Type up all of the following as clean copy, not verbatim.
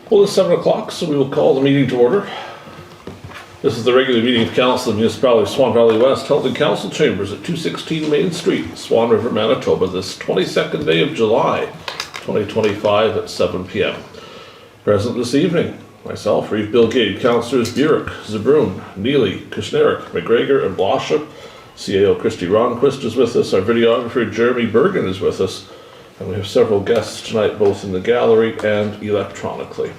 Well, it's 7 o'clock, so we will call the meeting to order. This is the regular meeting of Council of the Municipality of Swan Valley West, held in Council Chambers at 216 Main Street, Swan River, Manitoba, this 22nd day of July, 2025 at 7 p.m. Present this evening, myself, Reeve, Gade, Councillors Burick, Zbirun, Neely, Kushniryk, McGregor, and Blosha. CAO Kristi Ronnquist is with us. Our videographer Jeremy Bergen is with us. And we have several guests tonight, both in the gallery and electronically.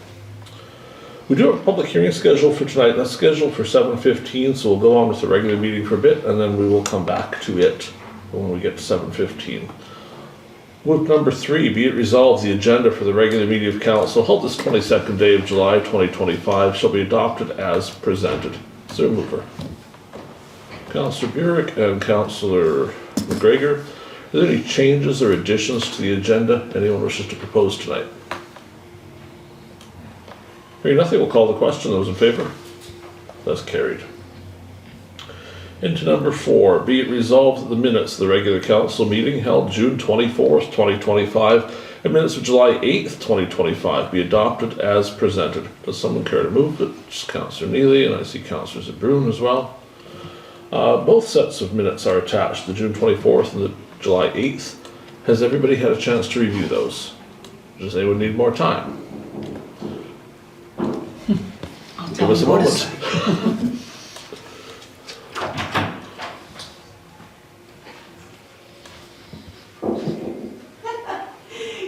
We do have a public hearing scheduled for tonight. That's scheduled for 7:15, so we'll go on with the regular meeting for a bit, and then we will come back to it when we get to 7:15. Move number 3, be it resolved, the agenda for the regular meeting of Council held this 22nd day of July 2025 shall be adopted as presented. Is there a mover? Councillor Burick and Councillor McGregor. Are there any changes or additions to the agenda anyone wishes to propose tonight? Hearing nothing, we'll call the question. Those in favour? That's carried. Into number 4, be it resolved that the minutes of the regular council meeting held June 24th, 2025, and minutes of July 8th, 2025 be adopted as presented. Does someone care to move it? Just Councillor Neely, and I see Councillor Zbirun as well. Both sets of minutes are attached, the June 24th and the July 8th. Has everybody had a chance to review those? Does anyone need more time? Give us a moment.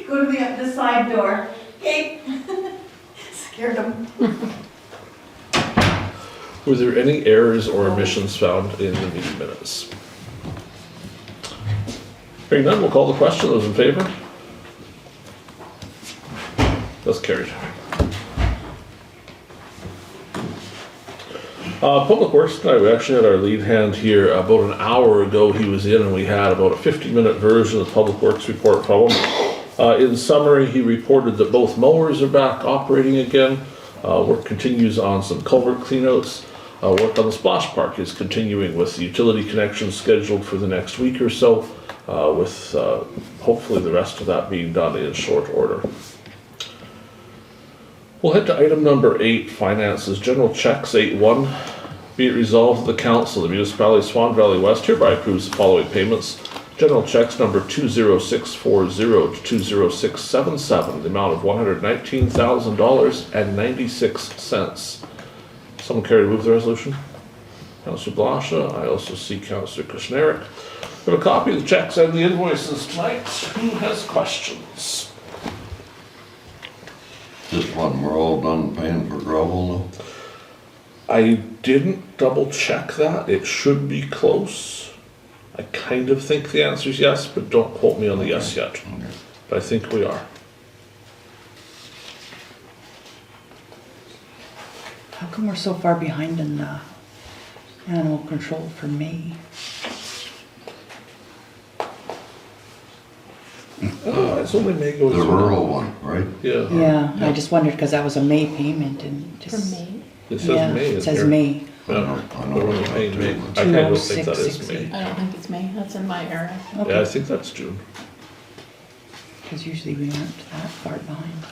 Go to the side door. Okay. Scared them. Were there any errors or omissions found in the meeting minutes? Hearing none, we'll call the question. Those in favour? That's carried. Public Works tonight, we actually had our lead hand here about an hour ago. He was in and we had about a 50-minute version of the Public Works report from him. In summary, he reported that both mowers are back operating again. Work continues on some culvert cleanouts. Work on the splash park is continuing with the utility connections scheduled for the next week or so, with hopefully the rest of that being done in short order. We'll head to item number 8, finances. General Cheques 8.1. Be it resolved that the Council of the Municipality of Swan Valley West hereby approves the following payments. General Cheques number 20640 to 20677, the amount of $119,000.96. Someone care to move the resolution? Councillor Blosha. I also see Councillor Kushniryk. We have a copy of the checks and the invoices tonight. Who has questions? This one, we're all done paying for gravel now? I didn't double check that. It should be close. I kind of think the answer is yes, but don't quote me on the yes yet. Okay. But I think we are. How come we're so far behind in the animal control for May? It's only May going The through. rural one, right? Yeah. Yeah, I just wondered because that was a May payment and For just. May? It says Yeah, May. it in says here. May. I Yeah. know We're only paying May. I kind of think that is 206.60. May. I don't think it's May, that's in my area. Yeah, I Okay, think that's June. because usually we aren't that far behind.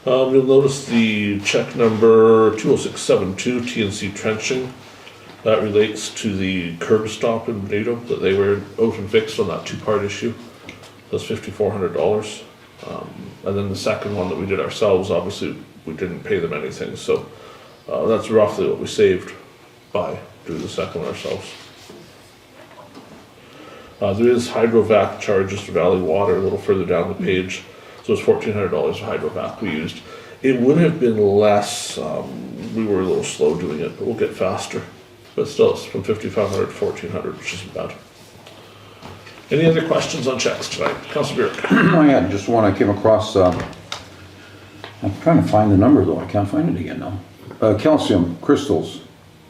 You'll notice the check number 20672, TNC trenching. That relates to the curb stop in Benito that they were out and fixed on that 2-part issue. That's $5,400. And then the second one that we did ourselves, obviously we didn't pay them anything, so that's roughly what we saved by doing the second one ourselves. There is hydrovac charges to Valley Water a little further down the page. So it's $1,400 of hydrovac we used. It would have been less, we were a little slow doing it, but we'll get faster. But still, it's from $5,500 to $1,400, which isn't bad. Any other questions on checks tonight? Councillor Burick. Oh yeah, just one I came across, I'm trying to find the number though, I can't find it again now. Calcium crystals,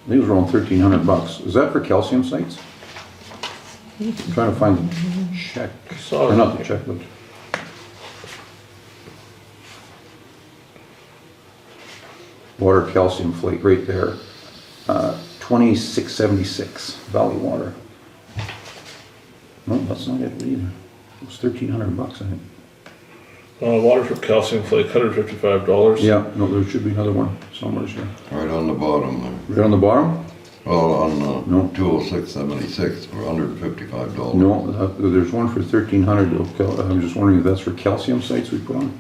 these were around $1,300. Is that for calcium sites? I'm trying to find the check, or not the check, but. Water calcium flake right there, 2676 Valley Water. No, that's not it either. It was $1,300, I think. Waterford calcium flake, $155. Yeah, no, there should be another one somewhere here. Right on the bottom there. Right on the bottom? Well, on No. 206.76 for $155. No, there's one for 1,300. I'm just wondering if that's for calcium sites we put on.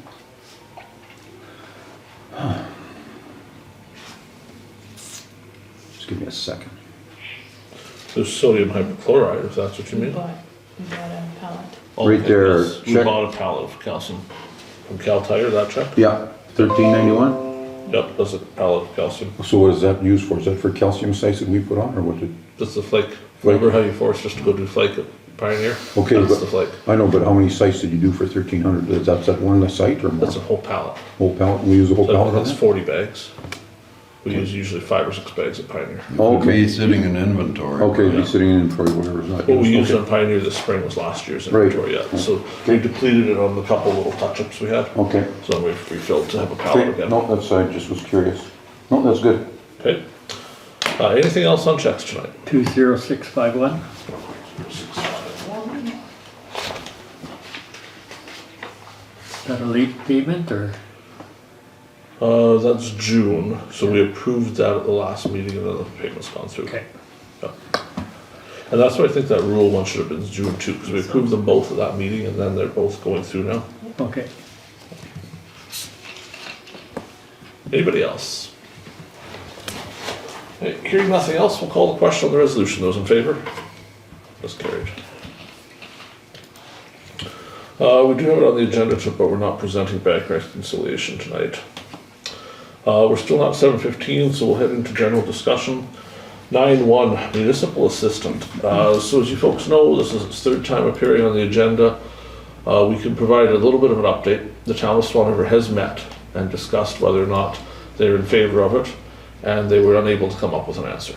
Just give me a second. There's sodium hypochlorite, if that's what you We mean. bought a pallet. Right there, Yes, we check. bought a pallet of calcium from Cal Tire, that check? Yeah, 1391. Yep, that's a pallet of calcium. So what is that used for? Is that for calcium sites that we put on, or what did? That's the flake. Remember how you forced us to go do flake at Pioneer? Okay, That's but- the flake. I know, but how many sites did you do for 1,300? Is that one site or more? That's a whole pallet. Whole pallet? We use the whole So pallet on that's that? 40 bags. We use usually 5 or 6 bags at Pioneer. Could be Okay. sitting in inventory. Okay, Yeah. be sitting in inventory, whatever's not What we used. used Okay. on Pioneer this spring was last year's Right. inventory yet. So we depleted it on the couple little touch-ups we had. Okay. So then we've refilled to have a pallet Okay, again. no, that's, I just was curious. No, that's good. Okay. Anything else on checks tonight? 20651. Is that a late payment or? That's June, so we approved that at the last meeting and then the payment's gone through. Okay. Yeah. And that's why I think that rule one should have been June too, because we approved them both at that meeting and then they're both going through now. Okay. Anybody else? Okay, hearing nothing else, we'll call the question on the resolution. Those in favor? That's carried. We do have it on the agenda, but we're not presenting bank reconciliation tonight. We're still not 7:15, so we'll head into general discussion. 9.1, Municipal Assistant. So as you folks know, this is its 3rd time appearing on the agenda. We can provide a little bit of an update. The town of Swan River has met and discussed whether or not they're in favor of it, and they were unable to come up with an answer.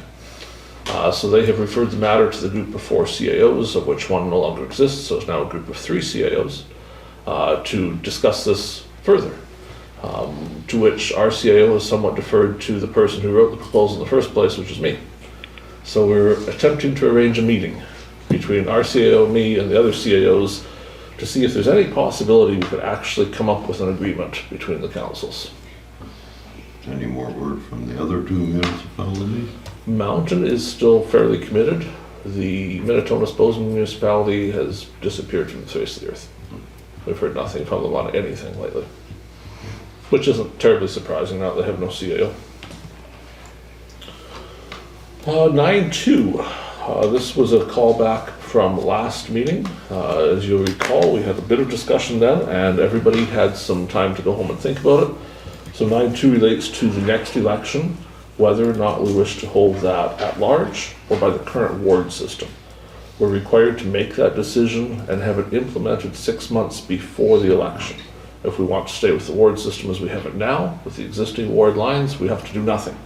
So they have referred the matter to the group of 4 CAOs, of which one no longer exists, so it's now a group of 3 CAOs, to discuss this further. To which our CAO has somewhat deferred to the person who wrote the proposal in the first place, which is me. So we're attempting to arrange a meeting between our CAO, me, and the other CAOs to see if there's any possibility we could actually come up with an agreement between the councils. Any more word from the other 2 municipalities? Mountain is still fairly committed. The Minnetonka Disposal Municipality has disappeared from the face of the earth. We've heard nothing from them on anything lately. Which isn't terribly surprising now that they have no CAO. 9.2. This was a callback from last meeting. As you'll recall, we had a bit of discussion then, and everybody had some time to go home and think about it. So 9.2 relates to the next election, whether or not we wish to hold that at large or by the current ward system. We're required to make that decision and have it implemented 6 months before the election. If we want to stay with the ward system as we have it now, with the existing ward lines, we have to do nothing.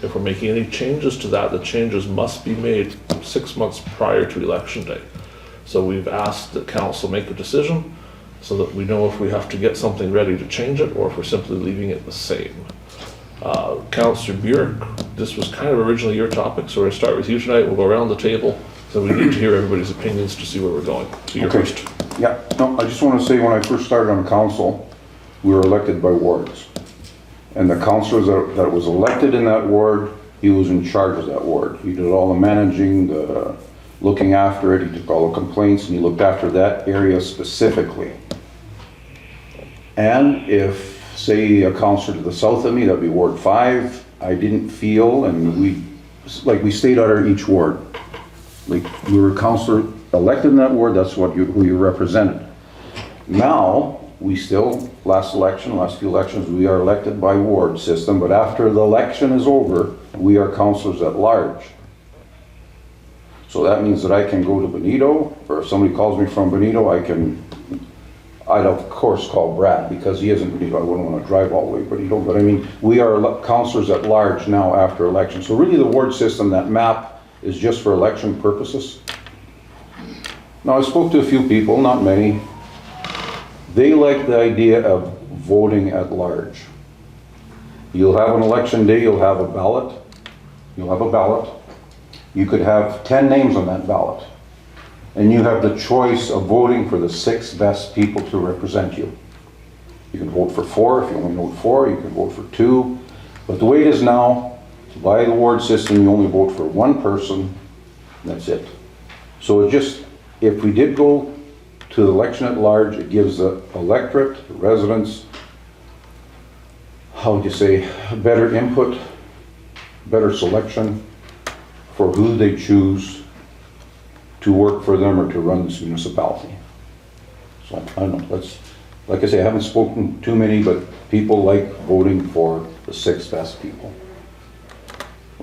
If we're making any changes to that, the changes must be made 6 months prior to election day. So we've asked that council make a decision so that we know if we have to get something ready to change it or if we're simply leaving it the same. Councillor Burick, this was kind of originally your topic, so we're gonna start with you tonight. We'll go around the table. So we need to hear everybody's opinions to see where we're going. So you're Okay. first. Yeah, no, I just want to say when I first started on council, we were elected by wards. And the councillor that was elected in that ward, he was in charge of that ward. He did all the managing, the looking after it, he took all the complaints, and he looked after that area specifically. And if, say, a councillor to the south of me, that'd be Ward 5, I didn't feel, and we stayed out of each ward. Like, we were councillor elected in that ward, that's who you represented. Now, we still, last few elections, we are elected by ward system, but after the election is over, we are councillors at large. So that means that I can go to Benito, or if somebody calls me from Benito, I'd of course call Brad, because he isn't Benito, I wouldn't want to drive all the way to Benito, but I mean, we are councillors at large now after election. So really the ward system, that map, is just for election purposes. Now, I spoke to a few people, not many. They like the idea of voting at large. You'll have an election day, you'll have a ballot. You could have 10 names on that ballot. And you have the choice of voting for the 6 best people to represent you. You can vote for 4. If you only vote 4, you can vote for 2. But the way it is now, by the ward system, you only vote for 1 person, and that's it. So it just, if we did go to election at large, it gives the electorate, the residents, how would you say, better input, better selection for who they choose to work for them or to run this municipality. So I don't know, let's, like I say, I haven't spoken too many, but people like voting for the 6 best people.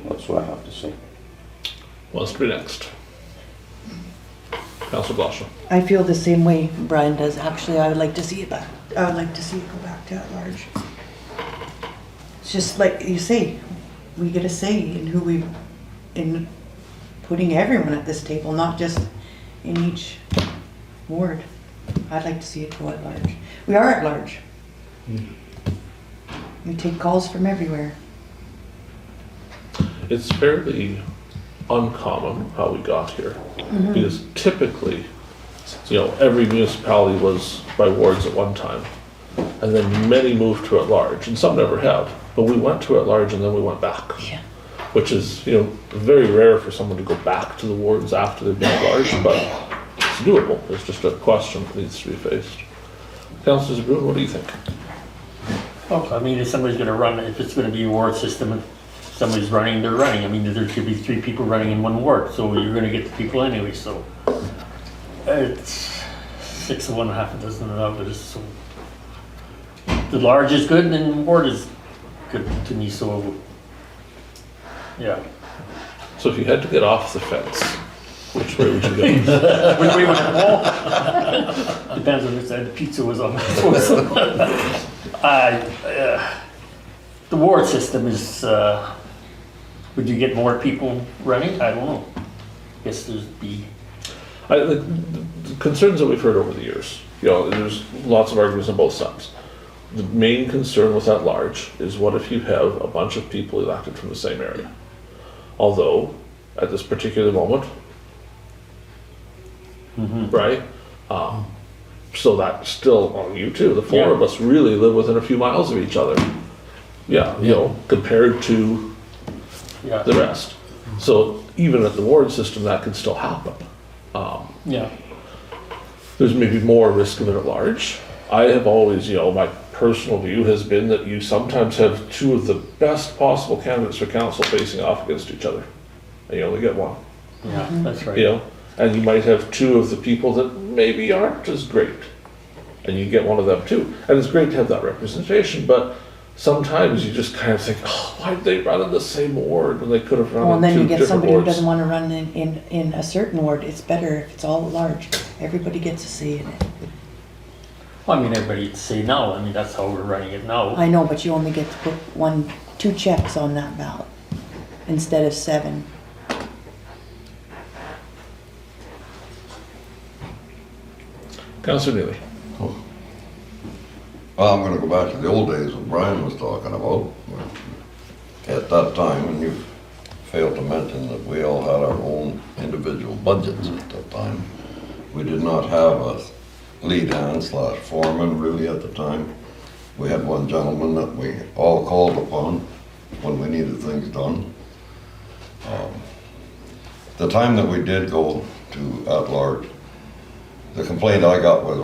That's what I have to say. Wants to be next. Councillor Blosha. I feel the same way Brian does. Actually, I would like to see it back. I would like to see it go back to at large. It's just like you say, we get a say in who we, in putting everyone at this table, not just in each ward. I'd like to see it go at large. We are at large. We take calls from everywhere. It's fairly uncommon how we got here. Because typically, every municipality was by wards at one time. And then many moved to at large, and some never have. But we went to at large and then we went back. Yeah. Which is, very rare for someone to go back to the wards after they've been at large, but it's doable. It's just a question that needs to be faced. Councillor Zbirun, what do you think? Oh, I mean, if somebody's gonna run, if it's gonna be a ward system, if somebody's running, they're running. I mean, there could be 3 people running in 1 ward, so you're gonna get the people anyway, so. It's 6 of one, half a dozen of the others, so. The large is good and then ward is good to me, so. Yeah. So if you had to get off the fence, which way would you go? Which way would it go? Depends on which side the pizza was on. The ward system is, would you get more people running? I don't know. Guess the The concerns that we've heard over the years, there's lots of arguments on both sides. The main concern with at large is what if you have a bunch of people elected from the same area? Although, at this particular moment, right? So that's still on you too. The 4 of us really live within a few miles of each other. Yeah, compared to the rest. So even at the ward system, that can still happen. There's maybe more risk of it at large. I have always, my personal view has been that you sometimes have 2 of the best possible candidates for council facing off against each other. And you only get 1. Yeah, that's right. And you might have 2 of the people that maybe aren't as great. And you get 1 of them too. And it's great to have that representation, but sometimes you just kind of think, why did they run in the same ward when they could have run Well, and in then 2 you get different somebody who wards? doesn't want to run in a certain ward. It's better if it's all at large. Everybody gets a say in it. Well, I mean, everybody say no. I mean, that's how we're running it now. I know, but you only get to put 2 checks on that ballot instead of 7. Councillor Neely. Well, I'm gonna go back to the old days what Brian was talking about. At that time, and you failed to mention that we all had our own individual budgets at that time. We did not have a lead hand / foreman really at the time. We had 1 gentleman that we all called upon when we needed things done. The time that we did go to at large, the complaint I got was,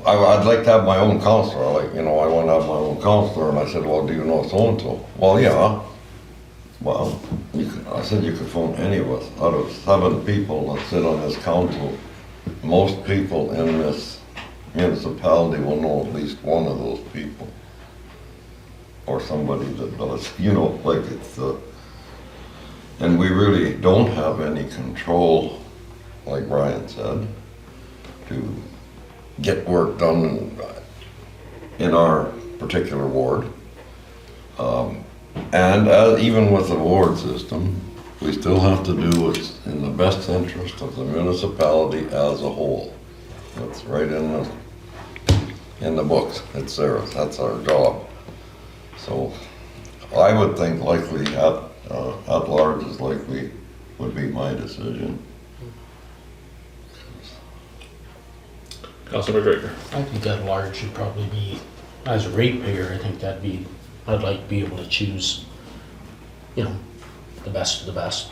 I'd like to have my own councillor. I want to have my own councillor. And I said, well, do you know so-and-so? Well, yeah. Well, I said you could phone any of us. Out of 7 people that sit on this council, most people in this municipality will know at least 1 of those people. Or somebody that does, it's, and we really don't have any control, like Brian said, to get work done in our particular ward. And even with the ward system, we still have to do what's in the best interest of the municipality as a whole. That's right in the books. It's there. That's our job. So I would think likely at large is likely would be my decision. Councillor McGregor. I think at large should probably be, as a ratepayer, I think I'd like to be able to choose, you know, the best of the best.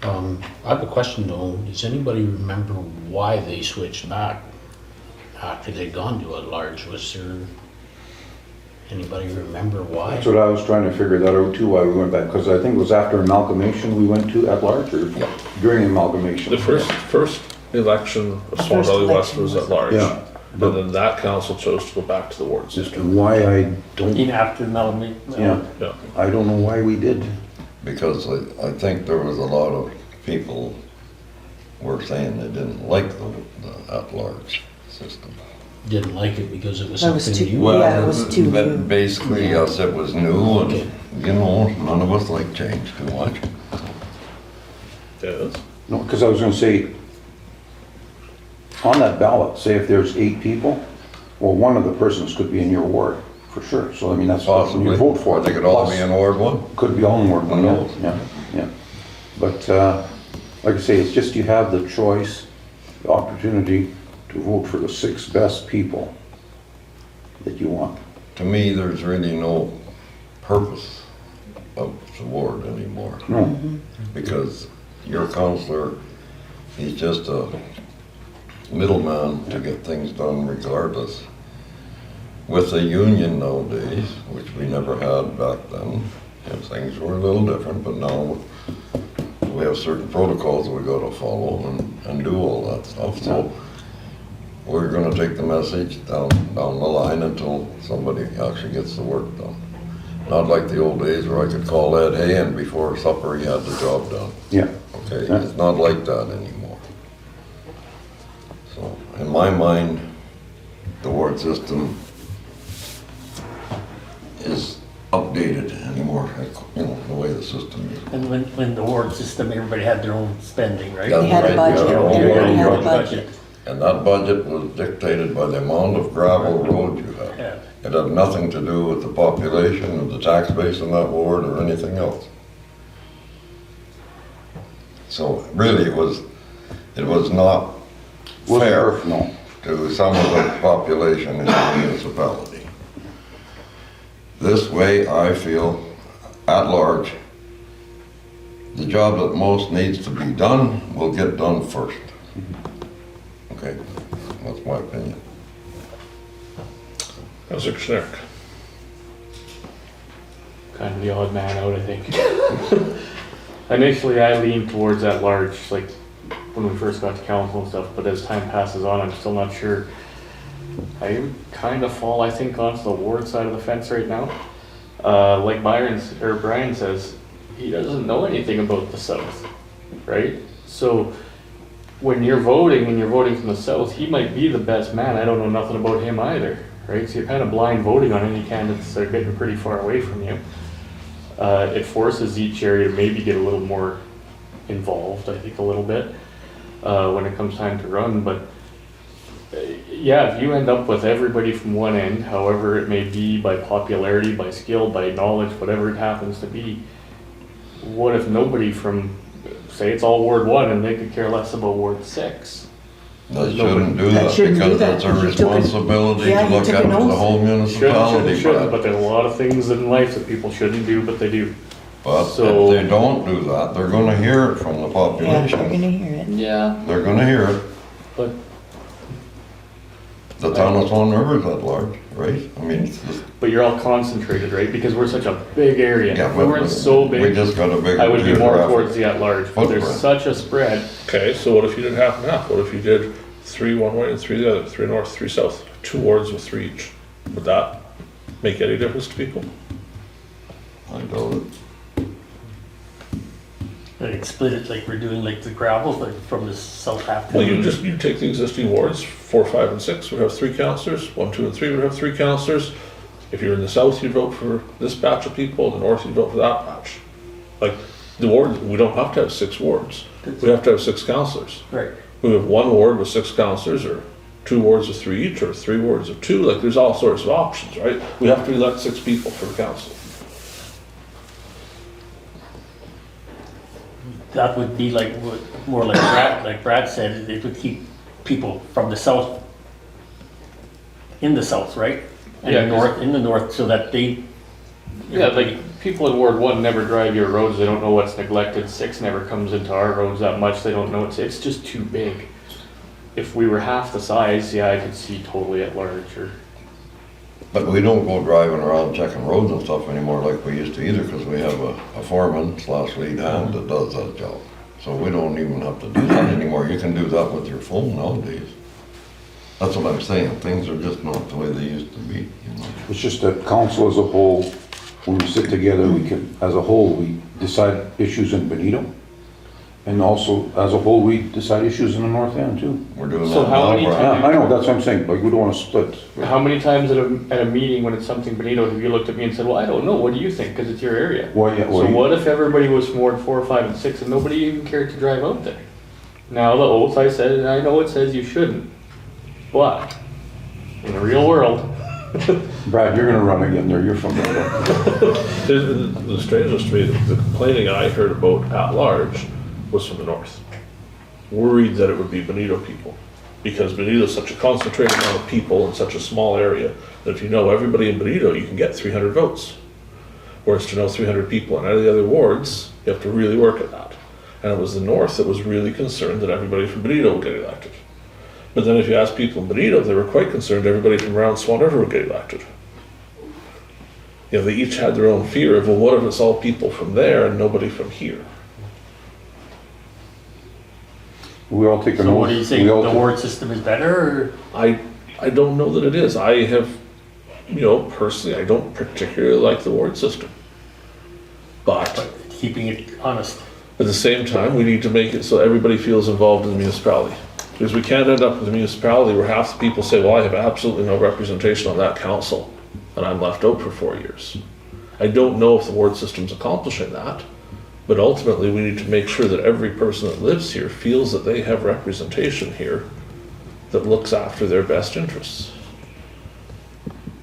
I have a question though, does anybody remember why they switched back after they'd gone to at large? Was there, anybody remember why? That's what I was trying to figure that out too, why we went back, because I think it was after amalgamation we went to at large, or during amalgamation? The first election of Swan first Valley West election was was at large. Yeah. And then that council chose to go back to the ward system. And why I don't, Even after Melanie. yeah, Yeah. I don't know why we did. Because I think there was a lot of people were saying they didn't like the at-large system. Didn't like it because it was That was something too- new? Well, yeah, it was too But new. basically, yes, it was new and, Okay. you know, none of us like change too much. Yes. No, because I was gonna say, on that ballot, say if there's 8 people, well, one of the persons could be in your ward, for sure. So I mean, that's the person Possibly. you vote for. They could all be Plus, in Ward 1. could be all in Ward 1, Who yeah, knows? yeah. But, like I say, it's just you have the choice, the opportunity to vote for the 6 best people that you want. To me, there's really no purpose of the ward anymore. No, Because your counselor, he's just a middleman to get things done regardless. With the union nowadays, which we never had back then, and things were a little different, but now we have certain protocols that we gotta follow and do all that stuff. So we're gonna take the message down the line until somebody actually gets the work done. Not like the old days where I could call Ed Hay and before supper he had the job done. yeah, Okay, it's not like that anymore. So, in my mind, the ward system is updated anymore, you know, the way the system is. And when the ward system, everybody had their own spending, right? Yeah. They had a Right, budget, yeah, everybody had a budget. budget. And that budget was dictated by the amount of gravel road you have. Yeah. It had nothing to do with the population of the tax base in that ward or anything else. So really, it was not fair no. to some of the population in the municipality. This way, I feel, at large, the job that most needs to be done will get done first. Okay, that's my opinion. Councillor Kushniryk. Kind of the odd man out, I think. Initially, I leaned towards at large, like when we first got to council and stuff, but as time passes on, I'm still not sure. I kind of fall, I think, onto the ward side of the fence right now. Like Brian says, he doesn't know anything about the south, right? So when you're voting and you're voting from the south, he might be the best man. I don't know nothing about him either, right? So you're kind of blind voting on any candidates that are getting pretty far away from you. It forces each area to maybe get a little more involved, I think, a little bit when it comes time to run. But yeah, if you end up with everybody from one end, however it may be, by popularity, by skill, by knowledge, whatever it happens to be, what if nobody from, say it's all Ward 1 and they could care less about Ward 6? They shouldn't do That that shouldn't do because that, it's a because you took an- responsibility yeah, to you look took after an the oath. whole municipality. Shouldn't, But but there's a lot of things in life that people shouldn't do, but they do. if they don't do that, they're gonna hear it from the Yeah, population. we're gonna hear it. Yeah. They're gonna hear it. But The town of Swan River is at large, right? I mean, it's just, But you're all concentrated, right? Because we're such a big area. yeah, If we weren't so we big, just got a big I would be more geographic- towards the at-large. But there's footprint. such a spread. Okay, so what if you did half and half? What if you did 3 one way and 3 the other? 3 north, 3 south, 2 wards with 3 each? Would that make any difference to people? I doubt it. Like split it like we're doing like the gravel, like from the south half. Well, you take the existing wards, 4, 5, and 6 would have 3 councillors, 1, 2, and 3 would have 3 councillors. If you're in the south, you'd vote for this batch of people, the north, you'd vote for that batch. Like, the ward, we don't have to have 6 wards. We have to have 6 councillors. Right. We have 1 ward with 6 councillors, or 2 wards with 3 each, or 3 wards of 2, like, there's all sorts of options, right? We have to elect 6 people for the council. That would be like, more like Brad said, it would keep people from the south in the south, right? And Yeah, the north, in the north, so that they. Yeah, like people in Ward 1 never drive your roads, they don't know what's neglected. 6 never comes into our roads that much, they don't know it's just too big. If we were half the size, yeah, I could see totally at large or. But we don't go driving around checking roads and stuff anymore like we used to either, because we have a foreman slash lead hand that does that job. So we don't even have to do that anymore. You can do that with your phone nowadays. That's what I'm saying. Things are just not the way they used to be, you know. It's just that council as a whole, when we sit together, we can, as a whole, we decide issues in Benito. And also, as a whole, we decide issues in the north end too. We're doing So that how now, many Brian. Yeah, I know, that's what I'm saying, like, we don't wanna split. How many times at a meeting when it's something Benito, have you looked at me and said, well, I don't know, what do you think? Because it's your area. Well, yeah, So what if everybody was from Ward 4, 5, and 6 and nobody even cared to drive out there? Now the oath I said, and I know it says you shouldn't, but in the real world, Brad, you're gonna run again there, you're from there. The strangest to me, the complaining I heard about at large was from the north. Worried that it would be Benito people. Because Benito is such a concentrated amount of people in such a small area, that if you know everybody in Benito, you can get 300 votes. Whereas to know 300 people in any of the other wards, you have to really work at that. And it was the north that was really concerned that everybody from Benito would get elected. But then if you ask people in Benito, they were quite concerned everybody from around Swan River would get elected. You know, they each had their own fear of, well, what if it's all people from there and nobody from here? We all take an So oath. what do you think, we all the take- ward system is better, or? I don't know that it is. I have, you know, personally, I don't particularly like the ward system. But Keeping it honest. at the same time, we need to make it so everybody feels involved in the municipality. Because we can't end up with a municipality where half the people say, well, I have absolutely no representation on that council, and I'm left out for 4 years. I don't know if the ward system's accomplishing that, but ultimately we need to make sure that every person that lives here feels that they have representation here that looks after their best interests.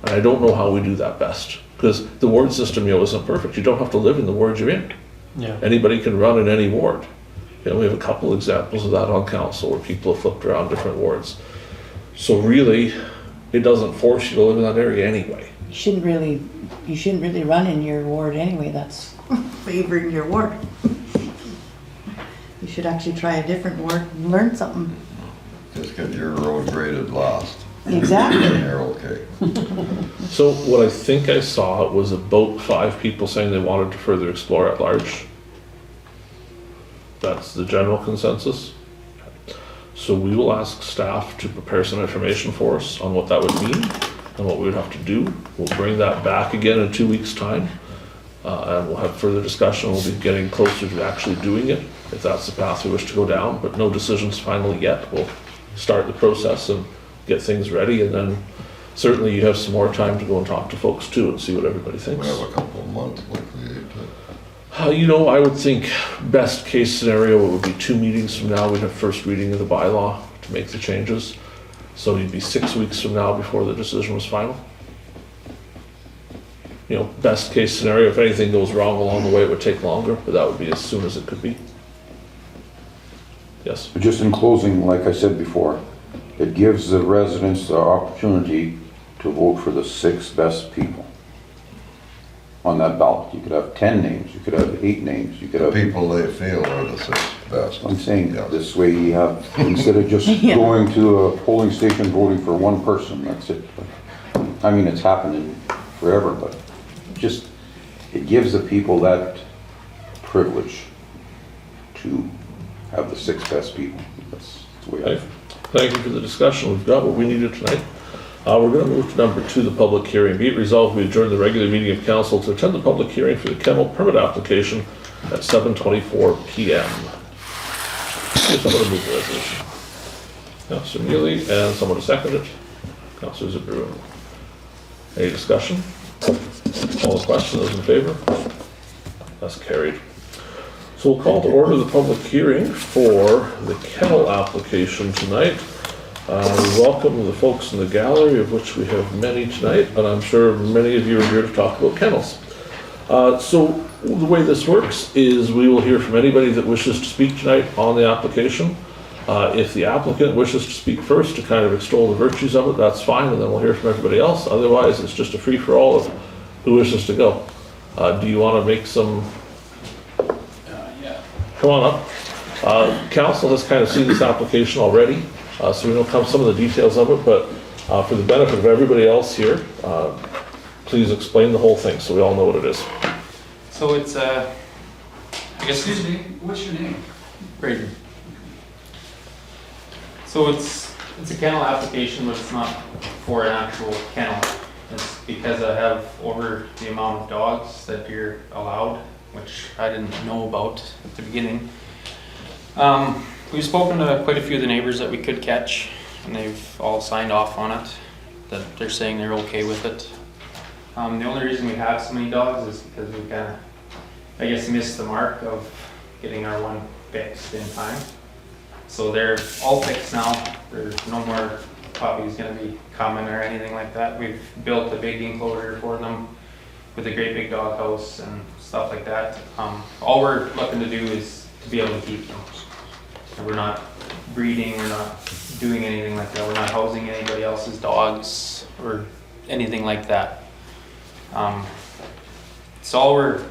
And I don't know how we do that best, because the ward system, you know, isn't perfect. You don't have to live in the ward you're in. Yeah. Anybody can run in any ward. You know, we have a couple examples of that on council where people have flipped around different wards. So really, it doesn't force you to live in that area anyway. You shouldn't really run in your ward anyway, that's favoring your ward. You should actually try a different ward and learn something. Just get your road graded last. Exactly. And you're okay. So what I think I saw was about 5 people saying they wanted to further explore at large. That's the general consensus. So we will ask staff to prepare some information for us on what that would mean and what we would have to do. We'll bring that back again in 2 weeks' time. And we'll have further discussion. We'll be getting closer to actually doing it, if that's the path we wish to go down, but no decisions finally yet. We'll start the process and get things ready, and then certainly you have some more time to go and talk to folks too and see what everybody We thinks. have a couple of months like we did. You know, I would think best case scenario, it would be 2 meetings from now, we'd have first reading of the bylaw to make the changes. So it'd be 6 weeks from now before the decision was final. You know, best case scenario, if anything goes wrong along the way, it would take longer, but that would be as soon as it could be. Yes? But just in closing, like I said before, it gives the residents the opportunity to vote for the 6 best people on that ballot. You could have 10 names, you could have 8 names, you could The have, people they feel are the 6 best. I'm saying, Yeah. this way you have, instead of just Yeah. going to a polling station voting for one person, that's it. I mean, it's happening forever, but just, it gives the people that privilege to have the 6 best people. That's the way I Okay. Thank you for the discussion. We've got what we needed tonight. We're going to move to number 2, the public hearing. Be it resolved, we adjourn the regular meeting of council to attend the public hearing for the kennel permit application at 7:24 p.m. Someone to move the resolution. Councillor Neely, and someone to second it. Councillor Zbirun. Any discussion? All the questions, those in favor? That's carried. So we'll call to order the public hearing for the kennel application tonight. We welcome the folks in the gallery, of which we have many tonight, and I'm sure many of you are here to talk about kennels. So the way this works is we will hear from anybody that wishes to speak tonight on the application. If the applicant wishes to speak first to kind of extol the virtues of it, that's fine, and then we'll hear from everybody else. Otherwise, it's just a free-for-all of who wishes to go. Do you want to make some? Yeah. Come on up. Council has kind of seen this application already, so we don't have some of the details of it, but for the benefit of everybody else here, please explain the whole thing so we all know what it is. So it's, I guess. Excuse me, what's your name? Braden. So it's a kennel application, but it's not for an actual kennel. It's because I have over the amount of dogs that you're allowed, which I didn't know about at the beginning. We've spoken to quite a few of the neighbors that we could catch, and they've all signed off on it, that they're saying they're okay with it. The only reason we have so many dogs is because we kind of, I guess, missed the mark of getting our one fixed in time. So they're all fixed now. There's no more puppies gonna be coming or anything like that. We've built a big enclosure for them with a great big dog house and stuff like that. All we're looking to do is to be able to keep them. And we're not breeding, we're not doing anything like that. We're not housing anybody else's dogs or anything like that. So all we're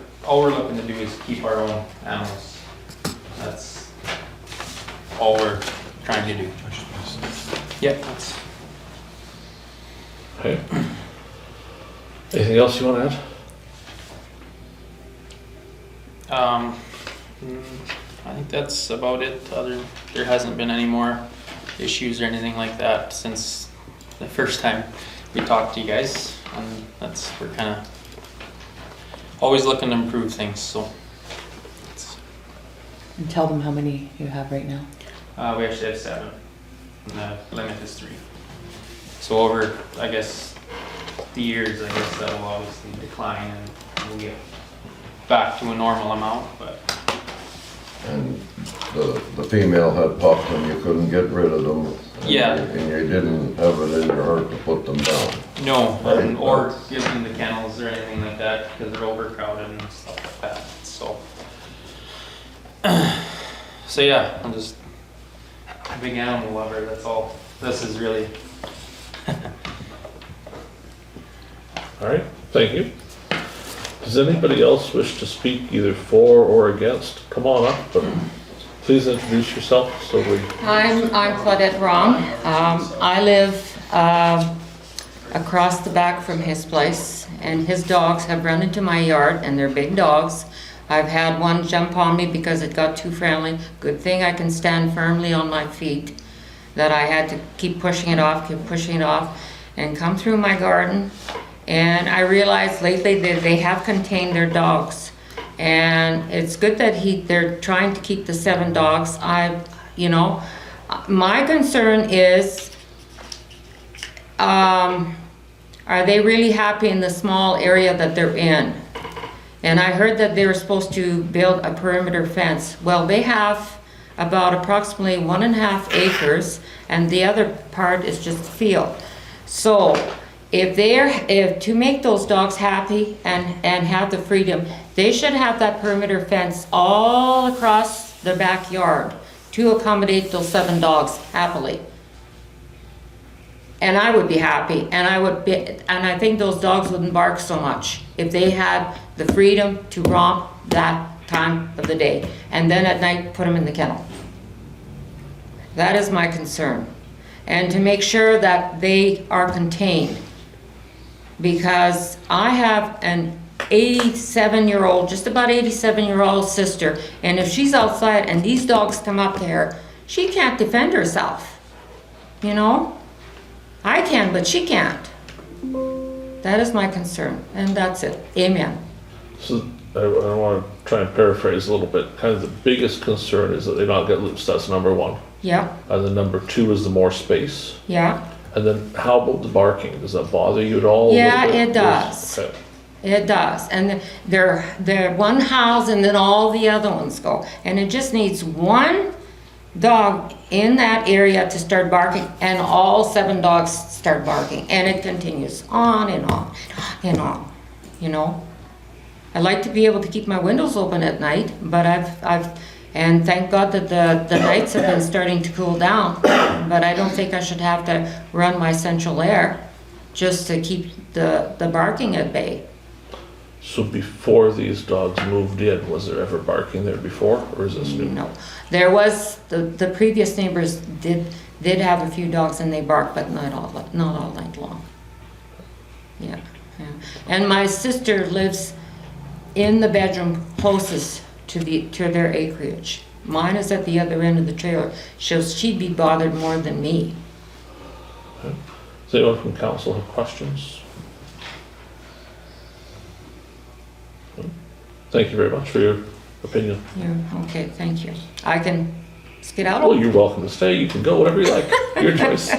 looking to do is keep our own animals. That's all we're trying to do. Yep, that's. Okay. Anything else you want to add? I think that's about it. There hasn't been any more issues or anything like that since the first time we talked to you guys, and we're kind of always looking to improve things. So, And tell them how many you have right now. we actually have 7, and the limit is 3. So over, I guess, the years, I guess that'll obviously decline, and we'll get back to a normal amount, but. And the female had pups and you couldn't get rid of them. Yeah. And you didn't have it in your heart to put them down. No, Right. or give them the kennels or anything like that because they're overcrowded and stuff like that. So yeah, I'm just a big animal lover. That's all. This is really. All right, thank you. Does anybody else wish to speak either for or against? Come on up, but please introduce yourself so we. I'm Claudette Wrong. I live across the back from his place, and his dogs have run into my yard, and they're big dogs. I've had one jump on me because it got too friendly. Good thing I can stand firmly on my feet, that I had to keep pushing it off, and come through my garden. And I realized lately that they have contained their dogs. And it's good that they're trying to keep the 7 dogs. My concern is, are they really happy in the small area that they're in? And I heard that they were supposed to build a perimeter fence. Well, they have about approximately 1.5 acres, and the other part is just a field. So if to make those dogs happy and have the freedom, they should have that perimeter fence all across their backyard to accommodate those 7 dogs happily. And I would be happy, and I think those dogs wouldn't bark so much if they had the freedom to romp that time of the day, and then at night put them in the kennel. That is my concern, and to make sure that they are contained, because I have an 87-year-old, just about 87-year-old sister, and if she's outside and these dogs come up to her, she can't defend herself, I can, but she can't. That is my concern, and that's it. Amen. So I want to try and paraphrase a little bit. Kind of the biggest concern is that they not get loose. That's number 1. Yeah, And then number 2 is the more space. yeah. And then how about the barking? Does that bother you at all? a Yeah, little bit? it does. Okay. It does, and they're one house and then all the other ones go. And it just needs one dog in that area to start barking, and all 7 dogs start barking, and it continues on and on and on, I like to be able to keep my windows open at night, but And thank God that the nights have been starting to cool down, but I don't think I should have to run my central air just to keep the barking at bay. So before these dogs moved in, was there ever barking there before, or is this new? No, there was, the previous neighbors did have a few dogs and they barked, but not all night long. Yeah, yeah. And my sister lives in the bedroom closest to their acreage. Mine is at the other end of the trailer, so she'd be bothered more than me. Does anyone from council have questions? Thank you very much for your opinion. Okay, thank you. I can skedaddle? Well, you're welcome to stay, you can go, whatever you like, your choice.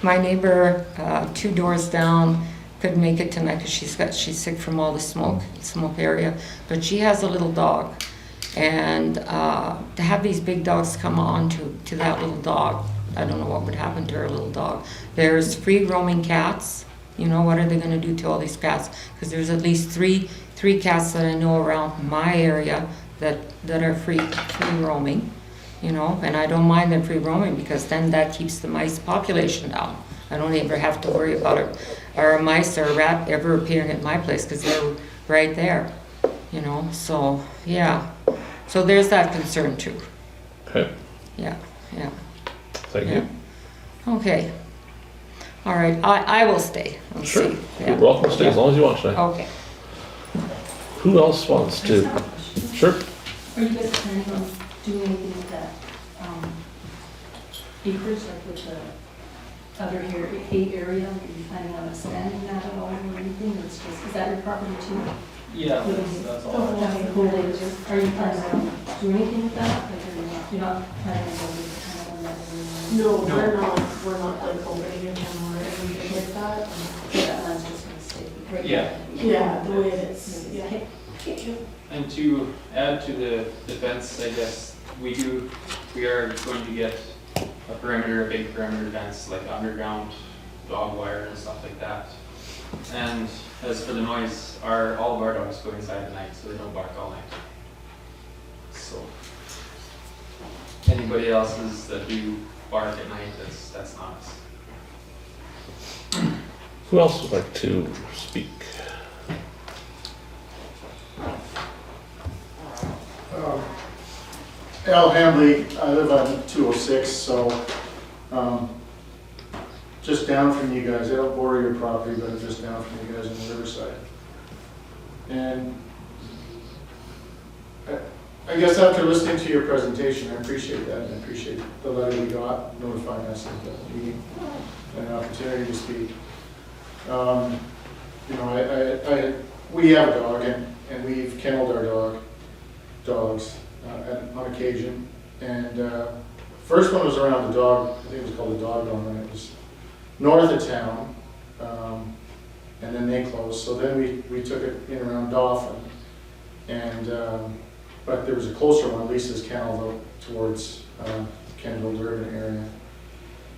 My neighbor, 2 doors down, couldn't make it tonight because she's sick from all the smoke area, but she has a little dog. And to have these big dogs come on to that little dog, I don't know what would happen to her little dog. There's free roaming cats. You know, what are they gonna do to all these cats? Because there's at least three cats that I know around my area that are free roaming, you know, and I don't mind them free roaming because then that keeps the mice population down. I don't ever have to worry about it, or a mice or a rat ever appearing at my place because they're right there, you know, so, yeah. So there's that concern too. Okay, Yeah. thank you. Okay. All right, I will stay. I'll Sure, see. you're welcome to stay as long as you want tonight. Okay. Who else wants to? Sure. Are you guys planning on doing anything with that, acres, like with the other here, hay area? Are you planning on expanding that at all or anything, or it's just, is that your property too? Yeah, that's all. Oh, okay, cool. Are you planning on doing anything with that? Like, you're not planning on building kind of on that area? No, we're not like opening a channel or anything like that. So that land's just gonna stay right Yeah. Yeah, the way it is, yeah. And to add to the defense, I guess, we are going to get a big perimeter fence, like underground dog wire and stuff like that. And as for the noise, all of our dogs go inside at night, so they don't bark all night. So anybody else's that do bark at night, that's not us. Who else would like to speak? Al Hambley, I live on 206, so just down from you guys. I don't borrow your property, but I'm just down from you guys in the riverside. And I guess after listening to your presentation, I appreciate that, and I appreciate the letter we got notifying us of the meeting and an opportunity to speak. You know, we have a dog, and we've kenneled our dogs on occasion. And first one was around the dog, I think it was called the dog run, and it was north of town, and then they closed. So then we took it in around Dauphin, and but there was a closer one, Lisa's Kennel, out towards Kenville, Durban area.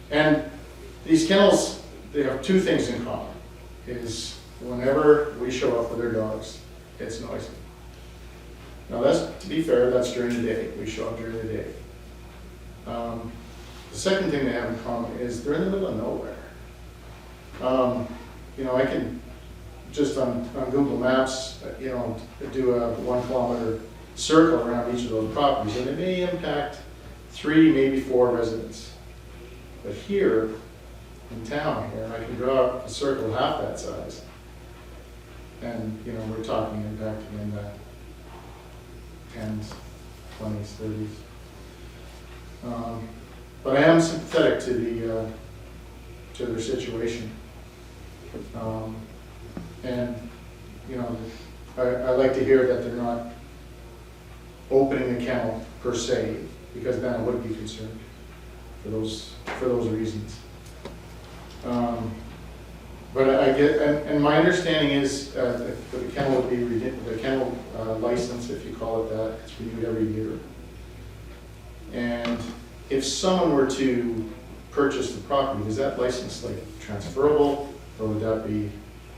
And these kennels, they have two things in common. Is whenever we show up with our dogs, it's noisy. Now that's, to be fair, that's during the day. We show up during the day. The second thing they have in common is they're in the middle of nowhere. You know, I can just on Google Maps, you know, do a 1 kilometer circle around each of those properties, and it may impact 3, maybe 4 residents. But here, in town here, I can draw a circle half that size. And, you know, we're talking impacting in the 10s, 20s, 30s. But I am sympathetic to their situation. And, you know, I like to hear that they're not opening the kennel per se, because then I would be concerned for those reasons. But I get, and my understanding is that the kennel would be, the kennel license, if you call it that, it's renewed every year. And if someone were to purchase the property, is that license like transferable, or would that be,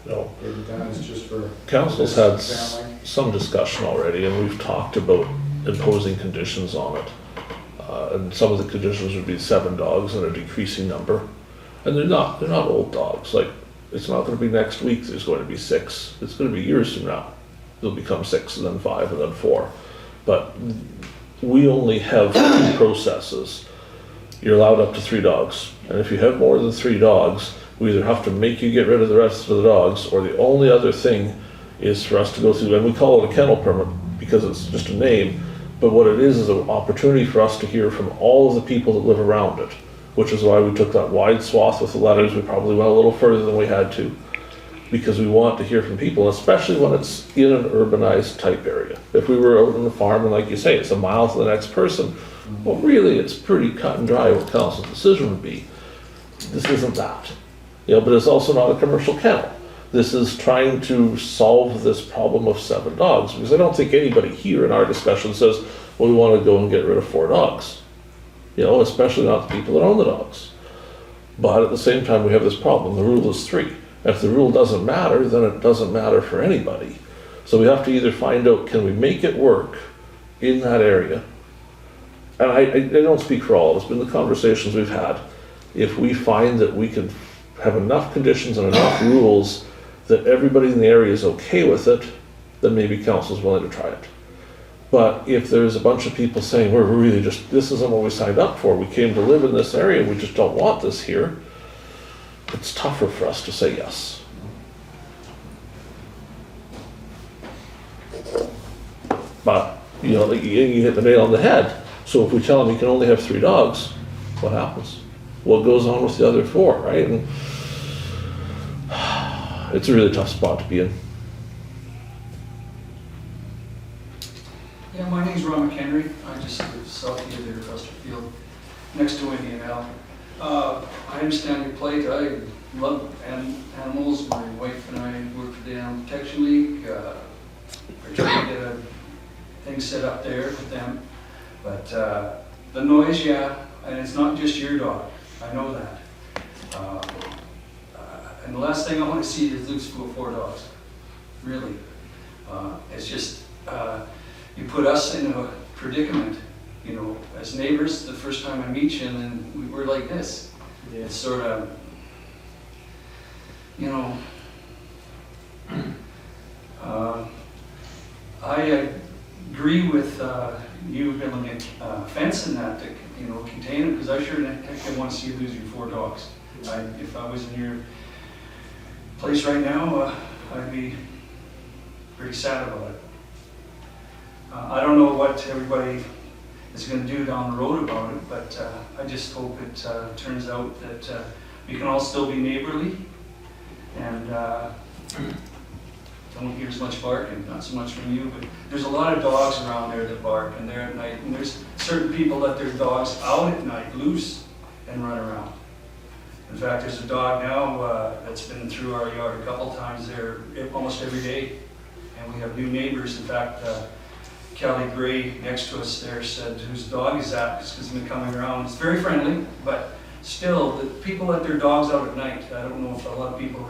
No. that is just for Council's had family? some discussion already, and we've talked about imposing conditions on it. And some of the conditions would be 7 dogs and a decreasing number. And they're not old dogs. Like, it's not gonna be next week there's going to be 6. It's gonna be years from now. They'll become 6 and then 5 and then 4. But we only have 2 processes. You're allowed up to 3 dogs. And if you have more than 3 dogs, we either have to make you get rid of the rest of the dogs, or the only other thing is for us to go through, and we call it a kennel permit because it's just a name, but what it is an opportunity for us to hear from all of the people that live around it, which is why we took that wide swath with the letters. We probably went a little further than we had to, because we want to hear from people, especially when it's in an urbanized type area. If we were out on the farm, and like you say, it's a mile to the next person, well, really, it's pretty cut and dry what council's decision would be. This isn't that. You know, but it's also not a commercial kennel. This is trying to solve this problem of 7 dogs, because I don't think anybody here in our discussion says, well, we want to go and get rid of 4 dogs. You know, especially not the people that own the dogs. But at the same time, we have this problem. The rule is 3. If the rule doesn't matter, then it doesn't matter for anybody. So we have to either find out, can we make it work in that area? And I don't speak for all of us, but in the conversations we've had, if we find that we can have enough conditions and enough rules that everybody in the area is okay with it, then maybe council's willing to try it. But if there's a bunch of people saying, we're really just, this isn't what we signed up for, we came to live in this area, we just don't want this here, it's tougher for us to say yes. But, you know, you hit the nail on the head. So if we tell them you can only have 3 dogs, what happens? What goes on with the other 4, right? And it's a really tough spot to be in. Yeah, my name's Ron McHenry. I just live south of there, Field, next to Indian Alley. I understand your plight. I love animals. My wife and I work for the Animal Protection League. We're trying to get a thing set up there with them. But the noise, yeah, and it's not just your dog. I know that. And the last thing I want to see is loose full of 4 dogs. Really. It's just, you put us in a predicament, you know, as neighbors, the first time I meet you, and then we were like this. Yeah. It's sort of, you know, I agree with you building a fence in that to, you know, contain it, because I sure heck didn't want to see you lose your 4 dogs. If I was in your place right now, I'd be pretty sad about it. I don't know what everybody is going to do down the road about it, but I just hope it turns out that we can all still be neighborly and don't hear as much barking, not so much from you, but there's a lot of dogs around there that bark, and they're at night, and there's certain people let their dogs out at night, loose, and run around. In fact, there's a dog now that's been through our yard a couple times there almost every day, and we have new neighbors. In fact, Kelly Gray next to us there said, whose dog is that? Because he's been coming around. It's very friendly, but still, the people let their dogs out at night. I don't know if a lot of people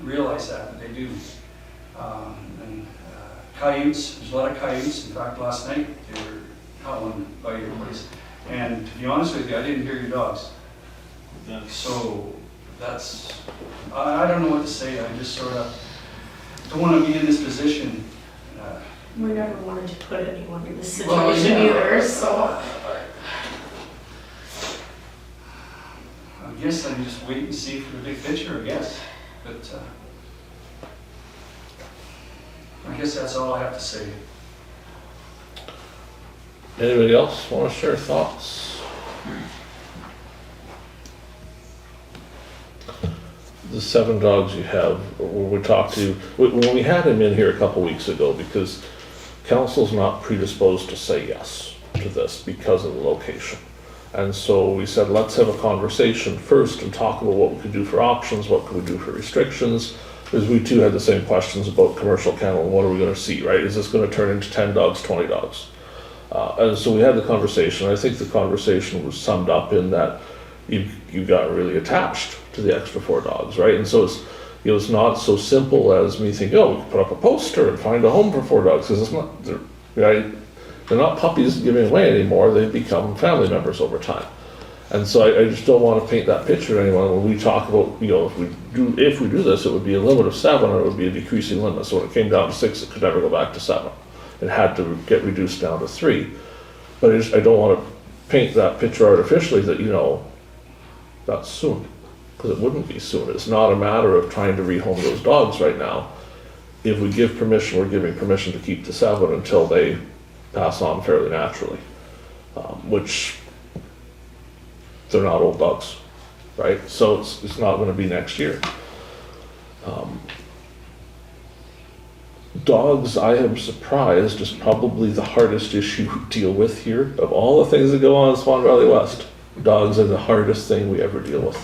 realize that, but they do. And coyotes, there's a lot of coyotes. In fact, last night they were howling by your place. And to be honest with you, I didn't hear your dogs. Yeah. So that's, I don't know what to say. I just sort of don't want to be in this position. We never wanted to put anyone in this situation either, so. I guess I just wait and see for the big picture, I guess. But I guess that's all I have to say. Anybody else want to share thoughts? The 7 dogs you have, when we talked to, when we had him in here a couple weeks ago, because council's not predisposed to say yes to this because of the location. And so we said, let's have a conversation first and talk about what we could do for options, what could we do for restrictions, because we too had the same questions about commercial kennel and what are we going to see, right? Is this going to turn into 10 dogs, 20 dogs? And so we had the conversation. I think the conversation was summed up in that you got really attached to the extra 4 dogs, right? And so it's, you know, it's not so simple as me thinking, oh, we can put up a poster and find a home for 4 dogs, because it's not, right? they're not puppies giving away anymore, they've become family members over time. And so I just don't want to paint that picture to anyone when we talk about, you know, if we do this, it would be a limit of 7 or it would be a decreasing limit. So when it came down to 6, it could never go back to 7. It had to get reduced down to 3. But I don't want to paint that picture artificially that, you know, that's soon. Because it wouldn't be soon. It's not a matter of trying to rehome those dogs right now. If we give permission, we're giving permission to keep the 7 until they pass on fairly naturally. Which, they're not old dogs, right? So it's not going to be next year. Dogs, I am surprised, is probably the hardest issue we deal with here. Of all the things that go on in Swan Valley West, dogs are the hardest thing we ever deal with,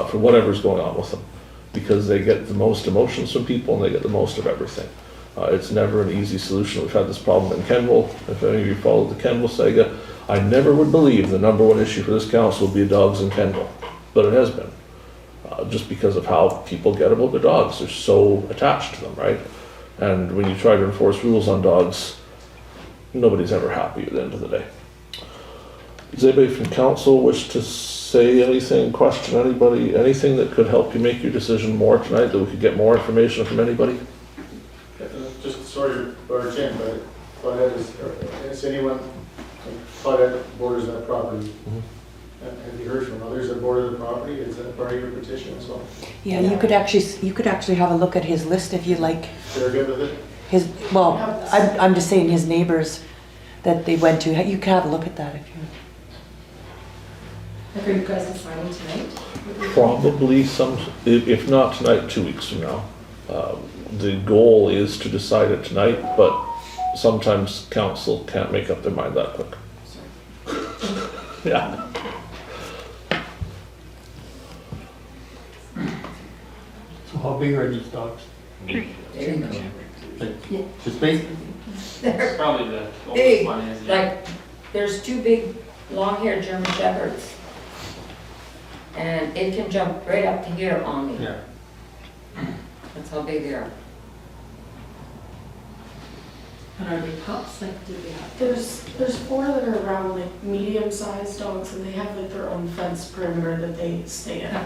for whatever's going on with them. Because they get the most emotions from people and they get the most of everything. It's never an easy solution. We've had this problem in Kenville. If any of you followed the Kenville saga, I never would believe the #1 issue for this council would be dogs in Kenville, but it has been. Just because of how people get about their dogs. They're so attached to them, right? And when you try to enforce rules on dogs, nobody's ever happy at the end of the day. Does anybody from council wish to say anything, question anybody, anything that could help you make your decision more tonight, that we could get more information from anybody? Just sort of barge in, but is anyone, Claudette borders that property? Have you heard from others that border the property? Is that part of your petition as well? Yeah, you could actually have a look at his list if you like. They're good with it? I'm just saying his neighbors that they went to, you can have a look at that if you. Are you guys deciding tonight? Probably if not tonight, 2 weeks from now. The goal is to decide it tonight, but sometimes council can't make up their mind that quick. Yeah. So how big are these dogs? Just basically, It's probably the oldest Big, one is, yeah. like, there's 2 big, long-haired German Shepherds. And it can jump right up to here on me. yeah. That's how big they are. And are they pups? Like, do they have? There's 4 that are around like medium-sized dogs, and they have like their own fence perimeter that they stay in.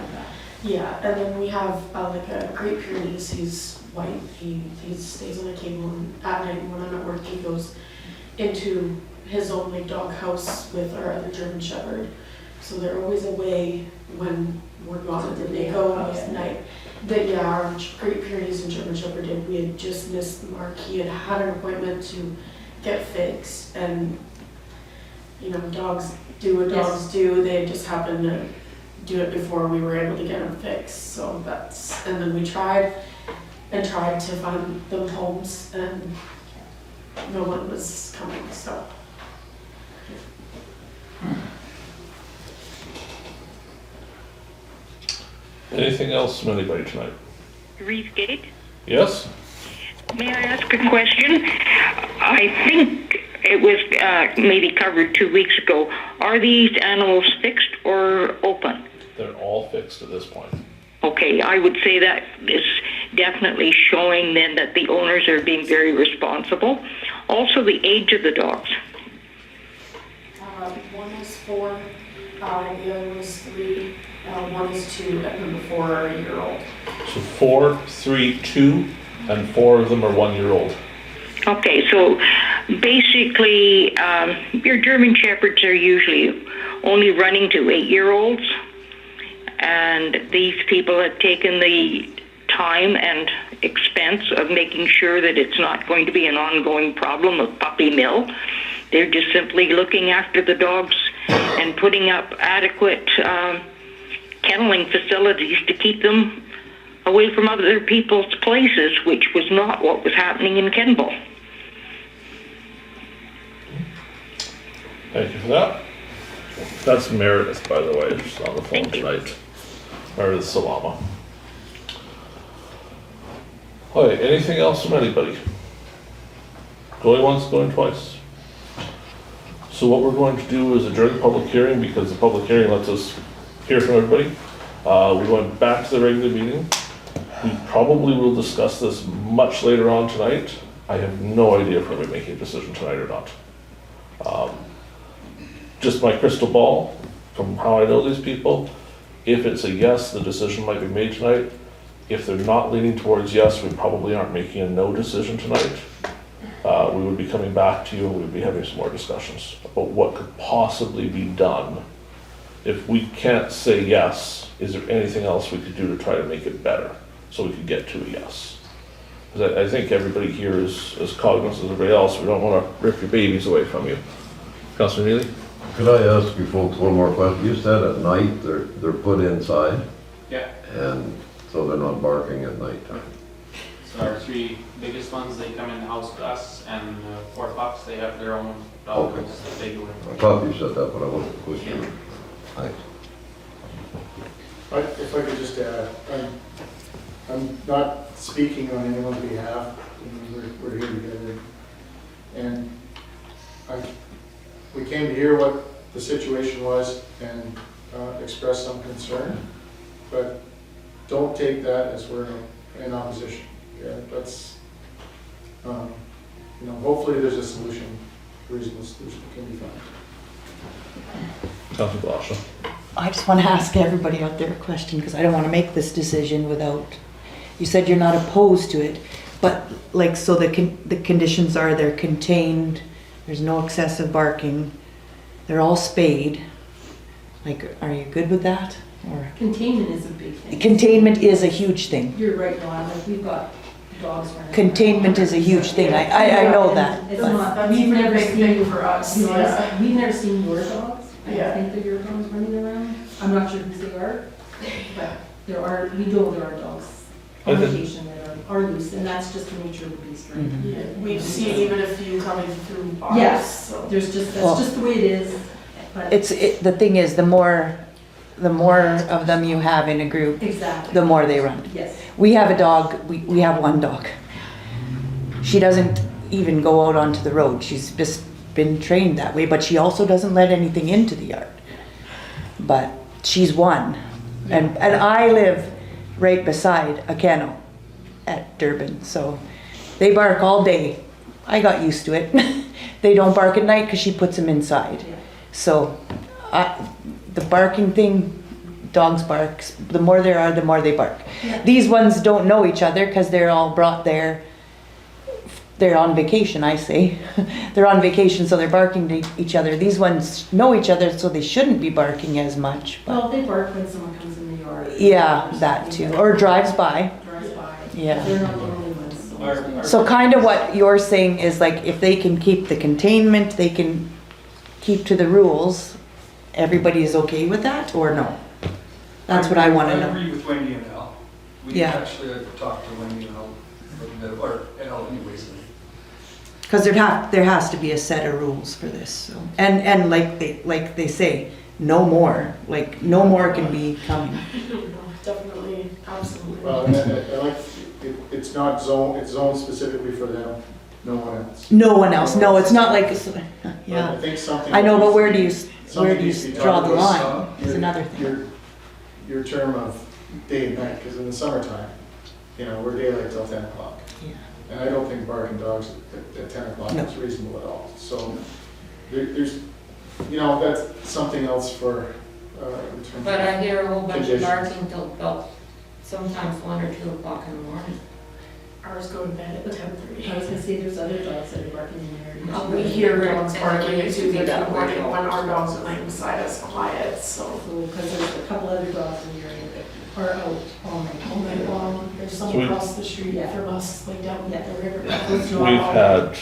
Yeah, and then we have like a Great Pyrenees. He's white. He stays on a cable, and at night when I'm at work, he goes into his own like dog house with our other German Shepherd. So they're always away when we're gone, and they go at night. Our Great Pyrenees and German Shepherd did. We had just missed the mark. He had an appointment to get fixed, and you know, dogs do what dogs do. They just happened to do it before we were able to get him fixed. So and then we tried to find them homes, and no one was coming. So. Anything else from anybody tonight? Reeve Gade. Yes? May I ask a question? I think it was maybe covered 2 weeks ago. Are these animals fixed or open? They're all fixed at this point. Okay, I would say that is definitely showing then that the owners are being very responsible. Also, the age of the dogs. One is 4, the other was 3, one is 2, and then the 4 are a year old. So 4, 3, 2, and 4 of them are 1-year-old. Okay, so basically, your German Shepherds are usually only running to 8-year-olds, and these people have taken the time and expense of making sure that it's not going to be an ongoing problem of puppy mill. They're just simply looking after the dogs and putting up adequate kenneling facilities to keep them away from other people's places, which was not what was happening in Kenville. Thank you for that. That's Meredith, by the way, she's on the phone tonight. Meredith Salama. All right, anything else from anybody? Going once, going twice. So what we're going to do is adjourn the public hearing, because the public hearing lets us hear from everybody. We're going back to the regular meeting. We probably will discuss this much later on tonight. I have no idea if we're making a decision tonight or not. Just my crystal ball, from how I know these people, if it's a yes, the decision might be made tonight. If they're not leaning towards yes, we probably aren't making a no decision tonight. We would be coming back to you and we would be having some more discussions about what could possibly be done. If we can't say yes, is there anything else we could do to try to make it better so we could get to a yes? Because I think everybody here is as cognizant as everybody else. We don't want to rip your babies away from you. Councillor Neely? Could I ask you folks one more question? You said at night they're put inside, Yeah, and so they're not barking at nighttime. so our three biggest ones, they come in the house with us, and the 4 pups, they have their own dog Okay. rules that they go I in. thought you said that, but I wasn't quite sure. Thanks. If I could just add, I'm not speaking on anyone's behalf. I mean, we're here together. And we came to hear what the situation was and express some concern, but don't take that as we're in opposition. Yeah, that's, hopefully there's a solution, reasonable solution can be found. Councillor Blosha? I just want to ask everybody out there a question, because I don't want to make this decision without, you said you're not opposed to it, but like, so the conditions are they're contained, there's no excessive barking, they're all spayed. Like, are you good with that? Or Containment is a big thing. containment is a huge thing. You're right, Noah, like we've got dogs running. Containment is a huge thing. I know that. It's but- not, That's we've been a never big seen, thing for us, you know, yeah. we've never seen your dogs. I Yeah. don't think they're your dogs running around. I'm not sure whose they are, but we know there are dogs on Okay. vacation that are loose, and that's just the nature of the beast, right? Mhm. Yeah, we've seen even a few coming through ours, Yes, so. there's just, Well, that's just the way it is, but. The thing is, the more of them you have in a group, Exactly. the more they run. Yes. We have a dog, we have one dog. She doesn't even go out onto the road. She's just been trained that way, but she also doesn't let anything into the yard. But she's one. And I live right beside a kennel at Durban, so they bark all day. I got used to it. They don't bark at night because she puts them inside. Yeah. So the barking thing, dogs bark. The more there are, the more they bark. Yeah. These ones don't know each other because they're all brought there. They're on vacation, I say. They're on vacation, so they're barking to each other. These ones know each other, so they shouldn't be barking as much. But Well, they bark when someone comes in the yard. yeah, that too. Or drives by. Drives by. Yeah. They're not the only ones. so- So kind of what you're saying is like, if they can keep the containment, they can keep to the rules, everybody is okay with that, or no? That's what I want to I know. agree with Wendy and Al. We Yeah. actually talked to Wendy and Al a little bit, or Al anyways. Because there has to be a set of rules for this, so. And like they say, no more, like, no more can be coming. Definitely, absolutely. Well, and I like, it's not zoned, it's zoned specifically for them, no one else. No one else, no, it's not like, But I yeah. think something. I know, but where do something you needs to be draw talked the about. line is another thing. Your term of day and night, because in the summertime, we're daylight till 10 o'clock. Yeah. And I don't think barking dogs at 10 o'clock No. is reasonable at all. So there's, that's something else for, in terms But of. I hear a whole bunch of Conditions. barking till about sometimes 1 or 2 o'clock in the morning. Ours go to bed at 10:30. I was gonna say, there's other dogs that are barking in there. We hear dogs barking at 2:30 in the morning when our dogs are laying beside us quiet, so. Because there's a couple other dogs in the area that are out all night. All night long, there's some So we- across the street Yeah. from us, like down Yeah. the river. We've had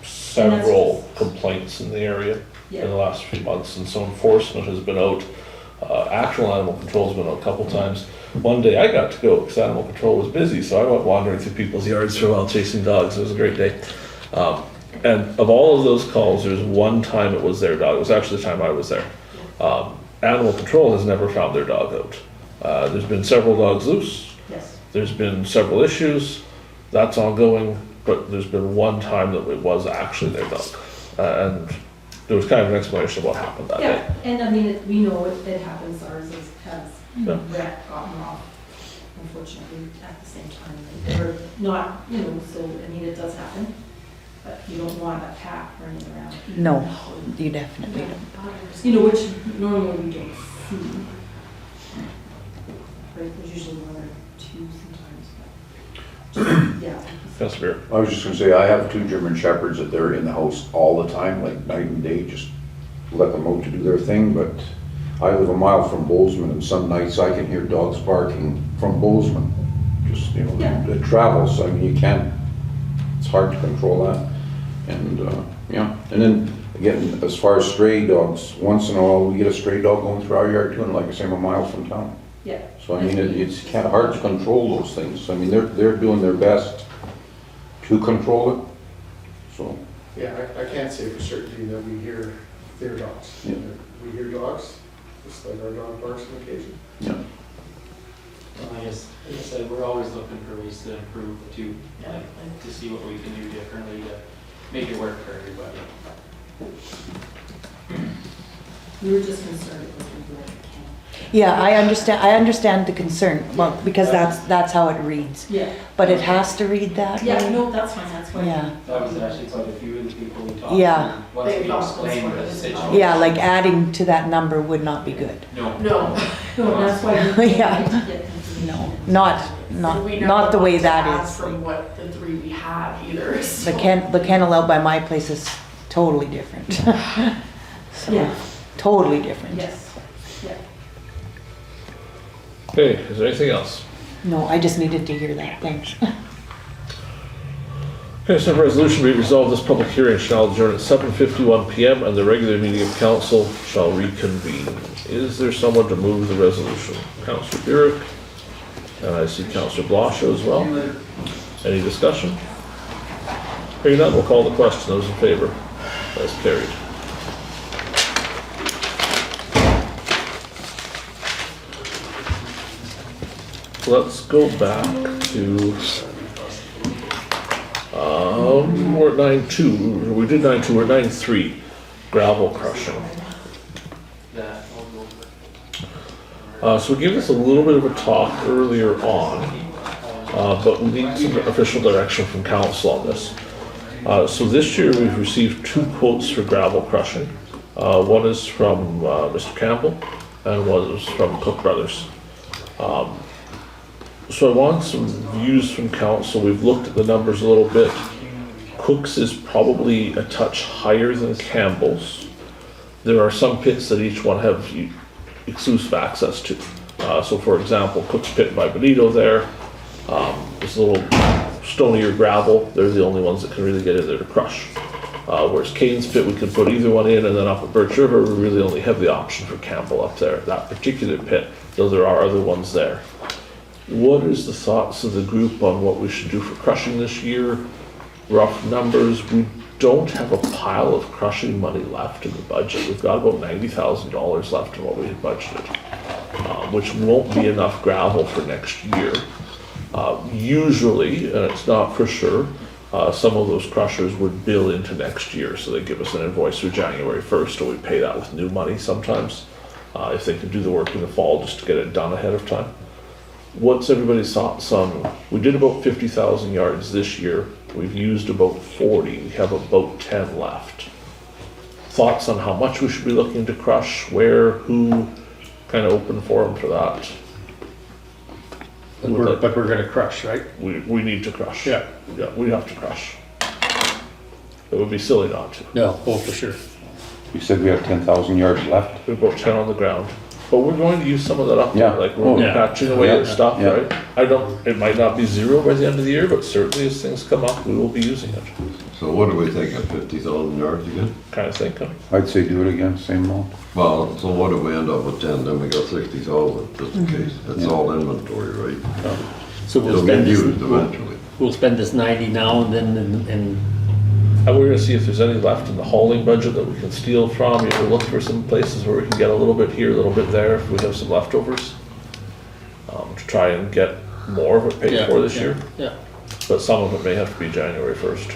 several complaints in the area in the Yeah, last few months, and so enforcement has been out. Actual animal control's been out a couple times. One day I got to go because animal control was busy, so I went wandering through people's yards for a while chasing dogs. It was a great day. And of all of those calls, there's one time it was their dog. It was actually the time I was there. Animal control has never found their dog out. There's been several dogs loose. yes. There's been several issues. That's ongoing, but there's been one time that it was actually their dog. And there was kind of an explanation of what happened that day. Yeah, and I mean, we know it happens, ours has Yeah. gotten off, unfortunately, at the same time. Or not, so, I mean, it does happen. but you don't want a pack running around. No, you definitely don't. You know, which normally we don't see. Right, there's usually one or two sometimes, but, yeah. Yes, Burick. I was just gonna say, I have 2 German Shepherds that they're in the house all the time, like night and day, just let them out to do their thing, but I live a mile from Bozeman, and some nights I can hear dogs barking from Bozeman. Just, you know, Yeah. it travels, I mean, you can't, it's hard to control that. And, yeah, and then, again, as far as stray dogs, once in a while, we get a stray dog going through our yard too, and like I say, I'm a mile from town. Yeah. So I mean, it's kind of hard to control those things. I mean, they're doing their best to control it, so. Yeah, I can't say for certainty that we hear their dogs. Yeah. We hear dogs, just like our dog barks on occasion. Yeah. Well, I guess, like I said, we're always looking for ways to improve too, like to see what we can do differently to make it work for everybody. We were just concerned it was going to be like a kennel. Yeah, I understand the concern, well, because that's how it reads. Yeah. But it has to read that way. Yeah, no, that's fine, that's fine. Yeah, That was actually quite a few of the people we talked to. Yeah. Once They we thought explained this the was- situation. yeah, like adding to that number would not be good. No. No, that's why we Yeah. need to get information. No, not We not the never way want to that add is. from what the 3 we have either, so. The kennel out by my place is totally different. So, Yeah. totally different. Yes, yeah. Okay, is there anything else? No, I just needed to hear that, thanks. Okay, so resolution be resolved, this public hearing shall adjourn at 7:51 PM and the regular meeting of council shall reconvene. Is there someone to move the resolution? Councillor Burick, and I see Councillor Blosha as well. Any discussion? Hearing none, we'll call the question. Those in favor? That's carried. Let's go back to, we're at 9.2, we did 9.2, we're at 9.3, gravel crushing. That, I'll go over. So we gave this a little bit of a talk earlier on, but we need some official direction from council on this. So this year we've received 2 quotes for gravel crushing. One is from Mr. Campbell and one is from Cook Brothers. So I want some views from council. We've looked at the numbers a little bit. Cook's is probably a touch higher than Campbell's. There are some pits that each one have exclusive access to. So for example, Cook's pit by Benito there, is a little stonier gravel. They're the only ones that can really get in there to crush. Whereas Kane's pit, we can put either one in, and then up at Birch River, we really only have the option for Campbell up there, that particular pit, though there are other ones there. What is the thoughts of the group on what we should do for crushing this year? Rough numbers, we don't have a pile of crushing money left in the budget. We've got about $90,000 left in what we had budgeted, which won't be enough gravel for next year. Usually, and it's not for sure, some of those crushers would bill into next year, so they give us an invoice for January 1st, and we pay that with new money sometimes, if they can do the work in the fall just to get it done ahead of time. What's everybody's thoughts on, we did about 50,000 yards this year, we've used about 40, we have about 10 left. Thoughts on how much we should be looking to crush, where, who, kind of open forum for that. But we're gonna crush, right? We need to crush. Yeah. Yeah, we have to crush. It would be silly not to. No, oh, for sure. You said we have 10,000 yards left? We're about 10 on the ground. But we're going to use some of that up, Yeah. like Oh, we're yeah. patching away Yeah. at stuff, Yeah. right? It might not be zero by the end of the year, but certainly as things come up, we will be using it, So what do we think of 50,000 yards again? kind of thinking. I'd say do it again, same amount. Well, so what do we end up with 10, then we got 60,000, just in case. It's all inventory, right? So we'll It'll get spend this, used eventually. we'll spend this 90 now and then, And we're gonna see if there's any left in the hauling budget that we can steal from. You can look for some places where we can get a little bit here, a little bit there, if we have some leftovers. To try and get more of it paid Yeah, for this yeah, year. yeah. But some of it may have to be January 1st.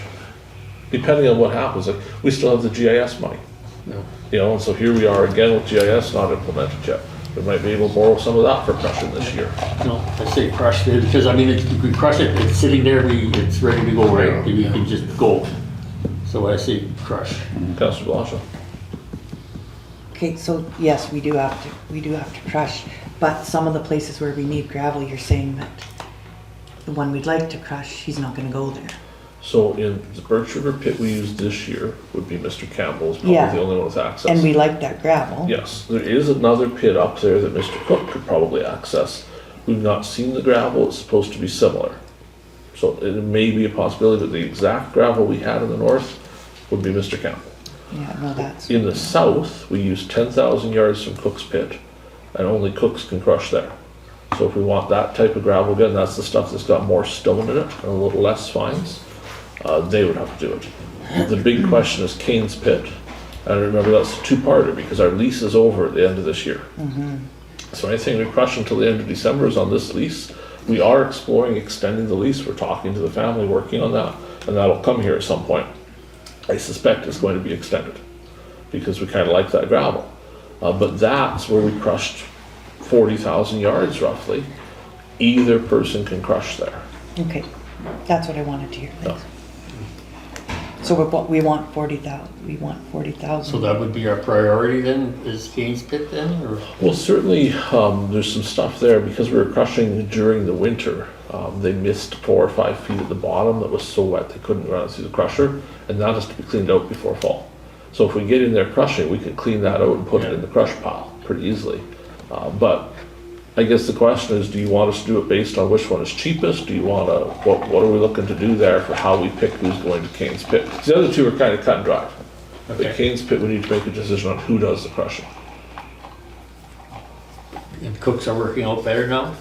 Depending on what happens, like, we still have the GIS money. No. You know, and so here we are again with GIS not implemented yet. We might be able to borrow some of that for crushing this year. No, I say crush it, because I mean, if we crush it, it's sitting there, it's ready to go, right? We can just go. So I say crush. Councillor Blosha. Okay, so yes, we do have to crush, but some of the places where we need gravel, you're saying that the one we'd like to crush, he's not gonna go there. So in the Birch River pit we used this year would be Mr. Campbell's, probably Yeah. the only one with access. And we like that gravel. Yes, there is another pit up there that Mr. Cook could probably access. We've not seen the gravel, it's supposed to be similar. So it may be a possibility that the exact gravel we had in the north would be Mr. Campbell. Yeah, no, that's, In the south, we use 10,000 yards from Cook's pit, and only Cook's can crush there. So if we want that type of gravel again, that's the stuff that's got more stone in it and a little less fines, they would have to do it. The big question is Kane's pit, and remember that's a two-parter because our lease is over at the end of this year. So anything we crush until the end of December is on this lease. We are exploring extending the lease. We're talking to the family, working on that, and that'll come here at some point. I suspect it's going to be extended because we kind of like that gravel. But that's where we crushed 40,000 yards roughly. Either person can crush there. okay, that's what I wanted to hear. No. So we want 40,000. So that would be our priority then, is Kane's pit then, or? Well, certainly there's some stuff there because we were crushing during the winter. They missed 4 or 5 feet at the bottom that was so wet they couldn't run it through the crusher, and that has to be cleaned out before fall. So if we get in there crushing, we can clean that out and put it in the crush pile pretty easily. But I guess the question is, do you want us to do it based on which one is cheapest? Do you want to, what are we looking to do there for how we pick who's going to Kane's pit? 'Cause the other two are kind of cut and dry. But Kane's pit, we need to make a decision on who does the crushing. And cooks are working out better now?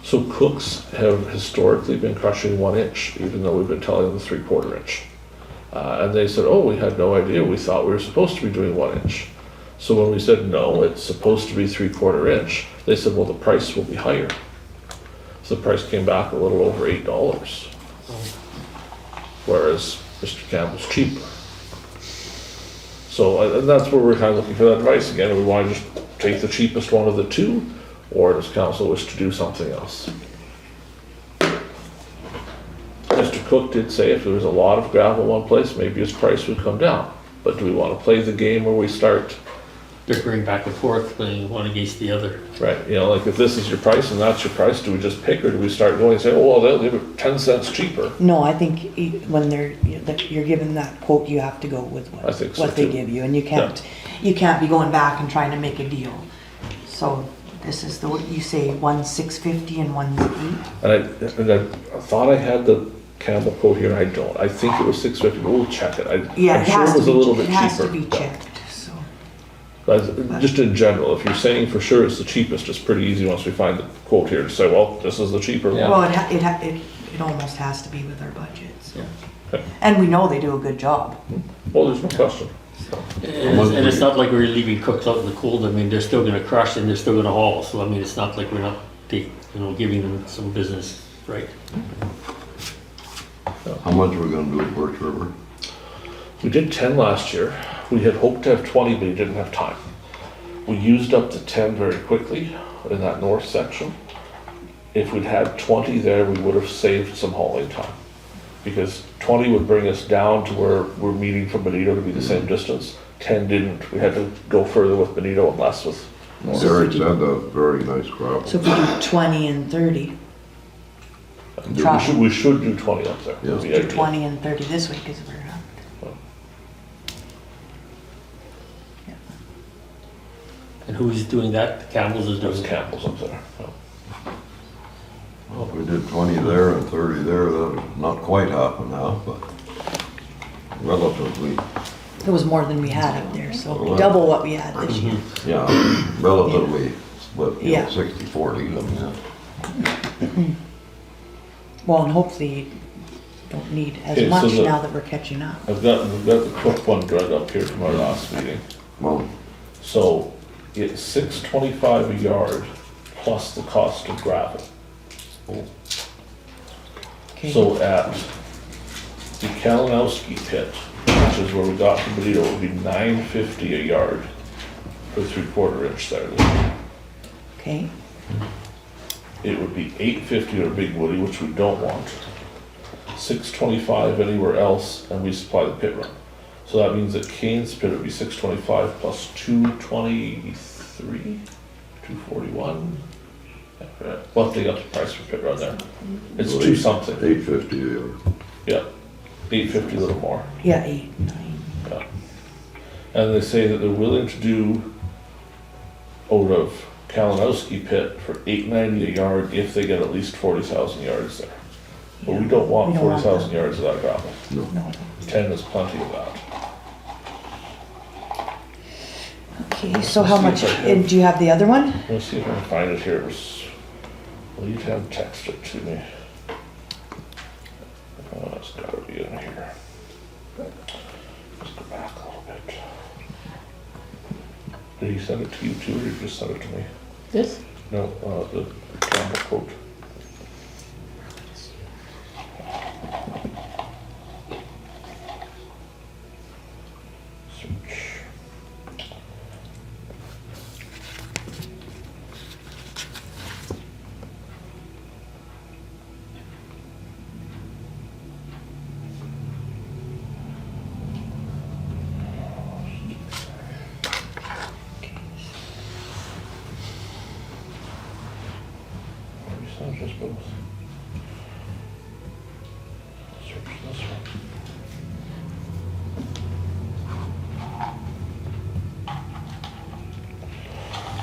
So Cooks have historically been crushing 1 inch, even though we've been telling them 3/4 inch. And they said, oh, we had no idea. We thought we were supposed to be doing 1 inch. So when we said, no, it's supposed to be 3/4 inch, they said, well, the price will be higher. So the price came back a little over $8. Whereas Mr. Campbell's cheaper. So, and that's where we're kind of looking for that advice again. Do we want to just take the cheapest one of the two? Or does council wish to do something else? Mr. Cook did say if there was a lot of gravel one place, maybe his price would come down. But do we want to play the game where we start? Bickering back and forth, playing one against the other. Right, you know, like if this is your price and that's your price, do we just pick or do we start going and say, oh, well, they'll give it 10 cents cheaper? No, I think when you're given that quote, you have to go with I think so what they too. give you, and you can't be going back and trying to make a deal. So this is you say 1,650 and 1,800. And I thought I had the Campbell quote here, and I don't. I think it was 650, but we'll check it. Yeah, I'm sure it was a little bit it has to cheaper. be checked. So But just in general, if you're saying for sure it's the cheapest, it's pretty easy once we find the quote here to say, well, this is the cheaper one. well, it almost has to be with our budgets. Yeah. Okay. And we know they do a good job. Well, there's no question. And it's not like we're leaving cooks out in the cold. I mean, they're still gonna crush and they're still gonna haul. So I mean, it's not like we're not giving them some business, right? How much are we gonna do at Birch River? We did 10 last year. We had hoped to have 20, but we didn't have time. We used up to 10 very quickly in that north section. If we'd had 20 there, we would have saved some hauling time. Because 20 would bring us down to where we're meeting from Benito to be the same distance. 10 didn't. We had to go further with Benito and less with north. Derek said that's very nice gravel. So if we do 20 and 30, We should do 20 up there. Yeah. Would be do ideal. 20 and 30 this week because we're And who's doing that? Campbell's is There's doing it. Campbell's up there. Well, if we did 20 there and 30 there, that's not quite half and half, but relatively, It was more than we had up there, so Well, double what we had this year. yeah, relatively split, you know, Yeah. 60/40, I mean, Well, and hopefully you don't need Okay, as so much the- now that we're catching up. we've got the Cook one drug up here from our last meeting. well, So it's $6.25 a yard plus the cost of gravel. Okay. So at the Kalinowski pit, which is where we got from Benito, it would be $9.50 a yard for 3/4 inch there. Okay, It would be $8.50 or Big Woody, which we don't want. $6.25 anywhere else, and we supply the pit run. So that means that Kane's pit would be $6.25 plus $2.23, $2.41. Well, they got the price for pit run there. It's two something. $8.50. Yeah, $8.50, a little more. Yeah, 8, 9. Yeah. And they say that they're willing to do out of Kalinowski pit for $8.90 a yard if they get at least 40,000 yards there. But we don't want We don't want 40,000 yards of that gravel. No. 10 is plenty of that. Okay, so how much, and do you have the other one? Let's see if I can find it here. It was, well, you have texted it to me. Oh, that's gotta be in here. Let's go back a little bit. Did he send it to you too, or did he just send it to me? This? No, the Campbell quote. Search. Just both. Search this one.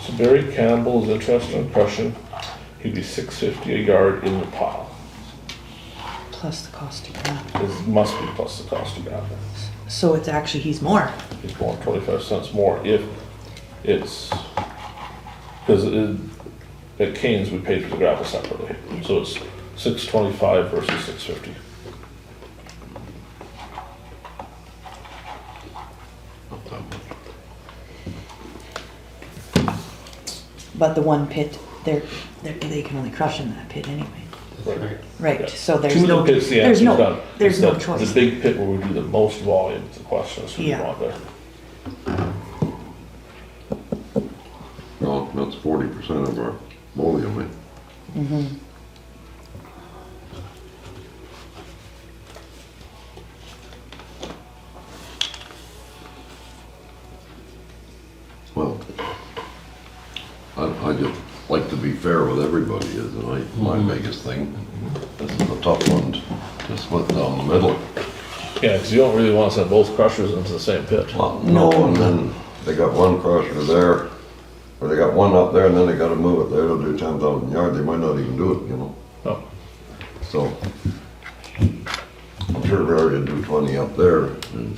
So Barry Campbell is interested in crushing. He'd be $6.50 a yard in the pile. Plus the cost of that. It must be plus the cost of gravel. So it's actually, he's more. He's going 25 cents more if it's, because at Kane's we paid for the gravel separately. So it's $6.25 versus $6.50. But the one pit, they can only crush in that pit anyway. Right. Right, Yeah. so Two there's of the no, pits, the there's answer's no, done. there's It's no the choice. big pit where we do the most volume, the question is who you Yeah. want there. Well, that's 40% of our volume, Mm-hmm. Well, I just like to be fair with everybody, isn't my biggest thing. This is a tough one to split down the middle. Yeah, because you don't really want to send both crushers into the same pit. Well, no, and then they got one crusher there, or they got one up there, and then they gotta move it there to do 10,000 yards, they might not even do it, you know? Oh. So, I'm sure we already do 20 up there, and,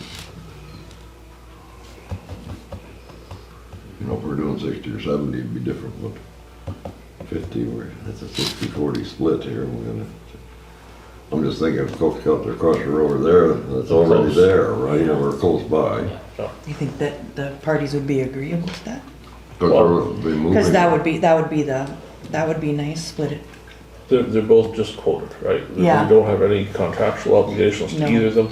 you know, if we're doing 60 or 70, it'd be different, but 50, that's a 60-40 split here, I'm just thinking if Cook's got their crusher over there, that's already there, right, or close by. You think that the parties would be agreeable to that? Because that would be nice, split it. They're both just quoted, right? Yeah. We don't have any contractual obligations to No. either of them.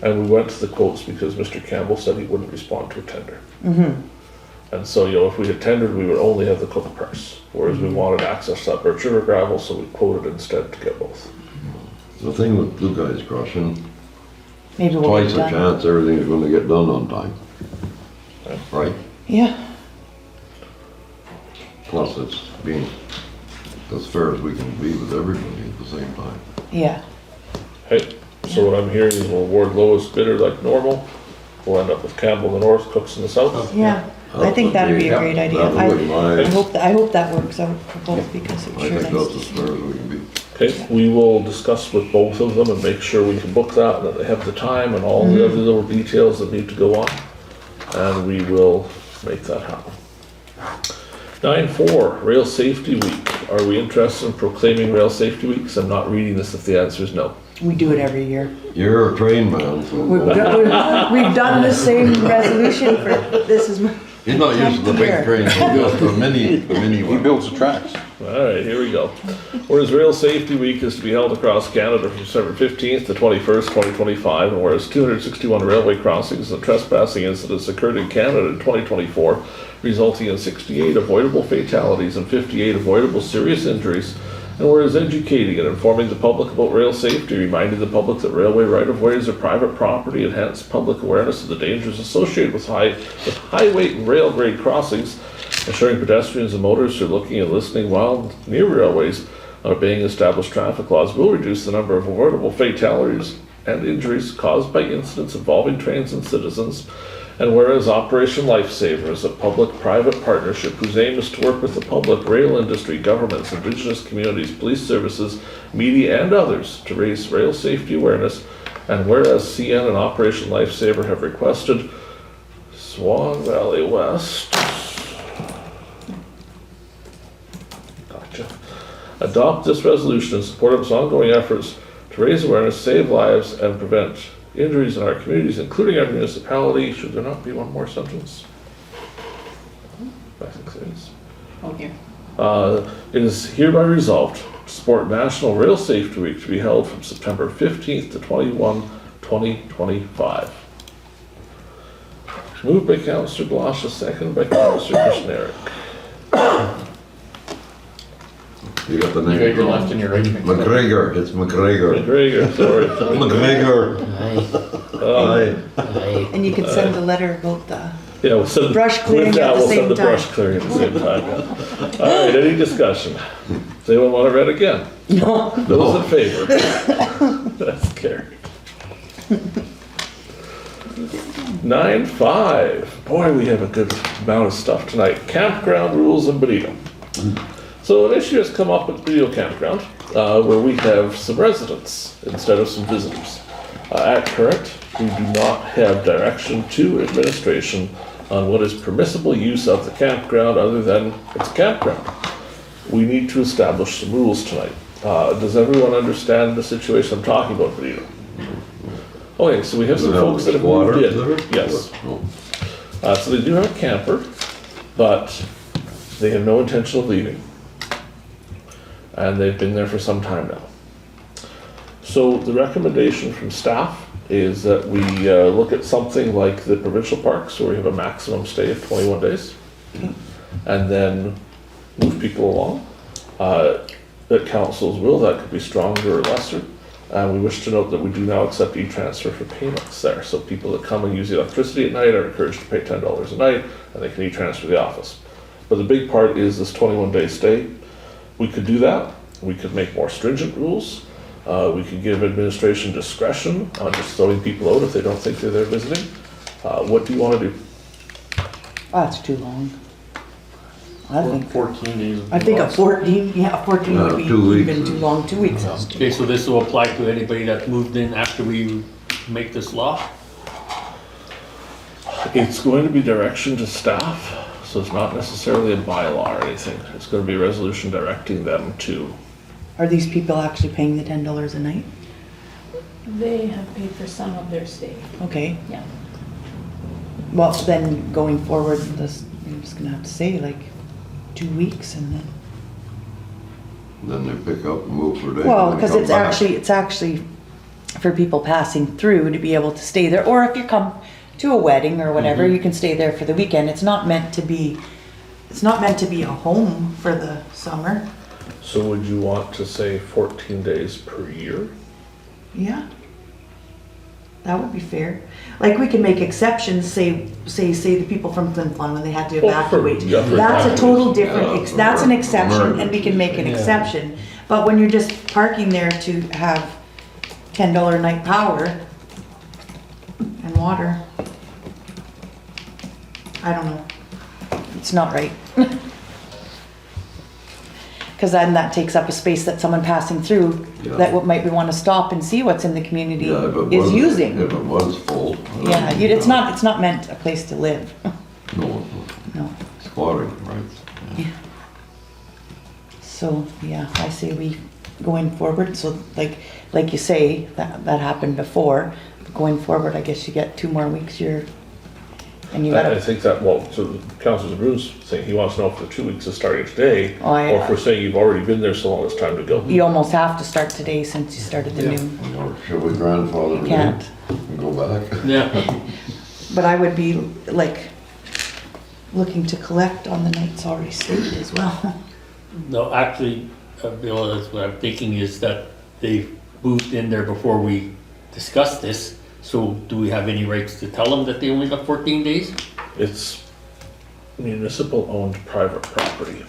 And we went to the quotes because Mr. Campbell said he wouldn't respond to a tender. Mm-hmm. And so, you know, if we had tendered, we would only have the Cook price. Whereas we wanted access to that Birch River gravel, so we quoted instead to get both. The thing with Blue Guys crushing, Maybe we'll twice get a it done. chance everything's gonna get done on time. Right? Yeah, Plus it's being as fair as we can be with everybody at the same time. yeah. Hey, so what I'm hearing is we'll award lowest bidder like normal. We'll end up with Campbell in the north, Cooks in the south. Yeah, I think that'd be a great idea. That would be I hope that works out for both because it's I sure think nice that's to as see. fair as we can be. Okay, we will discuss with both of them and make sure we can book that, and that they have the time and all the other little details that need to go on. And we will make that happen. 9.4, Rail Safety Week. Are we interested in proclaiming Rail Safety Week? 'Cause I'm not reading this if the answer is no. We do it every year. You're a train man, so. We've done the same resolution for, this is. He's not used to the big trains, he's used to the mini He one. builds the tracks. All right, here we go. Whereas Rail Safety Week is to be held across Canada from December 15th to 21st, 2025, and whereas 261 railway crossings and trespassing incidents occurred in Canada in 2024, resulting in 68 avoidable fatalities and 58 avoidable serious injuries, And whereas educating and informing the public about rail safety, reminding the public that railway right-of-ways are private property, enhance public awareness of the dangers associated with high-weight and rail-grade crossings, ensuring pedestrians and motorists are looking and listening while near railways are obeying established traffic laws will reduce the number of avoidable fatalities and injuries caused by incidents involving trains and citizens. And whereas Operation Lifesaver is a public-private partnership whose aim is to work with the public, rail industry, governments, Indigenous communities, police services, media, and others to raise rail safety awareness. And whereas CN and Operation Lifesaver have requested Swan Valley West adopt this resolution in support of its ongoing efforts to raise awareness, save lives, and prevent injuries in our communities, including our municipality. Should there not be one more sentence? I think there is. Okay. It is hereby resolved to support National Rail Safety Week to be held from September 15th to 21, 2025. Moved by Councillor Blosha, seconded by Councillor Kushniryk. You got the You got name your wrong. left and your right. McGregor, it's McGregor. McGregor, sorry. McGregor. Aye. And you can send a letter about the, Yeah, we'll send Brush clearing with that, at the we'll same send the time. brush clearing at the same time. Yeah. All right, any discussion? Does anyone want to read again? no, Those in favor? That's carried. 9-5. Boy, we have a good amount of stuff tonight. Campground rules in Benito. So an issue has come up at Benito Campground where we have some residents instead of some visitors. At current, we do not have direction to administration on what is permissible use of the campground other than it's a campground. We need to establish some rules tonight. Does everyone understand the situation I'm talking about, Benito? Okay, so we have some folks that have moved in. Yes. So they do have a camper, but they have no intention of leaving. And they've been there for some time now. So the recommendation from staff is that we look at something like the provincial parks where we have a maximum stay of 21 days. And then move people along. At council's will, that could be stronger or lesser. And we wish to note that we do now accept e-transfer for payments there. So people that come and use the electricity at night are encouraged to pay $10 a night and they can e-transfer the office. But the big part is this 21-day stay. We could do that. We could make more stringent rules. We could give administration discretion on just throwing people out if they don't think they're there visiting. What do you want to do? that's too long. I think, 14 days. I think a 14, yeah, 14 would be 2 weeks. even too long, 2 weeks. Okay, so this will apply to anybody that moved in after we make this law? It's going to be direction to staff, so it's not necessarily a bylaw or anything. It's going to be a resolution directing them to. Are these people actually paying the $10 a night? They have paid for some of their stay. Okay, Yeah. well, then going forward, this, I'm just gonna have to say like 2 weeks and then. Then they pick up and move for a day. Well, and then because come it's back. actually for people passing through to be able to stay there, or if you come to a wedding or whatever, you can stay there for the weekend. It's not meant to be a home for the summer. So would you want to say 14 days per year? Yeah. That would be fair. Like we can make exceptions, say the people from Flin Flon when they had to evacuate. yeah, for That's a total different, Yeah, that's an exception and we emergency. can make an exception. But when you're just parking there to have $10 a night power and water, I don't know. It's not right. Because then that takes up a space that someone passing through Yeah. that might want to stop and see what's in the community Yeah, if it is was- using. If it was full. Yeah, it's not meant a place to live. No, No. squatting rights. So, yeah, I say we, going forward, so like you say, that happened before. But going forward, I guess you get 2 more weeks, and you I gotta, think that, well, so Councillor Zbirun's saying he wants to know if the 2 weeks is starting today, Oh, yeah. or if we're saying you've already been there so long it's time to go. you almost have to start today since you started the new. Or should we grandfather You them can't. in and go back? Yeah. But I would be like looking to collect on the nights already stayed as well. No, actually, Bill, that's what I'm thinking is that they moved in there before we discussed this. So do we have any rights to tell them that they only got 14 days? It's municipal owned private property,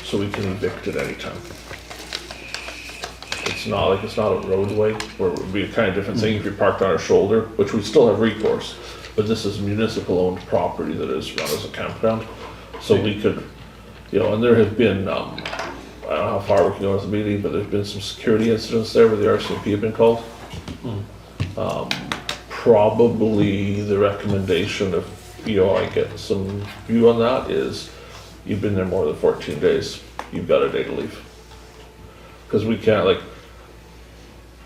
so we can evict at any time. It's not a roadway where it would be a kind of different thing if you're parked on our shoulder, which we still have recourse. But this is municipal owned property that is run as a campground. So we could, and there have been, I don't know how far we can go with the meeting, but there's been some security incidents there where the RCMP have been called. Probably the recommendation, if I get some view on that, is you've been there more than 14 days, you've got a day to leave. Because we can't,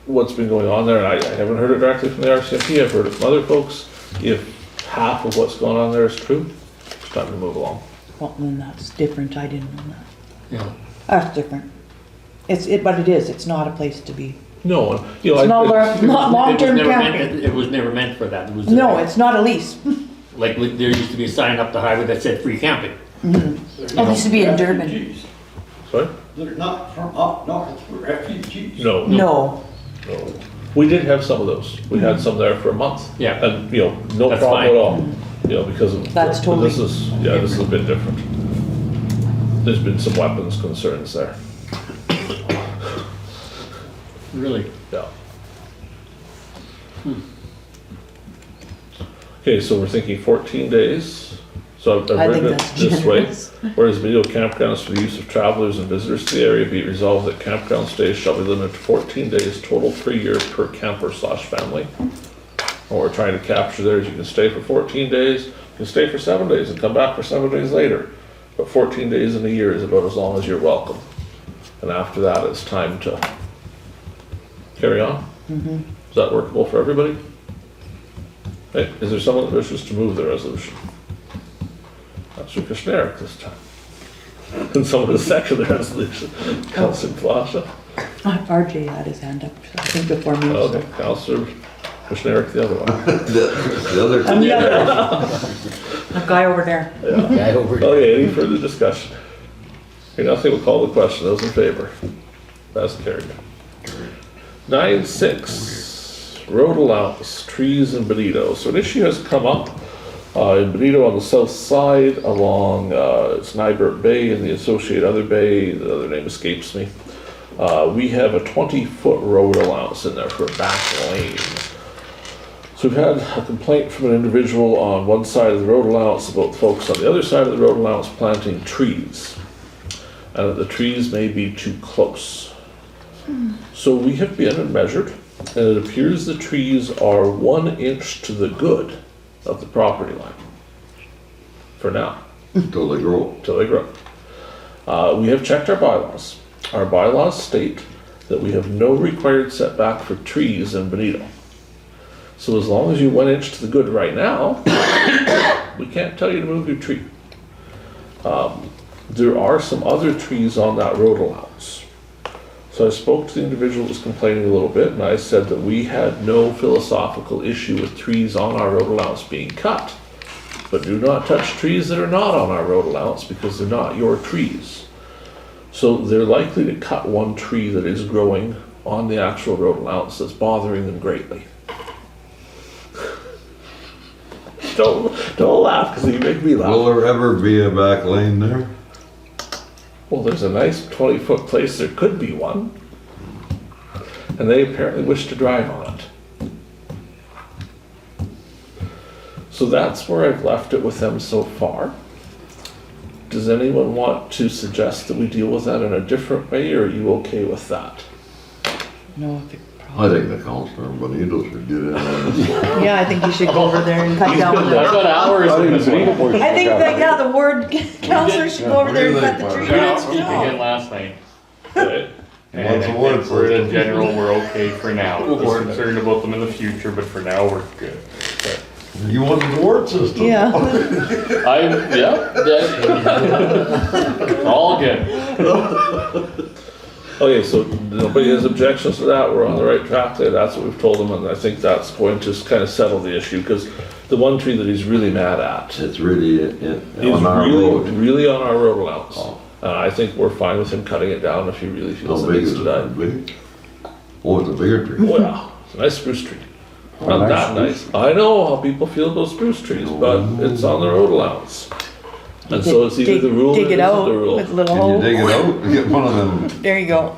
what's been going on there, and I haven't heard it directly from the RCMP, I've heard it from other folks. If half of what's going on there is true, it's time to move along. Well, then that's different, I didn't know that. Yeah. That's different. But it is, it's not a place to be. No, It's not long-term camping. It was never meant for that. It was No, it's not a lease. like there used to be a sign up the highway that said free camping. Oh, it used to be in Durban. Sorry? They're not from up north for refugees. No. No. We did have some of those. We had some there for a month. Yeah. And, no That's problem fine. at all. Because of. That's totally This is a bit different. There's been some weapons concerns there. Really? Yeah. Okay, so we're thinking 14 days. So I've I think written it that's this way. generous. Whereas Benito campgrounds for the use of travelers and visitors to the area, be it resolved that campground stays shall be limited to 14 days total per year per camper/family. What we're trying to capture there is you can stay for 14 days, you can stay for 7 days and come back for 7 days later. But 14 days in a year is about as long as you're welcome. And after that, it's time to carry on. Is that workable for everybody? Okay, is there someone that wishes to move the resolution? Councillor Kushniryk this time. And someone to second the resolution? Councillor Blosha? RJ had his hand up, I think before me. Okay, Councillor Kushniryk, the other one. The other. I'm the other. That guy over there. Guy over there. Okay, any further discussion? Hearing nothing, we'll call the question. Those in favor? That's carried. 9.6, road allowance, trees in Benito. So an issue has come up in Benito on the south side along it's Nybert Bay and the associated other bay, the other name escapes me. We have a 20-foot road allowance in there for a back lane. So we've had a complaint from an individual on one side of the road allowance about folks on the other side of the road allowance planting trees. And that the trees may be too close. So we have been and measured, and it appears the trees are 1 inch to the good of the property line. For now. Till they grow. Till they grow. We have checked our bylaws. Our bylaws state that we have no required setback for trees in Benito. So as long as you're 1 inch to the good right now, we can't tell you to move your tree. There are some other trees on that road allowance. So I spoke to the individual that was complaining a little bit, and I said that we had no philosophical issue with trees on our road allowance being cut. But do not touch trees that are not on our road allowance because they're not your trees. So they're likely to cut one tree that is growing on the actual road allowance that's bothering them greatly. Don't laugh because you make me laugh. Will there ever be a back lane there? Well, there's a nice 20-foot place, there could be one. And they apparently wish to drive on it. So that's where I've left it with them so far. Does anyone want to suggest that we deal with that in a different way, or are you okay with that? No, I think the councillor in Benito should get in on this. yeah, I think you should go over there and cut down I've the. got hours in this one. I think that, the ward counselor should go over there and cut the tree. We began last night. Okay. And I think we're in general, we're okay for now. We're concerned about them in the future, but for now, we're good. You want the ward system? Yeah. All good. Okay, so nobody has objections to that, we're on the right track there, that's what we've told them, and I think that's going to kind of settle the issue, because the one tree that he's really mad at It's really is on our road. really on our road allowance. I think we're fine with him cutting it down if he really feels How it big needs is to it? die. Big? Oh, it's a bigger tree. Oh yeah, it's a nice spruce tree. Not nice that nice. I know how people feel about spruce trees, but it's on the road allowance. And so it's either the rule or Dig it it isn't out the rule. with a little Can you hole. dig it out and get one of them? There you go.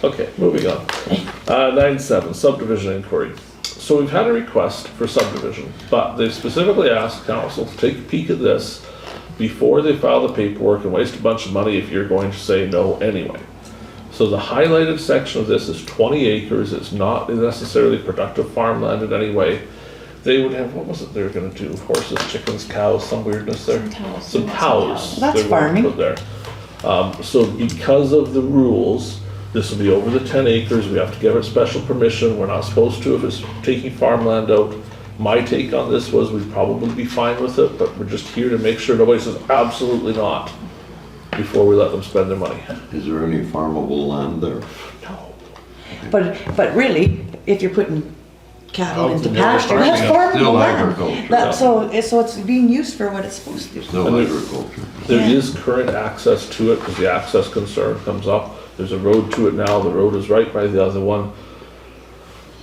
Okay, moving on. 9.7, subdivision inquiry. So we've had a request for subdivision, but they've specifically asked council to take a peek at this before they file the paperwork and waste a bunch of money if you're going to say no anyway. So the highlighted section of this is 20 acres. It's not necessarily productive farmland in any way. They would have, what was it they were gonna do? Horses, chickens, cows, some weirdness there? Some cows. That's they were gonna farming. put there. So because of the rules, this will be over the 10 acres. We have to give it special permission. We're not supposed to if it's taking farmland out. My take on this was we'd probably be fine with it, but we're just here to make sure nobody says absolutely not before we let them spend their money. Is there any farmable land there? No. But really, if you're putting cattle Out into in there, pasture, that's farming. farmable Still land. agriculture. That, so it's being used for what it's supposed to. Still And there's- agriculture. There Yeah. is current access to it because the access concern comes up. There's a road to it now. The road is right by the other one.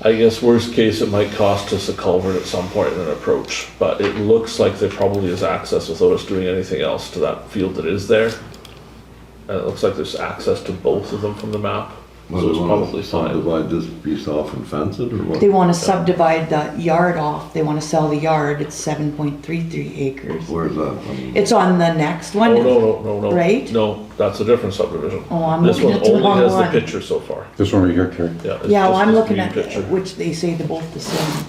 I guess worst case, it might cost us a culvert at some point in an approach, but it looks like there probably is access without us doing anything else to that field that is there. And it looks like there's access to both of them from the map, Well, so they it's wanna probably fine. subdivide this piece off and fence it or what? They wanna subdivide the yard off. They wanna sell the yard. It's 7.33 acres. Where's that? I mean, It's on the next Oh, one. no. Right? No, that's a different subdivision. Oh, I'm This looking one at the only wrong has the one. picture so far. This one right here, Carrie. Yeah. it's Yeah, well, just I'm this looking green at, picture. which they say they're both the same.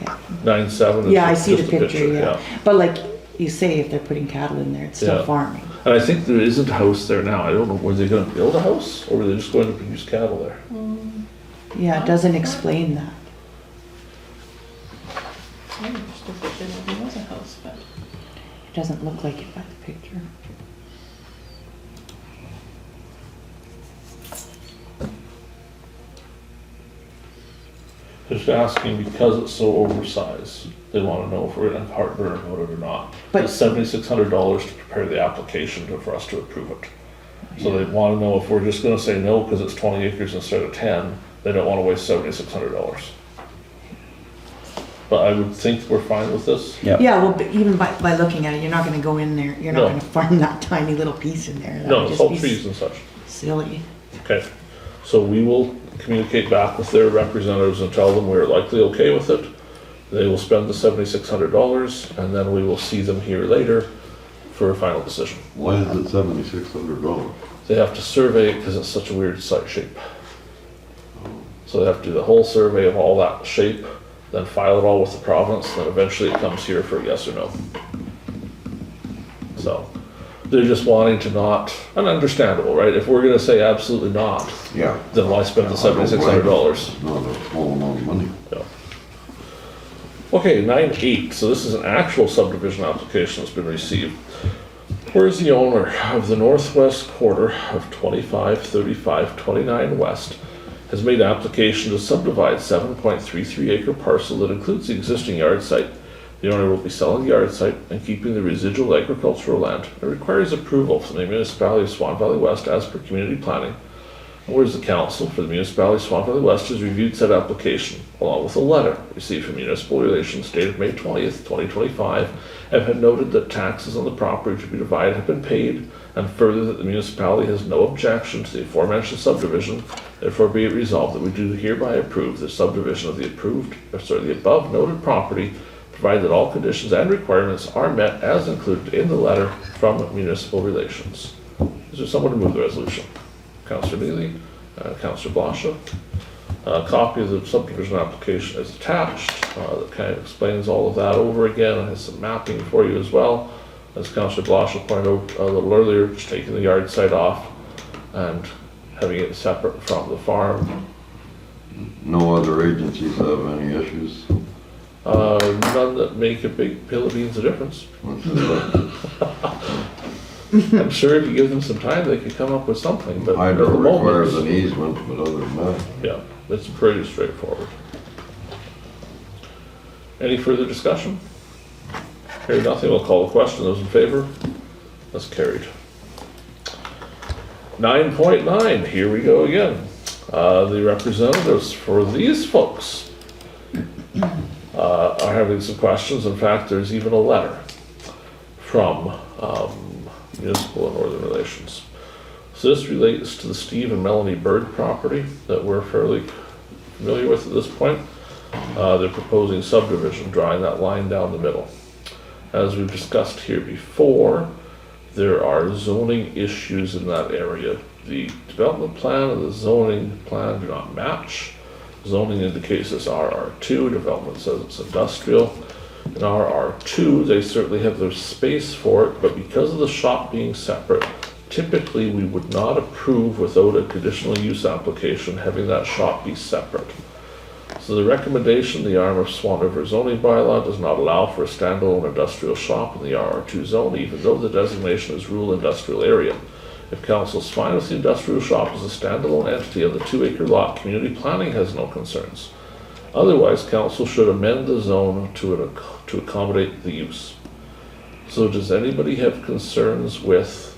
Yeah, 9.7 is yeah, I just see the a picture, yeah. But like you say, if they're putting cattle in there, it's still Yeah. farming. And I think there isn't a house there now. I don't know, were they gonna build a house or were they just going to produce cattle there? Yeah, it doesn't explain that. I understood that there was a house, but. It doesn't look like it by the picture. Just asking because it's so oversized, they wanna know if we're gonna have heartburn about it or not. But- It's $7,600 to prepare the application for us to approve it. So they wanna know if we're just gonna say no because it's 20 acres instead of 10, they don't wanna waste $7,600. But I would think we're fine with this. Yeah. Yeah, well, but even by looking at it, you're not gonna go in there, you're not No. gonna farm that tiny little piece in there. That No, would it's just all be trees and such. silly. Okay, so we will communicate back with their representatives and tell them we're likely okay with it. They will spend the $7,600 and then we will see them here later for a final decision. Why is it $7,600? They have to survey it because it's such a weird site shape. So they have to do the whole survey of all that shape, then file it all with the province, then eventually it comes here for a yes or no. So, they're just wanting to not, and understandable, right? If we're gonna say absolutely not, Yeah. then why spend the I don't blame $7,600? them. Not a small amount of money. Yeah. Okay, 9.8, so this is an actual subdivision application that's been received. Whereas the owner of the northwest quarter of 253529 West has made application to subdivide 7.33 acre parcel that includes the existing yard site. The owner will be selling the yard site and keeping the residual agricultural land. It requires approval from the Municipality of Swan Valley West as per community planning. Whereas the council for the Municipality of Swan Valley West has reviewed said application, along with a letter received from Municipal Relations dated May 20th, 2025, and had noted that taxes on the property to be divided have been paid, and further that the municipality has no objection to the aforementioned subdivision. Therefore be it resolved that we do hereby approve the subdivision of the the above noted property, provided that all conditions and requirements are met as included in the letter from Municipal Relations. Is there someone to move the resolution? Councillor Neely, Councillor Blosha. A copy of the subdivision application is attached. That kind of explains all of that over again and has some mapping for you as well. As Councillor Blosha pointed out a little earlier, just taking the yard site off and having it separate from the farm. No other agencies have any issues? None that make a big pill of beans a difference. I'm sure if you give them some time, they could come up with something, but at the Hydro requires an moment, easement, but other than that. yeah, it's pretty straightforward. Any further discussion? Hearing nothing, we'll call the question. Those in favor? That's carried. 9.9, here we go again. The representatives for these folks are having some questions. In fact, there's even a letter from Municipal and Northern Relations. So this relates to the Steve and Melanie Bird property that we're fairly familiar with at this point. They're proposing subdivision, drawing that line down the middle. As we've discussed here before, there are zoning issues in that area. The development plan and the zoning plan do not match. Zoning indicates it's RR2, development says it's industrial. In RR2, they certainly have their space for it, but because of the shop being separate, typically we would not approve without a conditional use application having that shop be separate. So the recommendation, the arm of Swan River zoning bylaw does not allow for a standalone industrial shop in the RR2 zone, even though the designation is rural industrial area. If council's fine with the industrial shop as a standalone entity on the 2-acre lot, community planning has no concerns. Otherwise, council should amend the zone to accommodate the use. So does anybody have concerns with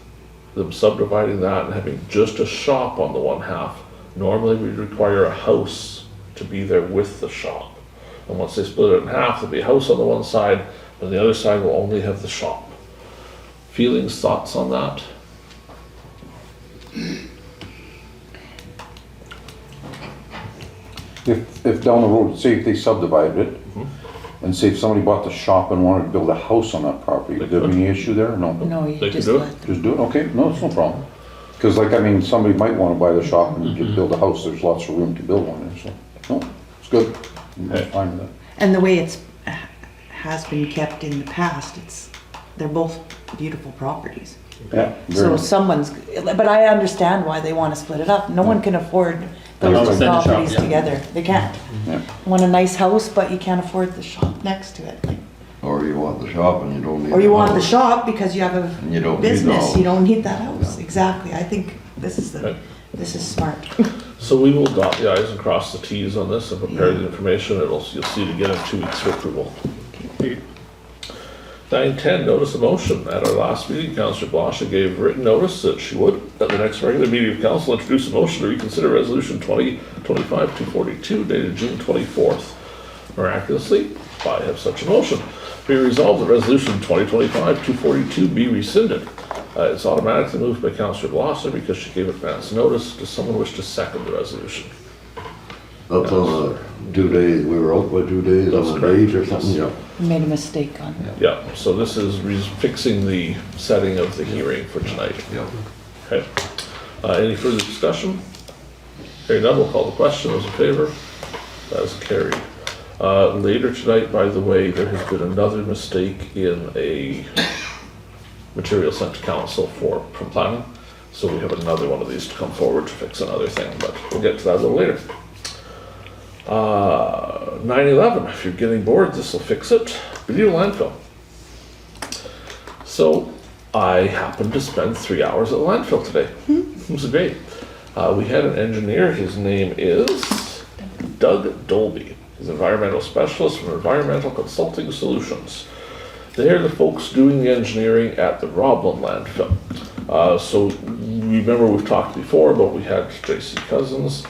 them subdividing that and having just a shop on the one half? Normally we'd require a house to be there with the shop. And once they split it in half, there'll be a house on the one side, and the other side will only have the shop. Feelings, thoughts on that? If down the road, say if they subdivided it, and say if somebody bought the shop and wanted to build a house on that property, would there be any issue there or no? No, you They just can do let it. Just do it, okay, no, it's no problem. Because like, I mean, somebody might want to buy the shop and just build a house, there's lots of room to build one there, so, no, it's good. I'm fine with that. And the way it's has been kept in the past, they're both beautiful properties. Yeah. So someone's, but I understand why they want to split it up. No one can afford those house two and the shop, properties yeah. together. They can't. Yeah. Want a nice house, but you can't afford the shop next to it. Like, Or you want the shop and you don't need. or you want the house. shop because you have And you a don't need the business. house. You don't need that house. Exactly. I think this is smart. So we will dot the i's and cross the t's on this and prepare the information. You'll see it again in 2 weeks for approval. 9:10, notice of motion. At our last meeting, Councillor Blosha gave written notice that she would, at the next regular meeting of council, introduce a motion to reconsider resolution 2025-242 dated June 24th. Miraculously, I have such a motion. Be resolved that resolution 2025-242 be rescinded. It's automatically moved by Councillor Blosha because she gave advance notice. Does someone wish to second the resolution? That's on 2 days, we were out by 2 days That's on the correct. date or something, yeah. Made a mistake on it. Yeah, so this is fixing the setting of the hearing for tonight. Yeah. Okay. Any further discussion? Hearing none, we'll call the question. Those in favor? That is carried. Later tonight, by the way, there has been another mistake in a material sent to council from planning. So we have another one of these to come forward to fix another thing, but we'll get to that a little later. 9/11, if you're getting bored, this will fix it. Benito landfill. So I happened to spend 3 hours at the landfill today. It was great. We had an engineer, his name is Doug Dolby. He's an environmental specialist from Environmental Consulting Solutions. They're the folks doing the engineering at the Roblin landfill. So remember we've talked before, but we had J.C. Cousins,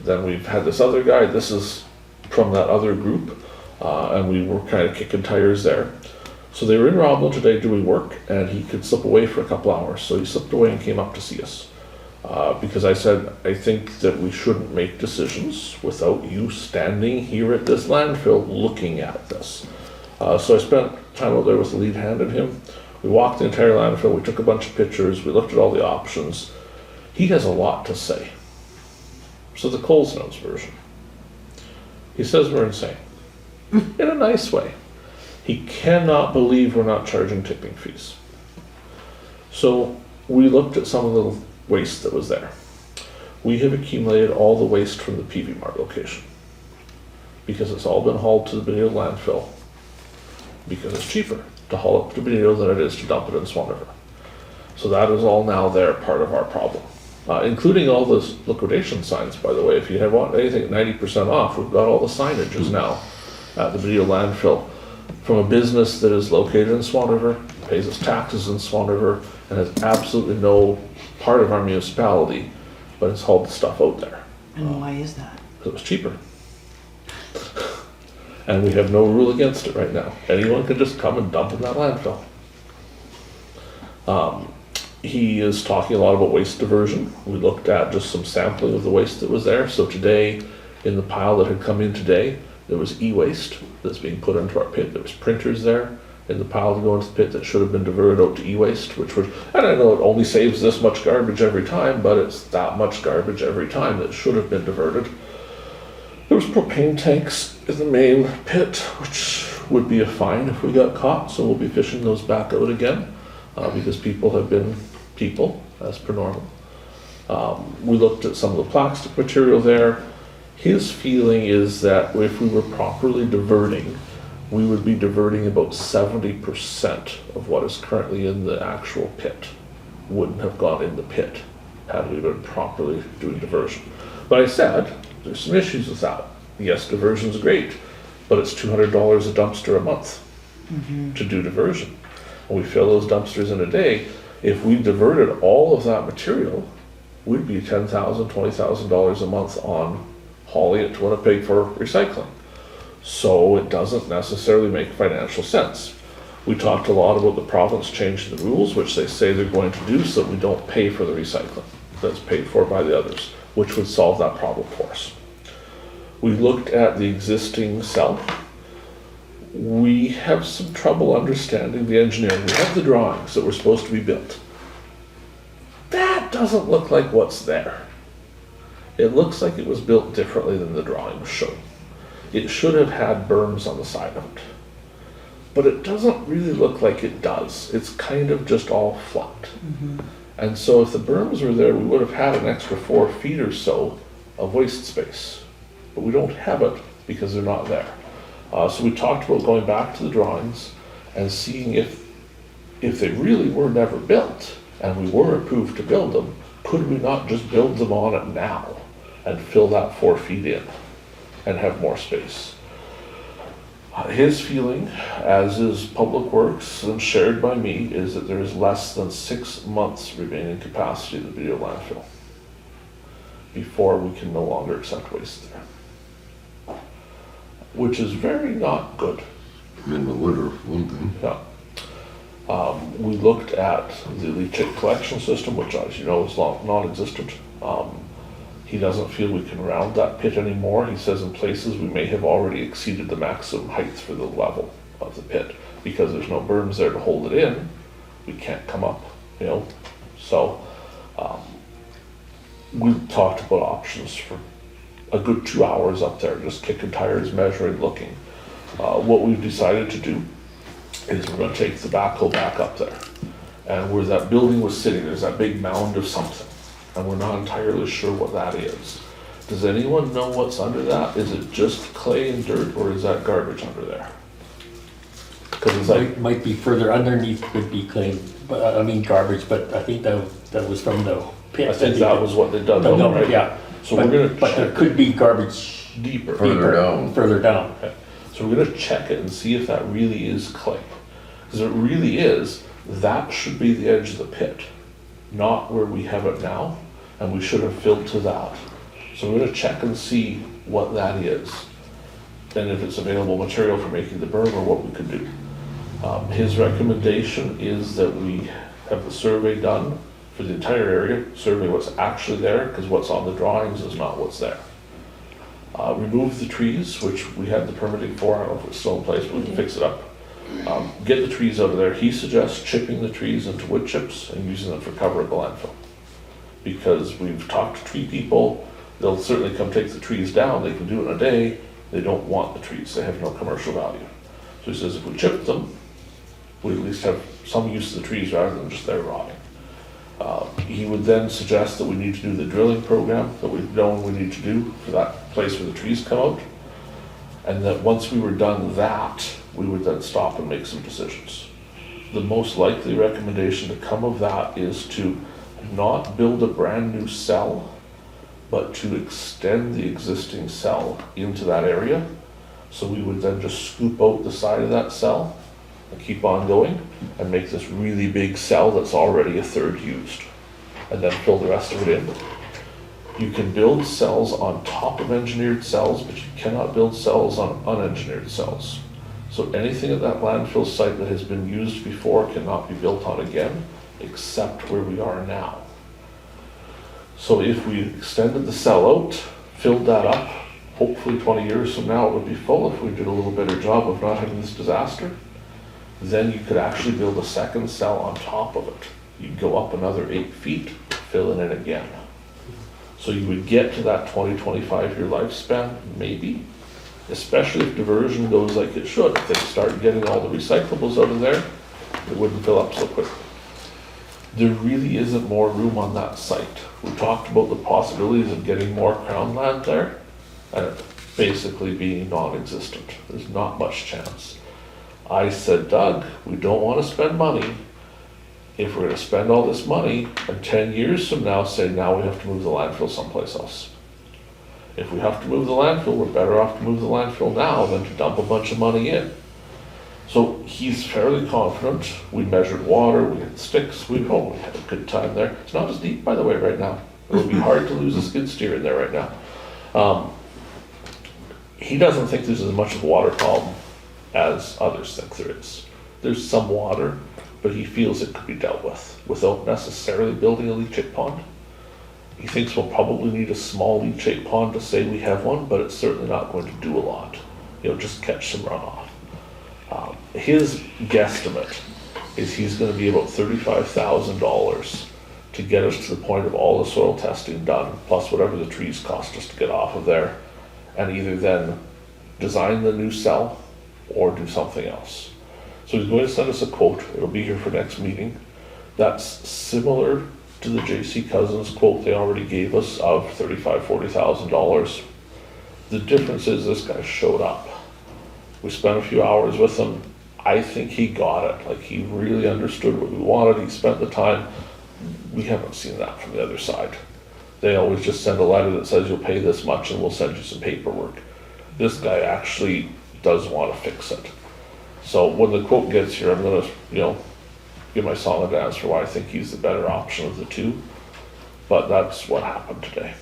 then we've had this other guy, this is from that other group, and we were kind of kicking tires there. So they were in Roblin today doing work, and he could slip away for a couple hours. So he slipped away and came up to see us. Because I said, I think that we shouldn't make decisions without you standing here at this landfill looking at this. So I spent time out there with the lead hand and him. We walked the entire landfill, we took a bunch of pictures, we looked at all the options. He has a lot to say. So the Coles Notes version. He says we're insane. In a nice way. He cannot believe we're not charging tipping fees. So we looked at some of the waste that was there. We have accumulated all the waste from the PV Mart location. Because it's all been hauled to the Benito landfill. Because it's cheaper to haul it to Benito than it is to dump it in Swan River. So that is all now there, part of our problem. Including all those liquidation signs, by the way. If you want anything at 90% off, we've got all the signages now at the Benito landfill. from a business that is located in Swan River, pays its taxes in Swan River, and has absolutely no part of our municipality, but has hauled the stuff out there. And why is that? Because it was cheaper. And we have no rule against it right now. Anyone can just come and dump in that landfill. He is talking a lot about waste diversion. We looked at just some sampling of the waste that was there. So today, in the pile that had come in today, there was e-waste that's being put into our pit. There was printers there in the pile to go into the pit that should have been diverted out to e-waste, which was, and I know it only saves this much garbage every time, but it's that much garbage every time that should have been diverted. There was propane tanks in the main pit, which would be a fine if we got caught, so we'll be fishing those back out again, because people have been people, as per normal. We looked at some of the plastic material there. His feeling is that if we were properly diverting, we would be diverting about 70% of what is currently in the actual pit. Wouldn't have gone in the pit had we been properly doing diversion. But I said, there's some issues with that. Yes, diversion's great, but it's $200 a dumpster a month to do diversion. And we fill those dumpsters in a day. If we diverted all of that material, we'd be $10,000, $20,000 a month on hauling it to Winnipeg for recycling. So it doesn't necessarily make financial sense. We talked a lot about the province changing the rules, which they say they're going to do so that we don't pay for the recycling that's paid for by the others, which would solve that problem for us. We looked at the existing cell. We have some trouble understanding the engineering. We have the drawings that were supposed to be built. That doesn't look like what's there. It looks like it was built differently than the drawing was showing. It should have had berms on the side of it. But it doesn't really look like it does. It's kind of just all flat. And so if the berms were there, we would have had an extra 4 feet or so of waste space. But we don't have it because they're not there. So we talked about going back to the drawings and seeing if they really were never built and we were approved to build them, could we not just build them on it now and fill that 4 feet in and have more space? His feeling, as is Public Works and shared by me, is that there is less than 6 months remaining capacity of the Benito landfill before we can no longer accept waste there, which is very not good. In the winter, one thing. Yeah. We looked at the leachate collection system, which, as you know, is non-existent. He doesn't feel we can round that pit anymore. He says in places we may have already exceeded the maximum height for the level of the pit. Because there's no berms there to hold it in, we can't come up, you know. So we talked about options for a good 2 hours up there, just kicking tires, measuring, looking. What we've decided to do is we're going to take the backhoe back up there. And where that building was sitting, there's that big mound of something. And we're not entirely sure what that is. Does anyone know what's under that? Is it just clay and dirt, or is that garbage under there? Because it's like, Might be further underneath would be clean, but I mean garbage, but I think that was from the pit. I think that was what they dug No, out, right? yeah. So we're gonna But there could be garbage deeper. Further down. further down. Okay. So we're gonna check it and see if that really is clay. Because if it really is, that should be the edge of the pit, not where we have it now, and we should have filled to that. So we're gonna check and see what that is, and if it's available material for making the berm or what we could do. His recommendation is that we have the survey done for the entire area, survey what's actually there, because what's on the drawings is not what's there. Remove the trees, which we had the permitting for. I don't know if it's still in place, but we can fix it up. Get the trees out of there. He suggests chipping the trees into wood chips and using them for cover of the landfill. Because we've talked to tree people, they'll certainly come take the trees down. They can do it in a day. They don't want the trees. They have no commercial value. So he says if we chip them, we at least have some use of the trees rather than just there rotting. He would then suggest that we need to do the drilling program that we've known we need to do for that place where the trees come out. And that once we were done that, we would then stop and make some decisions. The most likely recommendation to come of that is to not build a brand new cell, but to extend the existing cell into that area, So we would then just scoop out the side of that cell and keep on going and make this really big cell that's already a third used, and then fill the rest of it in. You can build cells on top of engineered cells, but you cannot build cells on unengineered cells. So anything at that landfill site that has been used before cannot be built on again, except where we are now. So if we extended the cell out, filled that up, hopefully 20 years from now it would be full if we did a little better job of not having this disaster, then you could actually build a second cell on top of it. You'd go up another 8 feet, fill it in again. So you would get to that 20-25 year lifespan, maybe, especially if diversion goes like it should. If they start getting all the recyclables out of there, it wouldn't fill up so quickly. There really isn't more room on that site. We talked about the possibilities of getting more crown land there, and it basically being non-existent. There's not much chance. I said, Doug, we don't want to spend money. If we're going to spend all this money, and 10 years from now say, now we have to move the landfill someplace else. If we have to move the landfill, we're better off to move the landfill now than to dump a bunch of money in. So he's fairly confident. We measured water, we had sticks, we had a good time there. It's not as deep, by the way, right now. It would be hard to lose a skid steer in there right now. He doesn't think there's as much of a water problem as others think there is. There's some water, but he feels it could be dealt with without necessarily building a leachate pond. He thinks we'll probably need a small leachate pond to say we have one, but it's certainly not going to do a lot. Just catch some runoff. His guesstimate is he's going to be about $35,000 to get us to the point of all the soil testing done, plus whatever the trees cost us to get off of there, and either then design the new cell or do something else. So he's going to send us a quote. It'll be here for next meeting. That's similar to the J.C. Cousins quote they already gave us of $35,000, $40,000. The difference is this guy showed up. We spent a few hours with him. I think he got it. Like, he really understood what we wanted. He spent the time. We haven't seen that from the other side. They always just send a letter that says you'll pay this much and we'll send you some paperwork. This guy actually does want to fix it. So when the quote gets here, I'm going to, give my song and dance for why I think he's the better option of the two. But that's what happened today.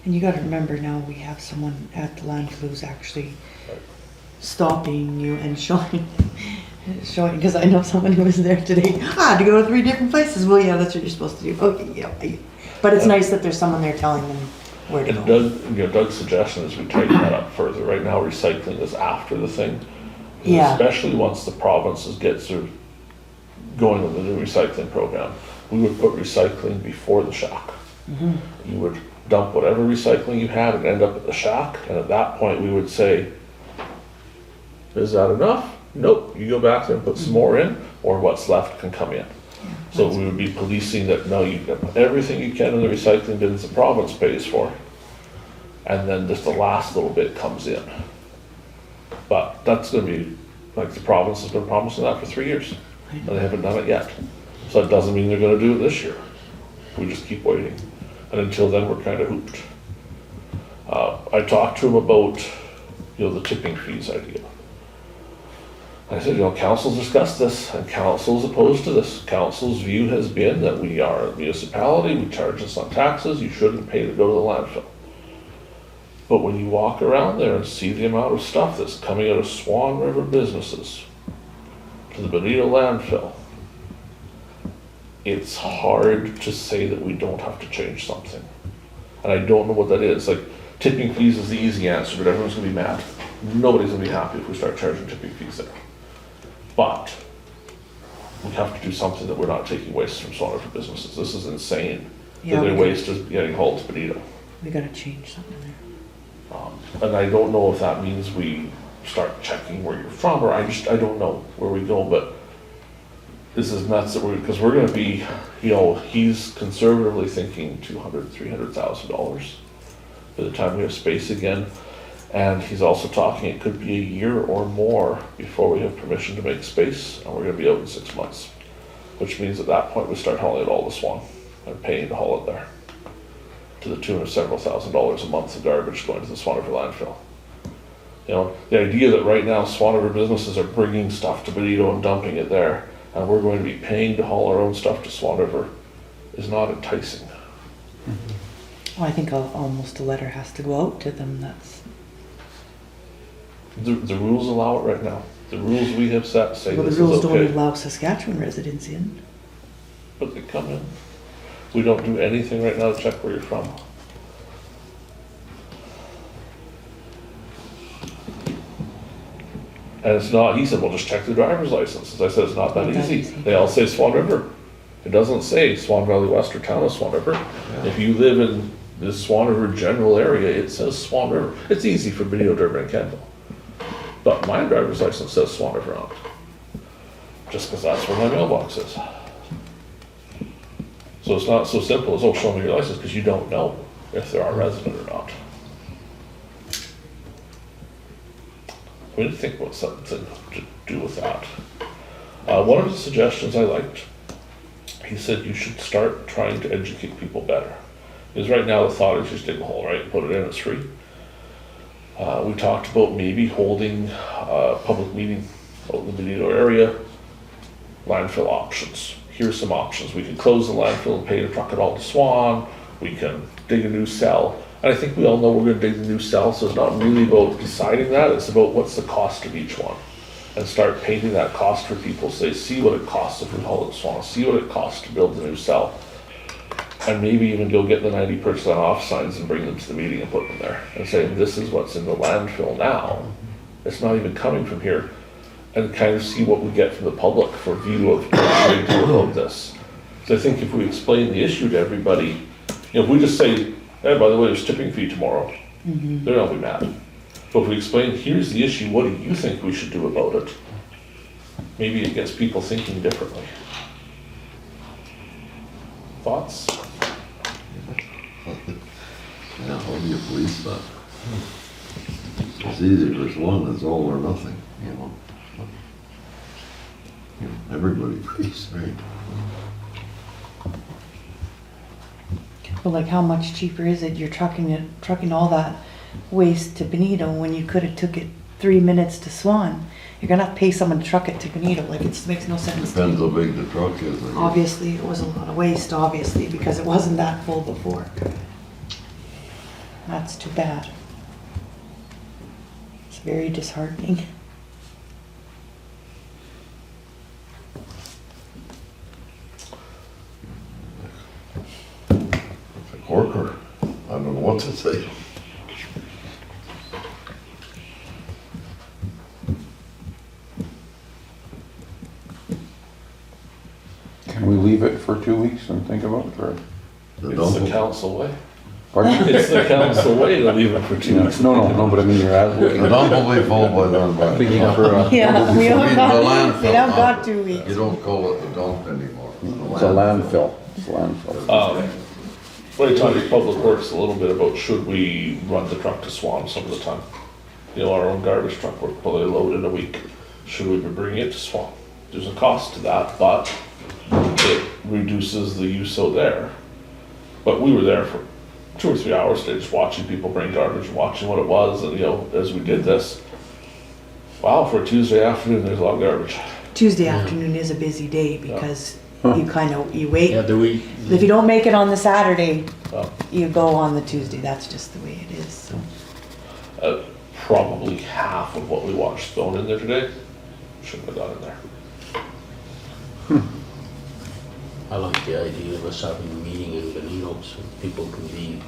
And you gotta remember now, we have someone at the landfill who's actually stopping you and showing, because I know someone who was there today. To go to 3 different places. Well, yeah, that's what you're supposed to do. Okay, yeah. But it's nice that there's someone there telling them where to go. Doug's suggestion is we tighten that up further. Right now, recycling is after the thing. Yeah. Especially once the provinces get sort of going with the new recycling program. We would put recycling before the shack. Mm-hmm. You would dump whatever recycling you had and end up at the shack, and at that point we would say, is that enough? Nope, you go back there and put some more in, or what's left can come in. So we would be policing that, no, you can put everything you can in the recycling bins the province pays for, and then just the last little bit comes in. But that's going to be, like, the province has been promising that for 3 years, and they haven't done it yet. So it doesn't mean they're going to do it this year. We just keep waiting. And until then, we're kind of hooped. I talked to him about, the tipping fees idea. I said, council's discussed this, and council's opposed to this. Council's view has been that we are a municipality, we charge this on taxes, you shouldn't pay to go to the landfill. But when you walk around there and see the amount of stuff that's coming out of Swan River businesses to the Benito landfill, it's hard to say that we don't have to change something. And I don't know what that is. Like, tipping fees is the easy answer, but everyone's gonna be mad. Nobody's gonna be happy if we start charging tipping fees there. But we have to do something that we're not taking waste from Swan River businesses. This is insane. Yeah, that their waste is getting hauled to Benito. We gotta change something there. And I don't know if that means we start checking where you're from, or I don't know where we go, but this is nuts that because we're going to be, he's conservatively thinking $200,000, $300,000 by the time we have space again. And he's also talking it could be a year or more before we have permission to make space, and we're going to be out in 6 months. Which means at that point we start hauling it all to Swan and paying to haul it there, to the tune of several $1,000s a month of garbage going to the Swan River landfill. You know, the idea that right now Swan River businesses are bringing stuff to Benito and dumping it there, and we're going to be paying to haul our own stuff to Swan River is not enticing. Well, I think almost a letter has to go out to them, that's, The rules allow it right now. The rules we have set say well, the this rules is don't okay. allow Saskatchewan residents in. But they come in. We don't do anything right now to check where you're from. And it's not, he said, well, just check the driver's license. As I said, it's not that Not that easy. easy. They all say Swan River. It doesn't say Swan Valley West or Town of Swan River. If you live in the Swan River general area, it says Swan River. It's easy for Benito, Durban, and Kenville. But my driver's license says Swan River on it. Just because that's where my mailbox is. So it's not so simple as, oh, show me your license, because you don't know if they're a resident or not. We didn't think about something to do with that. One of the suggestions I liked, he said you should start trying to educate people better. Because right now the thought is just dig a hole, right, put it in, it's free. We talked about maybe holding a public meeting out in the Benito area, landfill options. Here's some options. We can close the landfill and pay to truck it all to Swan. We can dig a new cell. And I think we all know we're gonna dig the new cell, so it's not really about deciding that, it's about what's the cost of each one. And start painting that cost for people, say, see what it costs if we haul it to Swan, see what it costs to build the new cell. And maybe even go get the 90% off signs and bring them to the meeting and put them there. And say, this is what's in the landfill now. It's not even coming from here. And kind of see what we get from the public for view of trying to load this. So I think if we explain the issue to everybody, you know, if we just say, hey, by the way, there's tipping fee tomorrow, they're not gonna be mad. But if we explain, here's the issue, what do you think we should do about it? Maybe it gets people thinking differently. Thoughts? Yeah, how do you police that? It's easy, there's one, it's all or nothing, you know. You know, everybody pays, right? Well, like how much cheaper is it? You're trucking all that waste to Benito when you could have took it 3 minutes to Swan. You're gonna have to pay someone to truck it to Benito, like it makes no sense. Depends how big the truck is, I guess. Obviously, it was a lot of waste, obviously, because it wasn't that full before. That's too bad. It's very disheartening. It's a corker, I don't know what to say. Can we leave it for 2 weeks and think about it, or? It's the council way. Pardon? It's the council way to leave it for 2 weeks. No, but I mean, you're advocating. The dump will be full by then, but. Thinking for, Yeah, we don't The got, landfill, we don't huh? got 2 weeks. You don't call it the dump anymore. It's a landfill. It's a landfill. When I talked to Public Works a little bit about should we run the truck to Swan some of the time? You know, our own garbage truck, we're probably loaded in a week. Should we be bringing it to Swan? There's a cost to that, but it reduces the use out there. But we were there for 2 or 3 hours today, just watching people bring garbage, watching what it was, and you know, as we did this, wow, for a Tuesday afternoon, there's a lot of garbage. Tuesday afternoon is a busy day because you wait. Yeah, If you don't make it on the Saturday, Yeah. you go on the Tuesday. That's just the way it is. So. Probably half of what we watched thrown in there today shouldn't have got in there. I like the idea of us having a meeting in Benito so people can be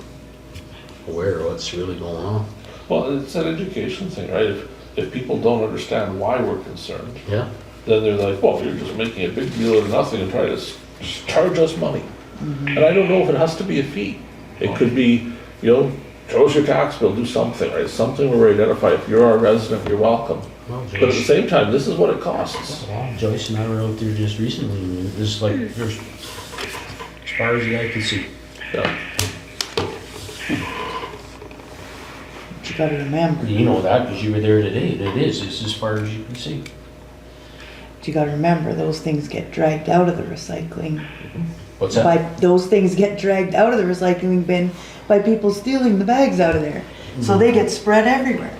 aware of what's really going on. Well, it's an education thing, right? If people don't understand why we're concerned, Yeah. then they're like, well, you're just making a big deal of nothing and trying to charge us money. And I don't know if it has to be a fee. It could be, you know, show us your tax bill, do something, right? Something where we identify if you're our resident, you're welcome. Well, But at the same time, this is what it costs. Joyce and I were out there just recently, and it's like, there's, as far as the eye can see. Yeah. But you gotta remember. You know that because you were there today. It's as far as you can see. But you gotta remember, those things get dragged out of the recycling. What's that? Those things get dragged out of the recycling bin by people stealing the bags out of there. So they get spread everywhere.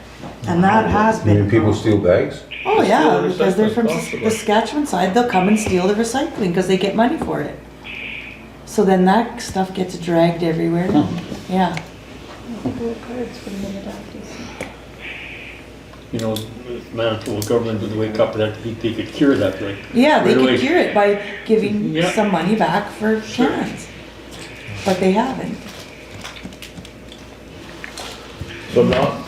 And that has You been. mean people steal bags? Oh, yeah, Steal because they're from recycling costs the Saskatchewan side, they'll come and steal the recycling because they get money for it. So then that stuff gets dragged everywhere. Yeah. You know, Manitoba government would wake up that they could cure that, like. Yeah, they right away. could cure it by giving Yeah. some money back for cans. But they haven't. So I'm not,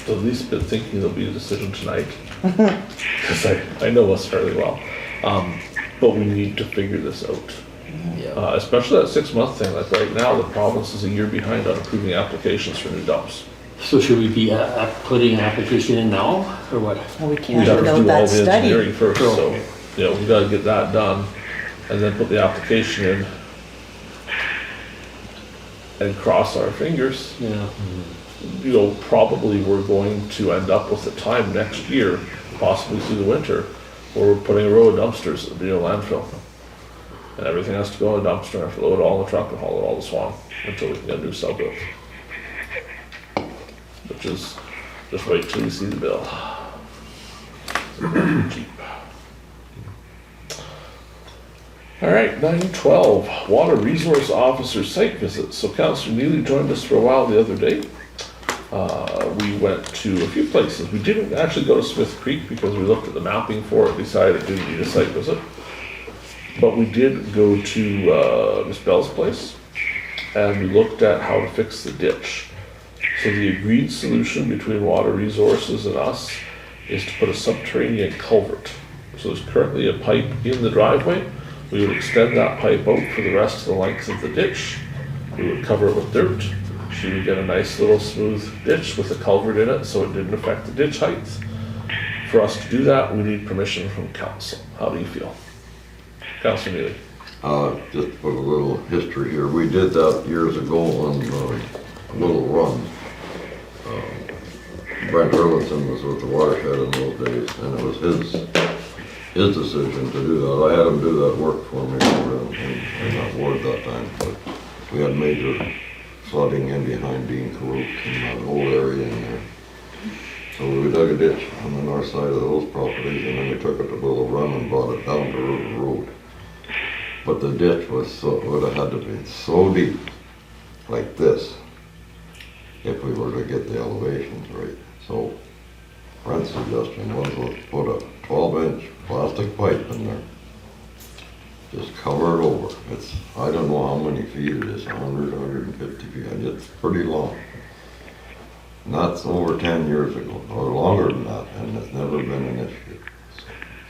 the least bit thinking there'll be a decision tonight. Because I know us fairly well. But we need to figure this out. Especially that 6-month thing, like right now, the province is a year behind on approving applications for new dumps. So should we be putting an application in now, or what? Well, we We can't have to without do all that the engineering study. first, so, you know, we gotta get that done, and then put the application in. And cross our fingers. Yeah. You know, probably we're going to end up with a time next year, possibly through the winter, where we're putting a row of dumpsters at the Benito landfill. And everything has to go in a dumpster, have to load it all in the truck and haul it all to Swan until we can get a new cell built. Which is, just wait till you see the bill. It's cheap. All right, 9:12, Water Resource Officer Site Visit. So Councillor Neely joined us for a while the other day. We went to a few places. We didn't actually go to Smith Creek because we looked at the mapping for it, decided it didn't need a site visit. But we did go to Miss Bell's place, and we looked at how to fix the ditch. So the agreed solution between Water Resources and us is to put a subterranean culvert. So there's currently a pipe in the driveway. We would extend that pipe out for the rest of the length of the ditch. We would cover it with dirt. She would get a nice little smooth ditch with a culvert in it so it didn't affect the ditch height. For us to do that, we need permission from council. How do you feel? Councillor Neely. Just for a little history here, we did that years ago on Little Run. Brent Erlinson was with the watershed in those days, and it was his decision to do that. I had him do that work for me in that ward that time, but we had major flooding in behind Dean Carruth and that whole area in there. So we dug a ditch on the north side of those properties, and then we took it to Little Run and brought it down to River Road. But the ditch would have had to be so deep, like this, if we were to get the elevations right. So Brent's suggestion was let's put a 12-inch plastic pipe in there. Just cover it over. It's, I don't know how many feet it is, 100, 150 feet, and it's pretty long. And that's over 10 years ago, or longer than that, and it's never been an issue.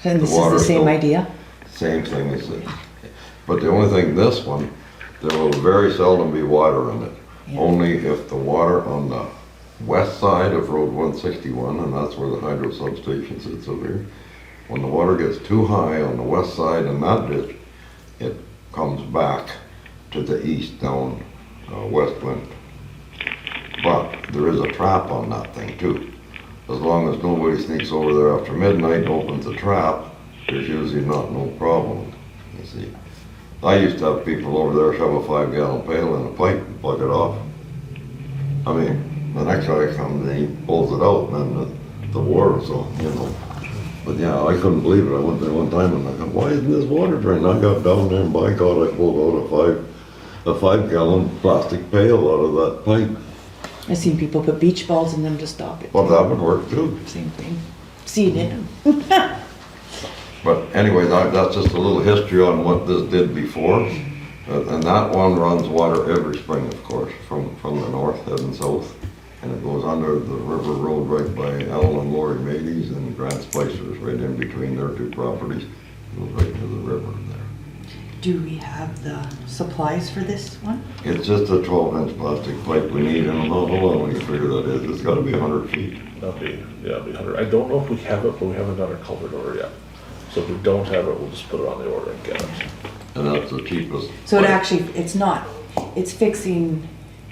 And this is the same idea? Same thing as this. But the only thing, this one, there will very seldom be water in it. Yeah. Only if the water on the west side of Road 161, and that's where the hydro substation sits over here, when the water gets too high on the west side in that ditch, it comes back to the east down West Wind. But there is a trap on that thing too. As long as nobody sneaks over there after midnight and opens the trap, there's usually no problem, you see. I used to have people over there shove a 5-gallon pail in a pipe and plug it off. I mean, the next guy comes and he pulls it out and then the water, so, you know. But yeah, I couldn't believe it. I went there one time and I thought, why isn't this water drained? I got down there and by God, I pulled out a 5-gallon plastic pail out of that pipe. I've seen people put beach balls in them to stop it. Well, that would work too. Same thing. Seen it. But anyway, that's just a little history on what this did before. And that one runs water every spring, of course, from the north heading south. And it goes under the river road right by Al and Lori Mady's and Grant Spicer's, right in between their two properties. It goes right to the river there. Do we have the supplies for this one? It's just a 12-inch plastic pipe we need, and hold on when you figure that is. It's gotta be 100 feet. That'll be 100. I don't know if we have it, but we haven't done a culvert order yet. So if we don't have it, we'll just put it on the order and get it. And that's the cheapest. So it actually, it's fixing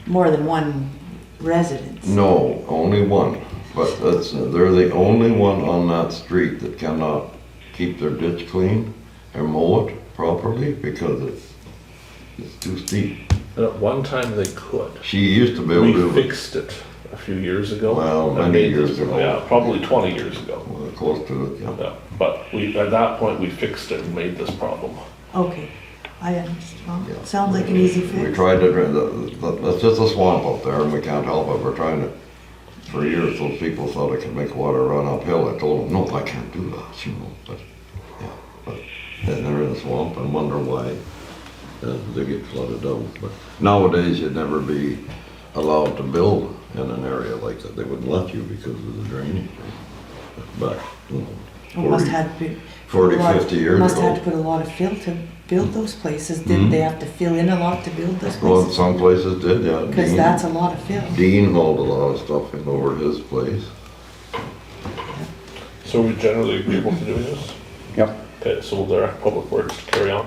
more than one residence. No, only one. But they're the only one on that street that cannot keep their ditch clean or mow it properly because it's too steep. And at one time they could. She used to be We able to, fixed it a few years ago. Well, And many made years this- ago. Yeah, probably 20 years ago. close to it, yeah. Yeah, but at that point, we fixed it and made this problem. Okay, I understand. Well, Yeah. sounds like an easy We fix. tried to, that's just a swamp up there and we can't help it. We're trying to, for years, those people thought it could make water run uphill. I told them, no, I can't do that, you know, but, yeah. But then they're in a swamp and wonder why they get flooded out. But nowadays, you'd never be allowed to build in an area like that. They wouldn't let you because of the drainage. But, you We know, must 40, have to. 40, 50 years Must have to ago. put a lot of fill to build those places. Didn't Mhm. they have to fill in a lot to build those Well, places? some places did, yeah. Because Dean- that's a lot of fill. Dean hauled a lot of stuff in over his place. So we generally agreeable to doing this? Yep. Okay, so we'll direct Public Works to carry on.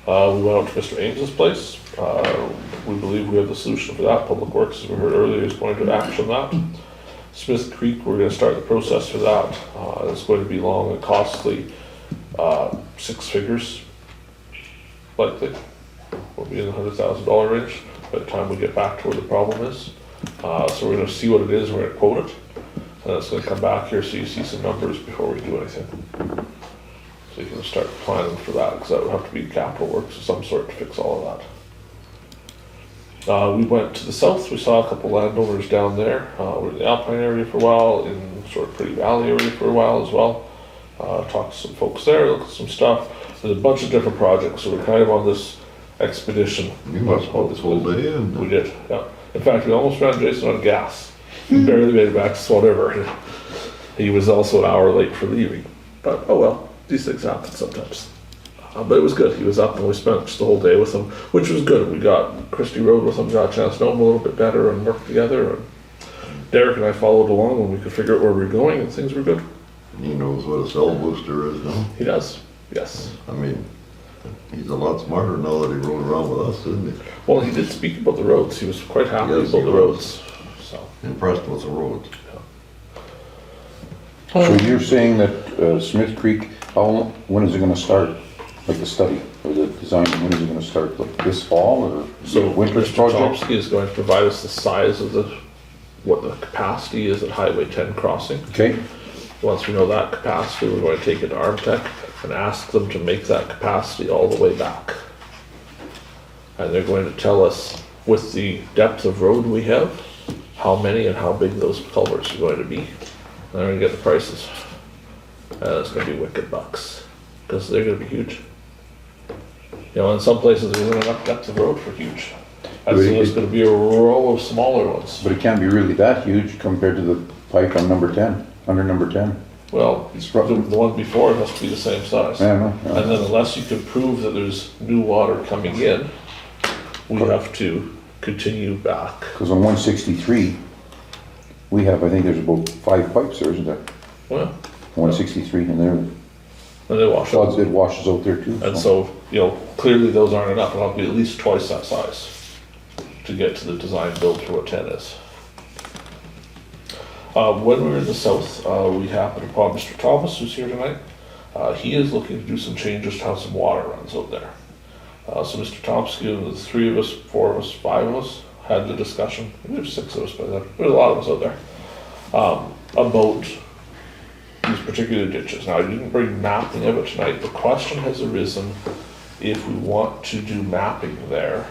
We went out to Mr. Ames's place. We believe we have the solution for that. Public Works, as we heard earlier, is going to action that. Smith Creek, we're gonna start the process for that. It's going to be long and costly, 6 figures, likely. We'll be in the $100,000 range by the time we get back to where the problem is. So we're gonna see what it is, we're gonna quote it, and it's gonna come back here so you see some numbers before we do anything. So you can start planning for that, because that would have to be capital works of some sort to fix all of that. We went to the south, we saw a couple landowners down there. We were in the Alpine area for a while, in sort of Pretty Valley area for a while as well. Talked to some folks there, looked at some stuff. There's a bunch of different projects, so we're kind of on this expedition. You must have this whole day in. We did, yeah. In fact, we almost ran Jason out of gas. He barely made it back to Swan River. He was also an hour late for leaving. But, oh well, these things happen sometimes. But it was good. He was up and we spent just the whole day with him, which was good. We got Kristi rode with him, got a chance to know him a little bit better and work together. And Derek and I followed along when we could figure out where we were going and things were good. He knows what a cell booster is now. He does, yes. I mean, he's a lot smarter now that he rode around with us, isn't he? Well, he did speak about the roads. He was quite happy Yes, about he the was. roads. So, Impressed with the roads. So you're saying that Smith Creek, when is it gonna start? Like the study or the design, when is it gonna start? Like this fall or so winter's Mr. project? Chomsky is going to provide us the size of what the capacity is at Highway 10 crossing. Okay, Once we know that capacity, we're going to take it to Armtech and ask them to make that capacity all the way back. And they're going to tell us, with the depth of road we have, how many and how big those culverts are going to be. And they're going to get the prices. And it's going to be wicked bucks, because they're going to be huge. You know, in some places there isn't enough depth of road for huge. And so there's going to be a row of smaller ones. but it can't be really that huge compared to the pipe on number 10, under number 10. Well, It's the roughly, one before it has to be the same size. I don't know. And then unless you can prove that there's new water coming in, we have to continue back. Because on 163, we have, I think there's about 5 pipes there, isn't there? Well, 163, and there, and they wash floods, out. it washes out there too. And so, you know, clearly those aren't enough. It'll have to be at least twice that size to get to the design build for what 10 is. When we were in the south, we happened upon Mr. Thomas, who's here tonight. He is looking to do some changes to how some water runs out there. So Mr. Tomsky and the 3 of us, 4 of us, 5 of us had the discussion, maybe there's 6 of us by then, there's a lot of us out there, about these particular ditches. Now, I didn't bring mapping of it tonight. The question has arisen if we want to do mapping there.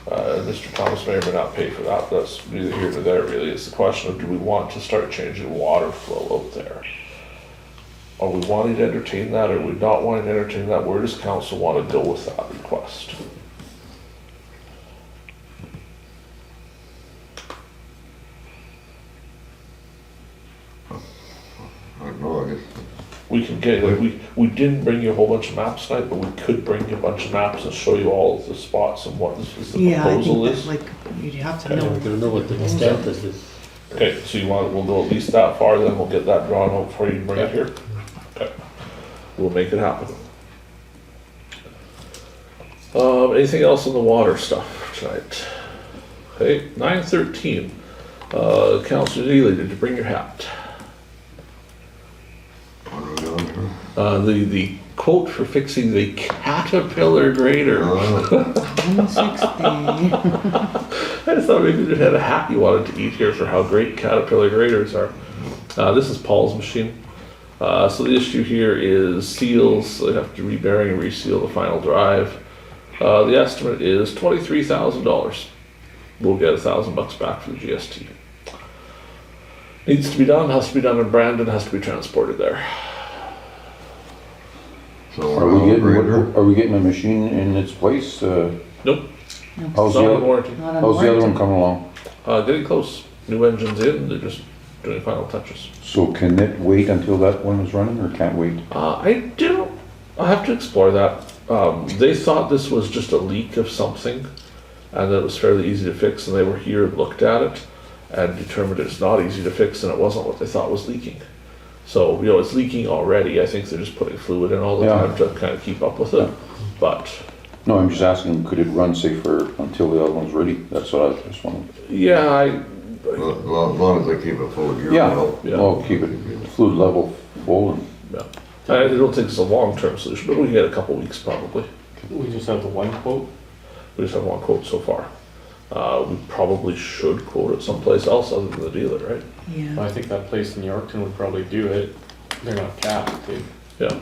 Mr. Thomas may or may not pay for that. That's neither here nor there really. It's the question of, do we want to start changing water flow out there? Are we wanting to entertain that, or are we not wanting to entertain that? Where does council want to go with that request? I don't know, I guess. We can get, like, we didn't bring you a whole bunch of maps tonight, but we could bring you a bunch of maps and show you all of the spots and what the Yeah, I proposal think is. that, like, you'd have to Yeah, know. we're gonna know what the extent is. Okay, so we'll go at least that far, then we'll get that drawn out for you and bring it here. Okay, we'll make it happen. Anything else on the water stuff tonight? Okay, 9:13. Councillor Neely, did you bring your hat? What are we doing here? The quote for fixing the Caterpillar grader. $160. I just thought maybe they had a hat you wanted to eat here for how great Caterpillar graders are. This is Paul's machine. So the issue here is seals, so they have to rebearing and reseal the final drive. The estimate is $23,000. We'll get $1,000 back for the GST. Needs to be done, has to be done in Brandon, has to be transported there. So Are we getting a machine in its place? Nope. How's Not the on other, warranty. Not on how's the other one warranty. coming along? Getting close. New engine's in, they're just doing final touches. So can it wait until that one is running, or can't wait? I'll have to explore that. They thought this was just a leak of something, and that it was fairly easy to fix, and they were here and looked at it, and determined it's not easy to fix, and it wasn't what they thought was leaking. So, it's leaking already. I think they're just putting fluid in all the time to kind of keep up with it, but... No, I'm just asking, could it run, say, until the other one's ready? That's what I just wanted. Yeah, As long as they keep it full of your oil. Well, keep it fluid level full and... Yeah. I don't think it's a long-term solution, but we can get a couple weeks probably. We just have the one quote. We just have one quote so far. We probably should quote it someplace else other than the dealer, right? Yeah. I think that place in Yorkton would probably do it. They're not capped. Yeah,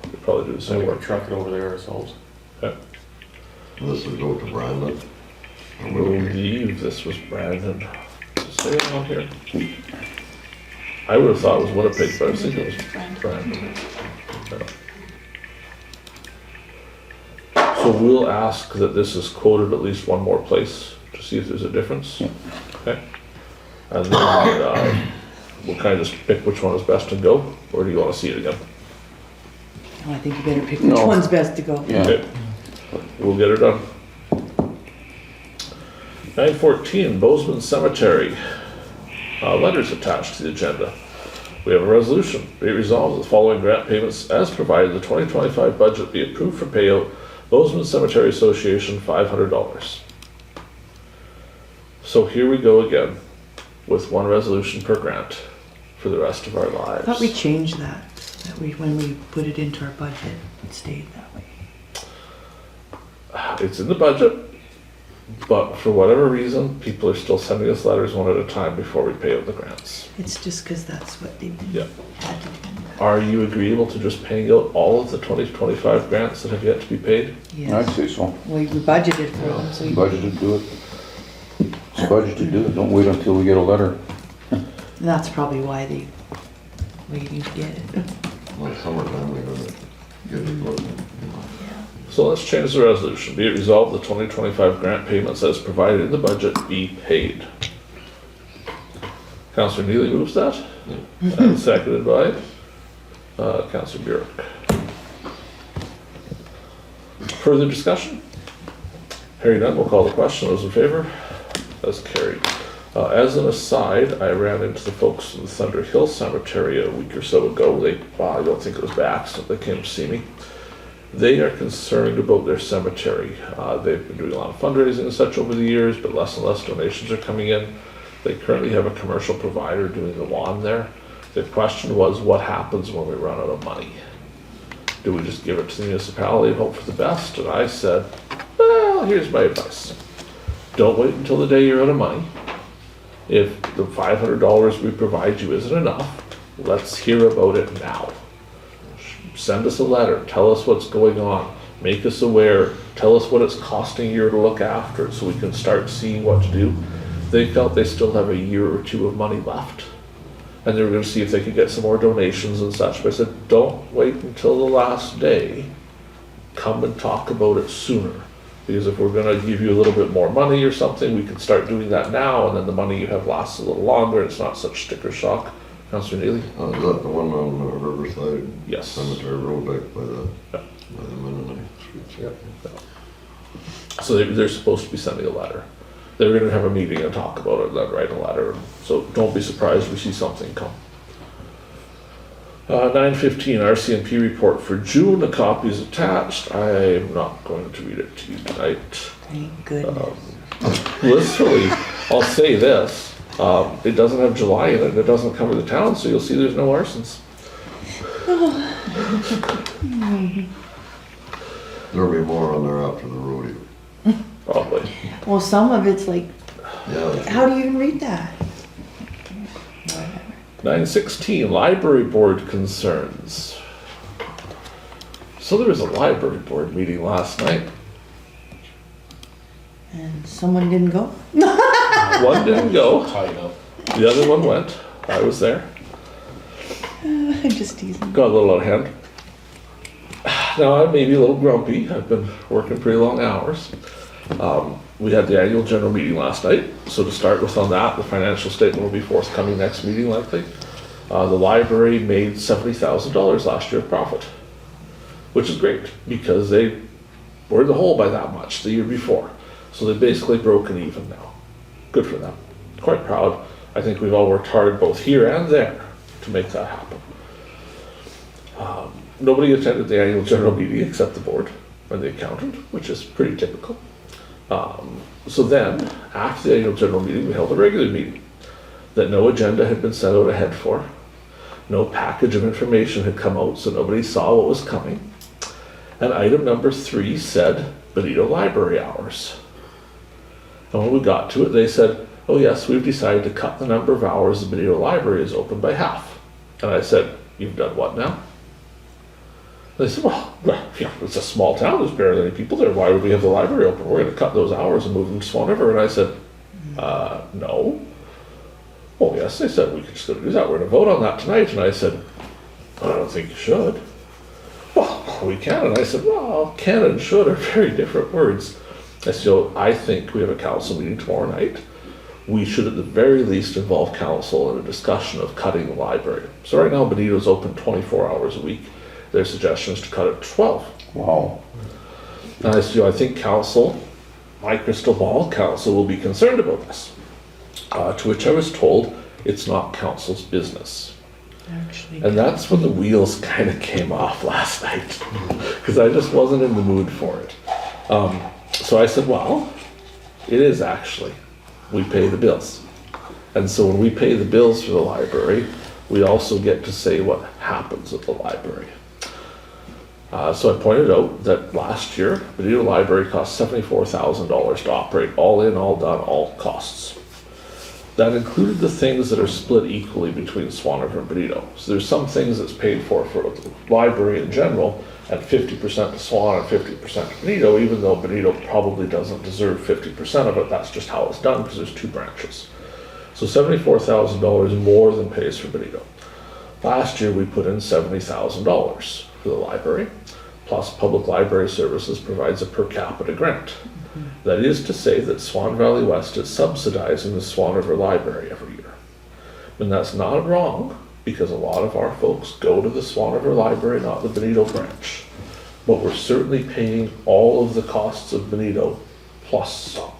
we probably do the So same we work. could truck it over there ourselves. Okay. This would go to Brandon. I believe this was Brandon. Does it say it on here? I would have thought it was Winnipeg, but I think it was Brandon. Yeah. So we'll ask that this is quoted at least one more place to see if there's a difference. Okay. And then we'll kind of just pick which one is best to go, or do you want to see it again? Oh, I think you better pick which one's best to go. Yeah. Okay. We'll get her done. 9:14, Bozeman Cemetery. Letters attached to the agenda. We have a resolution. Be it resolved that the following grant payments as provided in the 2025 budget be approved for payout. Bozeman Cemetery Association, $500. So here we go again with one resolution per grant for the rest of our lives. I thought we changed that when we put it into our budget, it stayed that way. It's in the budget, but for whatever reason, people are still sending us letters one at a time before we pay out the grants. It's just because that's what they Yeah. had to do. Are you agreeable to just paying out all of the 2025 grants that have yet to be paid? I'd Yes. say so. We budgeted for them, so you, Budgeted, do it. It's budgeted, do it. Don't wait until we get a letter. that's probably why they waiting to get it. Well, summertime, they're gonna get it. So let's change the resolution. Be it resolved, the 2025 grant payments as provided in the budget be paid. Councillor Neely moves that, and seconded by Councillor Burick. Further discussion? Hearing none, we'll call the question. Those in favor? That's carried. As an aside, I ran into the folks in the Thunder Hill Cemetery a week or so ago. I don't think it was by accident, they came to see me. They are concerned about their cemetery. They've been doing a lot of fundraising and such over the years, but less and less donations are coming in. They currently have a commercial provider doing the lawn there. The question was, what happens when we run out of money? Do we just give it to the municipality and hope for the best? And I said, well, here's my advice. Don't wait until the day you're out of money. If the $500 we provide you isn't enough, let's hear about it now. Send us a letter, tell us what's going on, make us aware, tell us what it's costing you to look after it so we can start seeing what to do. They felt they still have a year or two of money left. And they were gonna see if they could get some more donations and such, but I said, don't wait until the last day. Come and talk about it sooner. Because if we're gonna give you a little bit more money or something, we can start doing that now, and then the money you have lasts a little longer, and it's not such sticker shock. Councillor Neely? Is that the one on Riverside? Yes. Cemetery Road back by the Yeah. Mennonite Street? So they're supposed to be sending a letter. They're gonna have a meeting and talk about it, then write a letter, so don't be surprised if we see something come. 9:15, RCMP report for June, a copy is attached. I'm not going to read it to you tonight. Thank goodness. Blissfully, I'll say this, it doesn't have July in it, and it doesn't cover the town, so you'll see there's no arsons. There'll be more on there after the rodeo. Probably. Well, some of it's like, Yeah. how do you even read that? 9:16, library board concerns. So there was a library board meeting last night. And someone didn't go? One didn't go, Tied up. the other one went. I was there. Just teasing. Got a little out of hand. Now, I may be a little grumpy. I've been working pretty long hours. We had the annual general meeting last night. So to start with on that, the financial statement will be forthcoming next meeting likely. The library made $70,000 last year of profit, which is great because they were in the hole by that much the year before. So they've basically broken even now. Good for them. Quite proud. I think we've all worked hard both here and there to make that happen. Nobody attended the annual general meeting except the board and the accountant, which is pretty typical. So then, after the annual general meeting, we held a regular meeting that no agenda had been sent out ahead for. No package of information had come out, so nobody saw what was coming. And item number 3 said Benito library hours. And when we got to it, they said, oh yes, we've decided to cut the number of hours the Benito library is open by half. And I said, you've done what now? They said, well, yeah, it's a small town, there's barely any people there, why would we have the library open? We're gonna cut those hours and move them to Swan River. And I said, no. Oh yes, they said, we could just go do that, we're gonna vote on that tonight. And I said, I don't think you should. Well, we can. And I said, well, can and should are very different words. I said, I think we have a council meeting tomorrow night. We should at the very least involve council in a discussion of cutting the library. So right now, Benito's open 24 hours a week. Their suggestion is to cut it to 12. Wow. And I said, I think council, my crystal ball, council will be concerned about this. To which I was told, it's not council's business. Actually. And that's when the wheels kind of came off last night, because I just wasn't in the mood for it. So I said, well, it is actually. We pay the bills. And so when we pay the bills for the library, we also get to say what happens at the library. So I pointed out that last year, Benito Library cost $74,000 to operate, all in, all done, all costs. That included the things that are split equally between Swan River and Benito. So there's some things that's paid for the library in general, at 50% to Swan and 50% to Benito, even though Benito probably doesn't deserve 50% of it. That's just how it's done because there's 2 branches. So $74,000 more than pays for Benito. Last year we put in $70,000 for the library, plus Public Library Services provides a per capita grant. That is to say that Swan Valley West is subsidizing the Swan River Library every year. And that's not wrong, because a lot of our folks go to the Swan River Library, not the Benito branch. But we're certainly paying all of the costs of Benito plus some.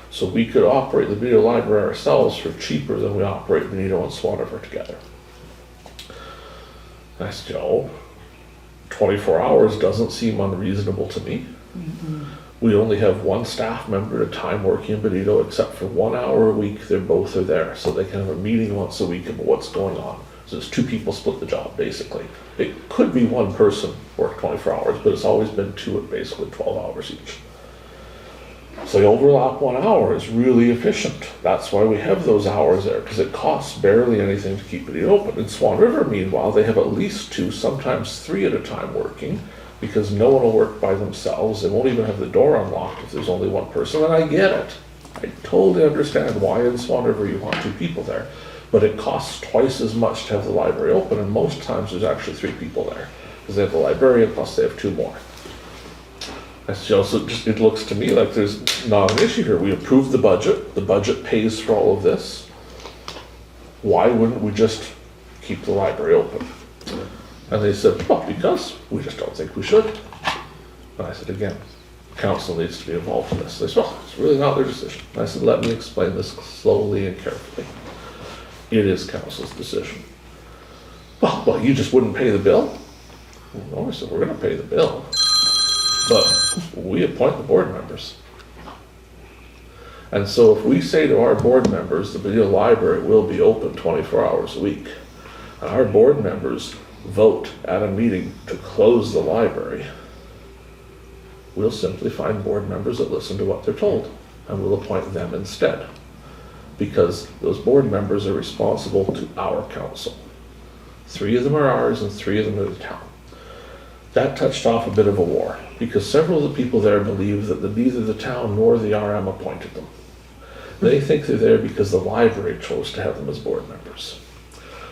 So we could operate the Benito Library ourselves for cheaper than we operate Benito and Swan River together. And I said, 24 hours doesn't seem unreasonable to me. We only have 1 staff member at a time working in Benito, except for 1 hour a week, they both are there. So they can have a meeting once a week about what's going on. So it's 2 people split the job, basically. It could be 1 person work 24 hours, but it's always been 2 at basically 12 hours each. So the overlap 1 hour is really efficient. That's why we have those hours there, because it costs barely anything to keep it open. In Swan River, meanwhile, they have at least 2, sometimes 3 at a time working, because no one will work by themselves. They won't even have the door unlocked if there's only 1 person, and I get it. I totally understand why in Swan River you want 2 people there, but it costs twice as much to have the library open, and most times there's actually 3 people there, because they have the librarian plus they have 2 more. So it looks to me like there's not an issue here. We approved the budget pays for all of this. Why wouldn't we just keep the library open? And they said, well, because we just don't think we should. And I said, again, council needs to be involved in this. They said, well, it's really not their decision. And I said, let me explain this slowly and carefully. It is council's decision. Well, you just wouldn't pay the bill? No, I said, we're gonna pay the bill. But we appoint the board members. And so if we say to our board members, the Benito Library will be open 24 hours a week, and our board members vote at a meeting to close the library, we'll simply find board members that listen to what they're told, and we'll appoint them instead. Because those board members are responsible to our council. 3 of them are ours and 3 of them are the town. That touched off a bit of a war, because several of the people there believe that neither the town nor the RM appointed them. They think they're there because the library chose to have them as board members.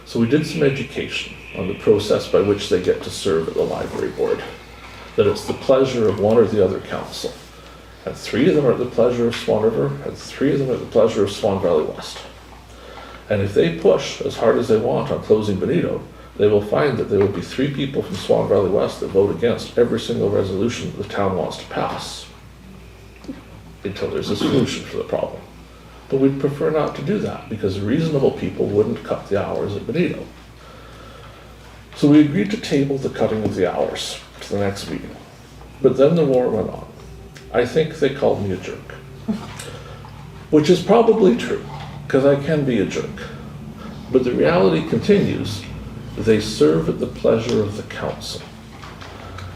So we did some education on the process by which they get to serve at the library board. That it's the pleasure of one or the other council. And 3 of them are at the pleasure of Swan River, and 3 of them are at the pleasure of Swan Valley West. And if they push as hard as they want on closing Benito, they will find that there will be 3 people from Swan Valley West that vote against every single resolution the town wants to pass, until there's a solution for the problem. But we'd prefer not to do that, because reasonable people wouldn't cut the hours at Benito. So we agreed to table the cutting of the hours to the next meeting. But then the war went on. I think they called me a jerk. Which is probably true, because I can be a jerk. But the reality continues, they serve at the pleasure of the council.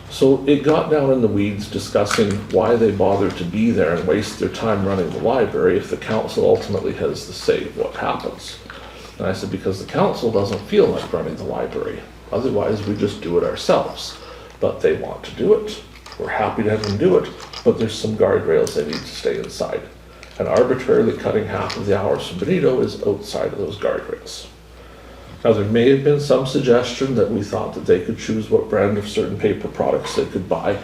So it got down in the weeds discussing why they bother to be there and waste their time running the library if the council ultimately has the say of what happens. And I said, because the council doesn't feel like running the library. Otherwise, we just do it ourselves. But they want to do it. We're happy to have them do it, but there's some guardrails they need to stay inside. And arbitrarily cutting half of the hours from Benito is outside of those guardrails. Now, there may have been some suggestion that we thought that they could choose what brand of certain paper products they could buy,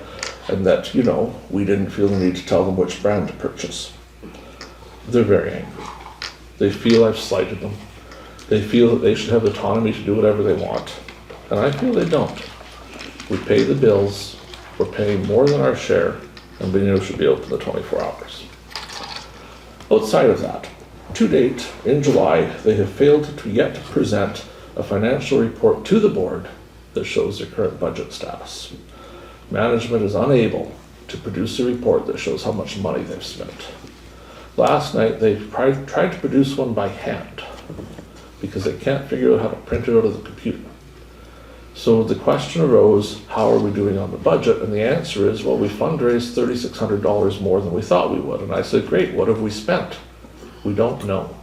and that, you know, we didn't feel the need to tell them which brand to purchase. They're very angry. They feel I've slighted them. They feel that they should have autonomy to do whatever they want. And I feel they don't. We pay the bills, we're paying more than our share, and Benito should be open the 24 hours. Outside of that, to date, in July, they have failed to yet present a financial report to the board that shows their current budget status. Management is unable to produce a report that shows how much money they've spent. Last night, they tried to produce one by hand because they can't figure out how to print it out of the computer. So the question arose, how are we doing on the budget? And the answer is, well, we fundraised $3,600 more than we thought we would. And I said, great, what have we spent? We don't know.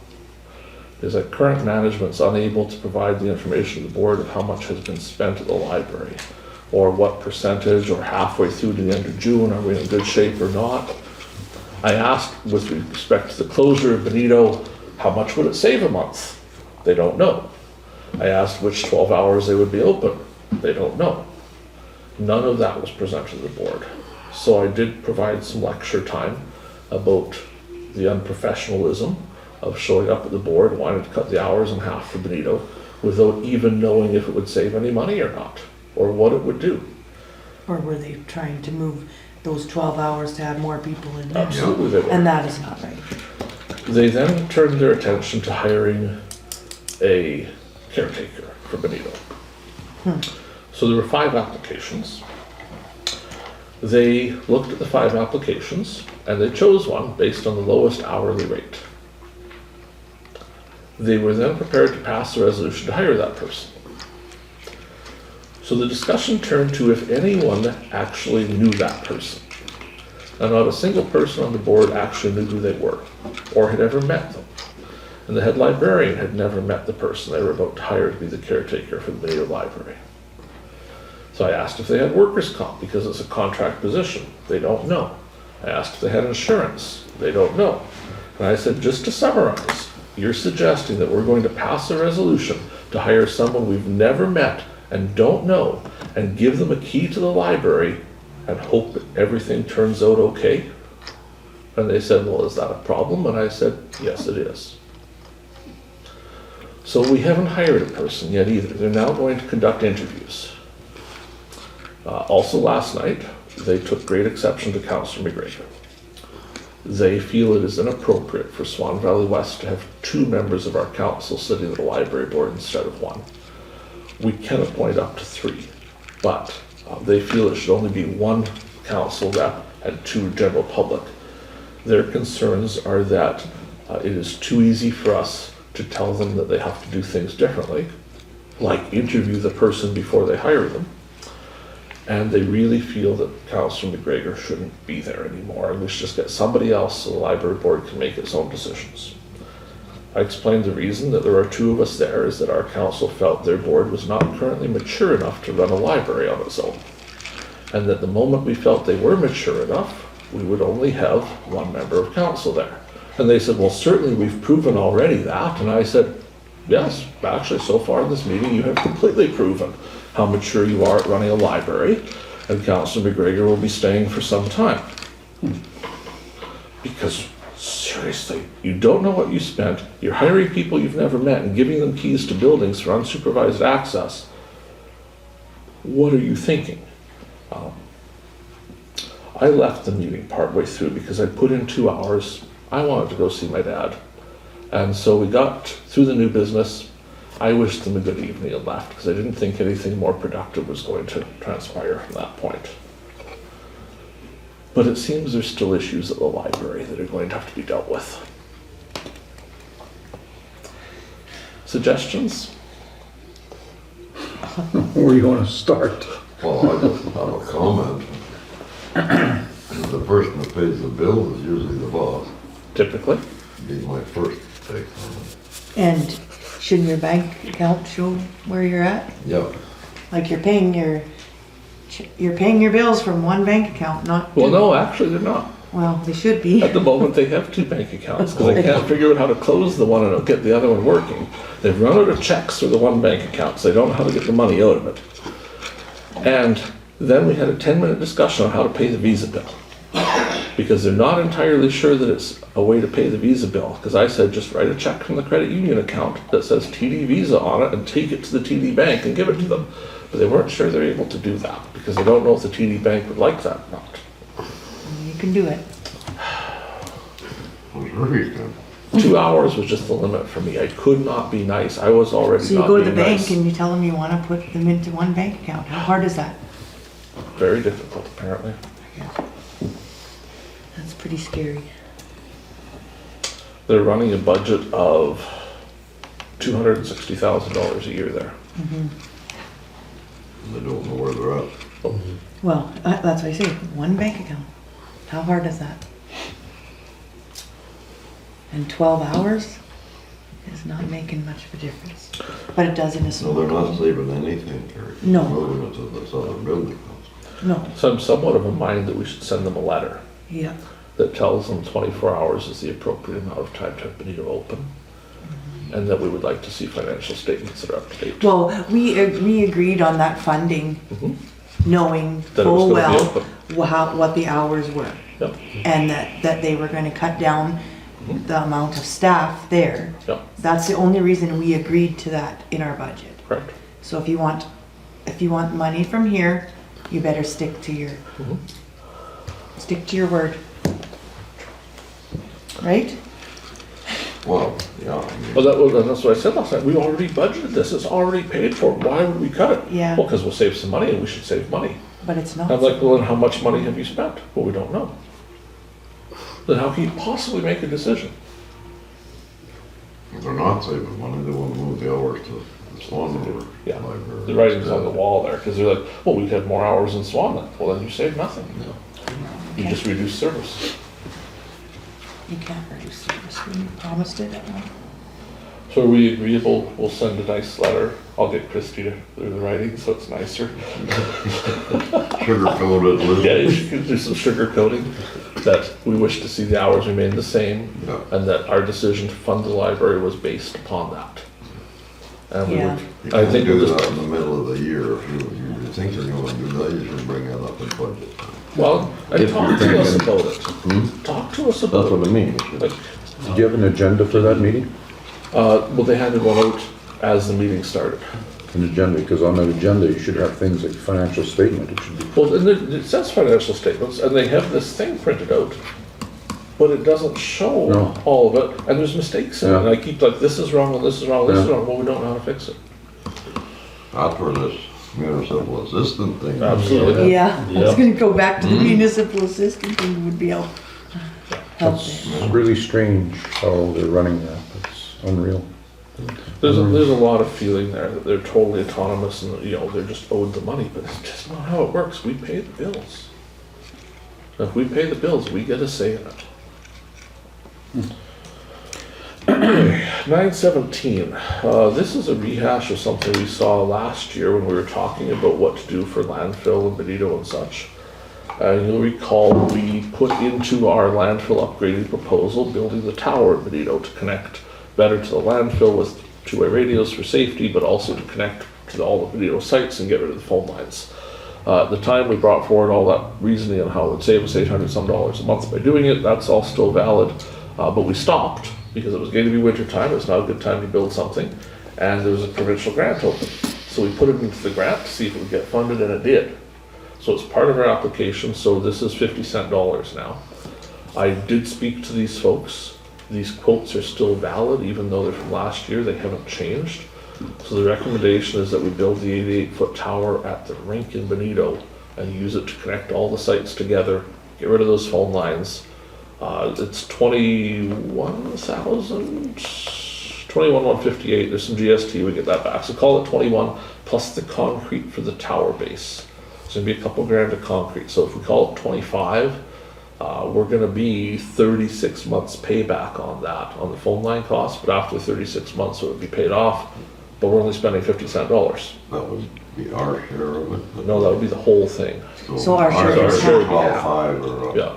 Is that current management's unable to provide the information to the board of how much has been spent at the library, or what percentage, or halfway through to the end of June, are we in good shape or not? I asked, with respect to the closure of Benito, how much would it save a month? They don't know. I asked which 12 hours they would be open. They don't know. None of that was presented to the board. So I did provide some lecture time about the unprofessionalism of showing up at the board, wanting to cut the hours in half for Benito, without even knowing if it would save any money or not, or what it would do. Or were they trying to move those 12 hours to have more people in there? Absolutely they were. And that is not right. They then turned their attention to hiring a caretaker for Benito. So there were 5 applications. They looked at the 5 applications and they chose one based on the lowest hourly rate. They were then prepared to pass a resolution to hire that person. So the discussion turned to if anyone actually knew that person. And not a single person on the board actually knew who they were or had ever met them. And the head librarian had never met the person they were about to hire to be the caretaker for the Benito Library. So I asked if they had workers' comp because it's a contract position. They don't know. I asked if they had insurance. They don't know. And I said, just to summarize, you're suggesting that we're going to pass a resolution to hire someone we've never met and don't know and give them a key to the library and hope that everything turns out okay? And they said, well, is that a problem? And I said, yes, it is. So we haven't hired a person yet either. They're now going to conduct interviews. Also last night, they took great exception to Councillor McGregor. They feel it is inappropriate for Swan Valley West to have 2 members of our council sitting at the library board instead of 1. We can appoint up to 3, but they feel it should only be 1 council rep and 2 general public. Their concerns are that it is too easy for us to tell them that they have to do things differently, like interview the person before they hire them. And they really feel that Councillor McGregor shouldn't be there anymore, and we should just get somebody else so the library board can make its own decisions. I explained the reason that there are two of us there is that our council felt their board was not currently mature enough to run a library on its own. And that the moment we felt they were mature enough, we would only have one member of council there. And they said, well, certainly we've proven already that. And I said, yes, actually so far in this meeting you have completely proven how mature you are at running a library, and Councillor McGregor will be staying for some time. Because seriously, you don't know what you spent, you're hiring people you've never met and giving them keys to buildings for unsupervised access. What are you thinking? I left the meeting partway through because I put in 2 hours. I wanted to go see my dad. And so we got through the new business. I wished them a good evening and left because I didn't think anything more productive was going to transpire from that point. But it seems there's still issues at the library that are going to have to be dealt with. Suggestions? Where are you going to start? Well, I just have a comment. The person that pays the bill is usually the boss. Typically. Be my first take on it. And shouldn't your bank account show where you're at? Yep. Like you're paying your bills from one bank account, not two. Well, no, actually they're not. Well, they should be. At the moment, they have 2 bank accounts because they can't figure out how to close the one and get the other one working. They've run out of checks for the one bank account, so they don't know how to get the money out of it. And then we had a 10-minute discussion on how to pay the Visa bill. Because they're not entirely sure that it's a way to pay the Visa bill. Because I said, just write a check from the credit union account that says TD Visa on it and take it to the TD bank and give it to them. But they weren't sure they're able to do that because they don't know if the TD bank would like that or not. You can do it. I'm sure he can. 2 hours was just the limit for me. I could not be nice. I was already So you not go to the being bank nice. and you tell them you want to put them into one bank account. How hard is that? Very difficult, apparently. That's pretty scary. They're running a budget of $260,000 a year there. They don't know where they're at. Well, that's what I say, one bank account. How hard is that? And 12 hours is not making much of a difference. But it does in a No, small they're not company. saving anything, Carrie. No. Moving it to this other building. No, So I'm somewhat of a mind that we should send them a letter yeah. that tells them 24 hours is the appropriate amount of time to have Benito open. And that we would like to see financial statements that are up to date. Well, we agreed on that funding, knowing That it was full gonna be well what the hours were. Yep. And that they were gonna cut down the amount of staff there. Yep. That's the only reason we agreed to that in our budget. Correct. So if you want money from here, you better stick to your word. Right? Well, yeah. Well, that's what I said last night. We already budgeted this. It's already paid for. Why would we cut it? Yeah. Well, because we'll save some money and we should save money. But it's not. I'm like, well, then how much money have you spent? Well, we don't know. Then how can you possibly make a decision? If they're not saving money, they want to move the hours to the Swan River Yeah. Library. The writing's on the wall there because they're like, well, we've had more hours in Swan then. Well, then you save nothing. You just reduce service. You can't reduce service when you promised it. So are we agreeable? We'll send a nice letter. I'll get Kristi to do the writing so it's nicer. Sugar coated. Yeah, you can do some sugar coating. That we wish to see the hours remain the same, Yeah. and that our decision to fund the library was based upon that. And we Yeah. would, You I can't think do we'll that just, in the middle of the year. If you think you're going to do that, you should bring that up in budget. well, and If talk you're to us thinking- about it. Talk to us about That's what I it. mean. Like, Did you have an agenda for that meeting? well, they handed one out as the meeting started. An agenda, because on that agenda, you should have things like financial statement. It should be, Well, and it says financial statements, and they have this thing printed out, but it doesn't show No. all of it, and there's mistakes in it, Yeah. and I keep like, this is wrong, and this is wrong, this is Yeah. wrong, well, we don't know how to fix it. That's where this municipal assistant thing. Absolutely. Yeah, I was gonna go back to the municipal assistant and would be able help it's there. really strange how they're running that. It's unreal. There's a lot of feeling there that they're totally autonomous and, they're just owed the money, but it's just not how it works. We pay the bills. If we pay the bills, we get a say in it. 917. This is a rehash of something we saw last year when we were talking about what to do for landfill and Benito and such. You'll recall we put into our landfill upgrading proposal building the tower at Benito to connect better to the landfill with two-way radios for safety, but also to connect to all the Benito sites and get rid of the phone lines. At the time, we brought forward all that reasoning on how it would save us $800 some a month by doing it. That's all still valid, but we stopped because it was going to be winter time. It was not a good time to build something, and there was a provincial grant open. So we put it into the grant to see if it would get funded, and it did. So it's part of our application. So this is 50-cent dollars now. I did speak to these folks. These quotes are still valid, even though they're from last year. They haven't changed. So the recommendation is that we build the 88-foot tower at the rink in Benito and use it to connect all the sites together, get rid of those phone lines. It's $21,158. There's some GST, we get that back. So call it 21 plus the concrete for the tower base. It's gonna be a couple grand of concrete. So if we call it 25, we're gonna be 36 months payback on that, on the phone line cost, but after 36 months it would be paid off, but we're only spending 50-cent dollars. That would be our share of it. But No, that would be the whole thing. So our share ours is are half. 12.5 or. Yeah.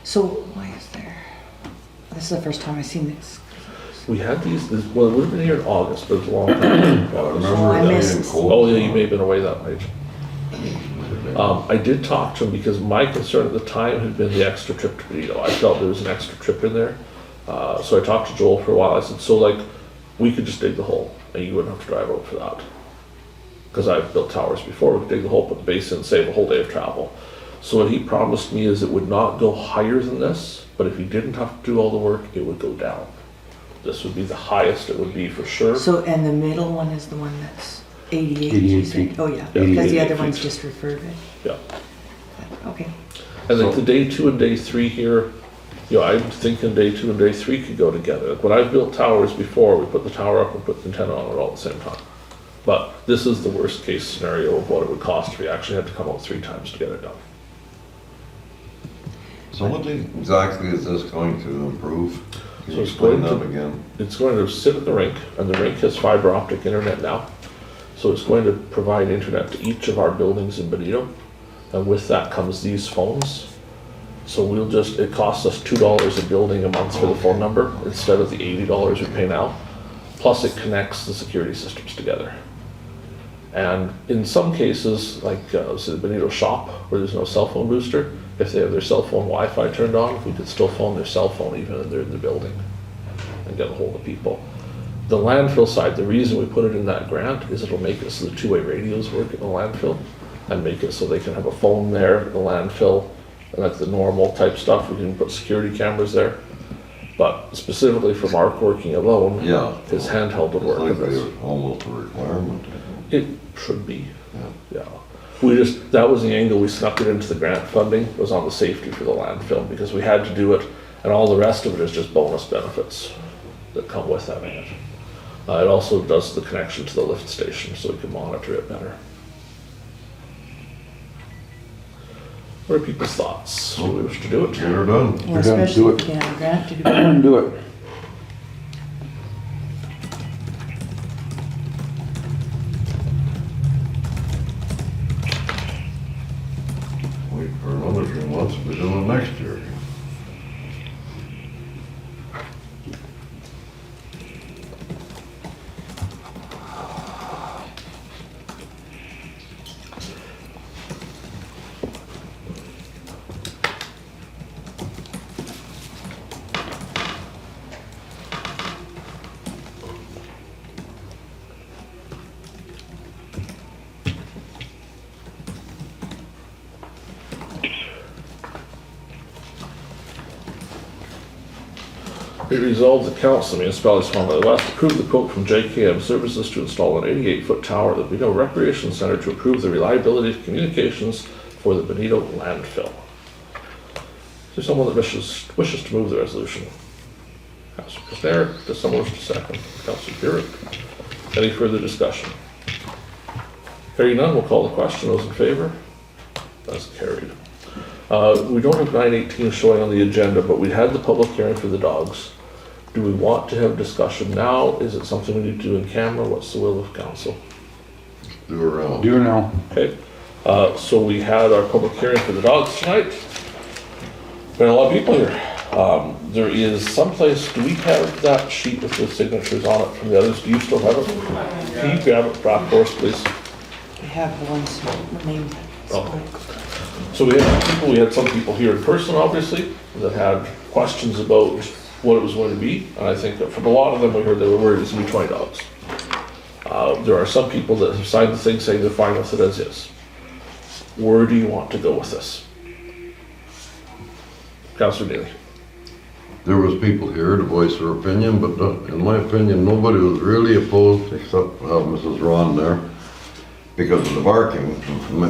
So why is there? This is the first time I've seen this. We had these, well, it would have been here in August, but it was a long time ago. I Oh, I remember that missed- being cold. Oh, yeah, you may have been away that night. I did talk to him because my concern at the time had been the extra trip to Benito. I felt there was an extra trip in there. So I talked to Joel for a while. I said, so like, we could just dig the hole and you wouldn't have to drive out for that. Because I've built towers before, we could dig the hole, put the base in, save a whole day of travel. So what he promised me is it would not go higher than this, but if he didn't have to do all the work, it would go down. This would be the highest it would be for sure. So, and the middle one is the one that's 88? 88 you said? feet. Oh, yeah, Yeah, because the 88 other one's feet. just refurbished. Yeah. Okay. And like the day 2 and day 3 here, I'm thinking day 2 and day 3 could go together. Like when I've built towers before, we put the tower up and put the antenna on it all at the same time. But this is the worst case scenario of what it would cost if we actually had to come out 3 times to get it done. So what exactly is this going to improve? Can So you it's explain going that to- again? It's going to sit at the rink, and the rink has fiber optic internet now. So it's going to provide internet to each of our buildings in Benito. And with that comes these phones. So it costs us $2 a building a month for the phone number instead of the $80 we pay now. Plus it connects the security systems together. And in some cases, like say the Benito shop where there's no cell phone booster, if they have their cell phone Wi-Fi turned on, we could still phone their cell phone even if they're in the building and get a hold of people. The landfill side, the reason we put it in that grant is it'll make it so the two-way radios work in the landfill and make it so they can have a phone there in the landfill and like the normal type stuff. We can put security cameras there. But specifically for Mark working alone, Yeah. his handheld would It's work like with this. almost a requirement. It should be, yeah. That was the angle we snuck it into the grant funding, was on the safety for the landfill, because we had to do it, and all the rest of it is just bonus benefits that come with having it. It also does the connection to the lift station, so we can monitor it better. What are people's thoughts? Do we wish to do it? Get her done. Well, We're done. especially Do if it. you can have a grant to do it. Do it. Wait for another 3 months, we'll do it next year. Be resolved, the Council of the Municipality of Swan Valley West approve the quote from JKM Services to install an 88-foot tower at the Benito Recreation Center to improve the reliability of communications for the Benito landfill. Is there someone that wishes to move the resolution? Councillor Kushniryk, does someone wish to second? Councillor Burick. Any further discussion? Hearing none, we'll call the question. Those in favor? That's carried. We don't have 9:18 showing on the agenda, but we had the public hearing for the dogs. Do we want to have discussion now? Is it something we need to do in camera? What's the will of council? Do around. Do now. Okay, so we had our public hearing for the dogs tonight. Been a lot of people here. There is someplace, do we have that sheet with the signatures on it from the others? Do you still have it? Can you grab it back for us, please? We have the ones who named. So we had some people here in person, obviously, that had questions about what it was going to be. And I think that from a lot of them, we heard they were worried it's going to be 20 dogs. There are some people that have signed the thing saying they're fine with it as is. Where do you want to go with this? Councillor Neely. There was people here to voice their opinion, but in my opinion, nobody was really opposed except Mrs. Ron there. Because of the barking,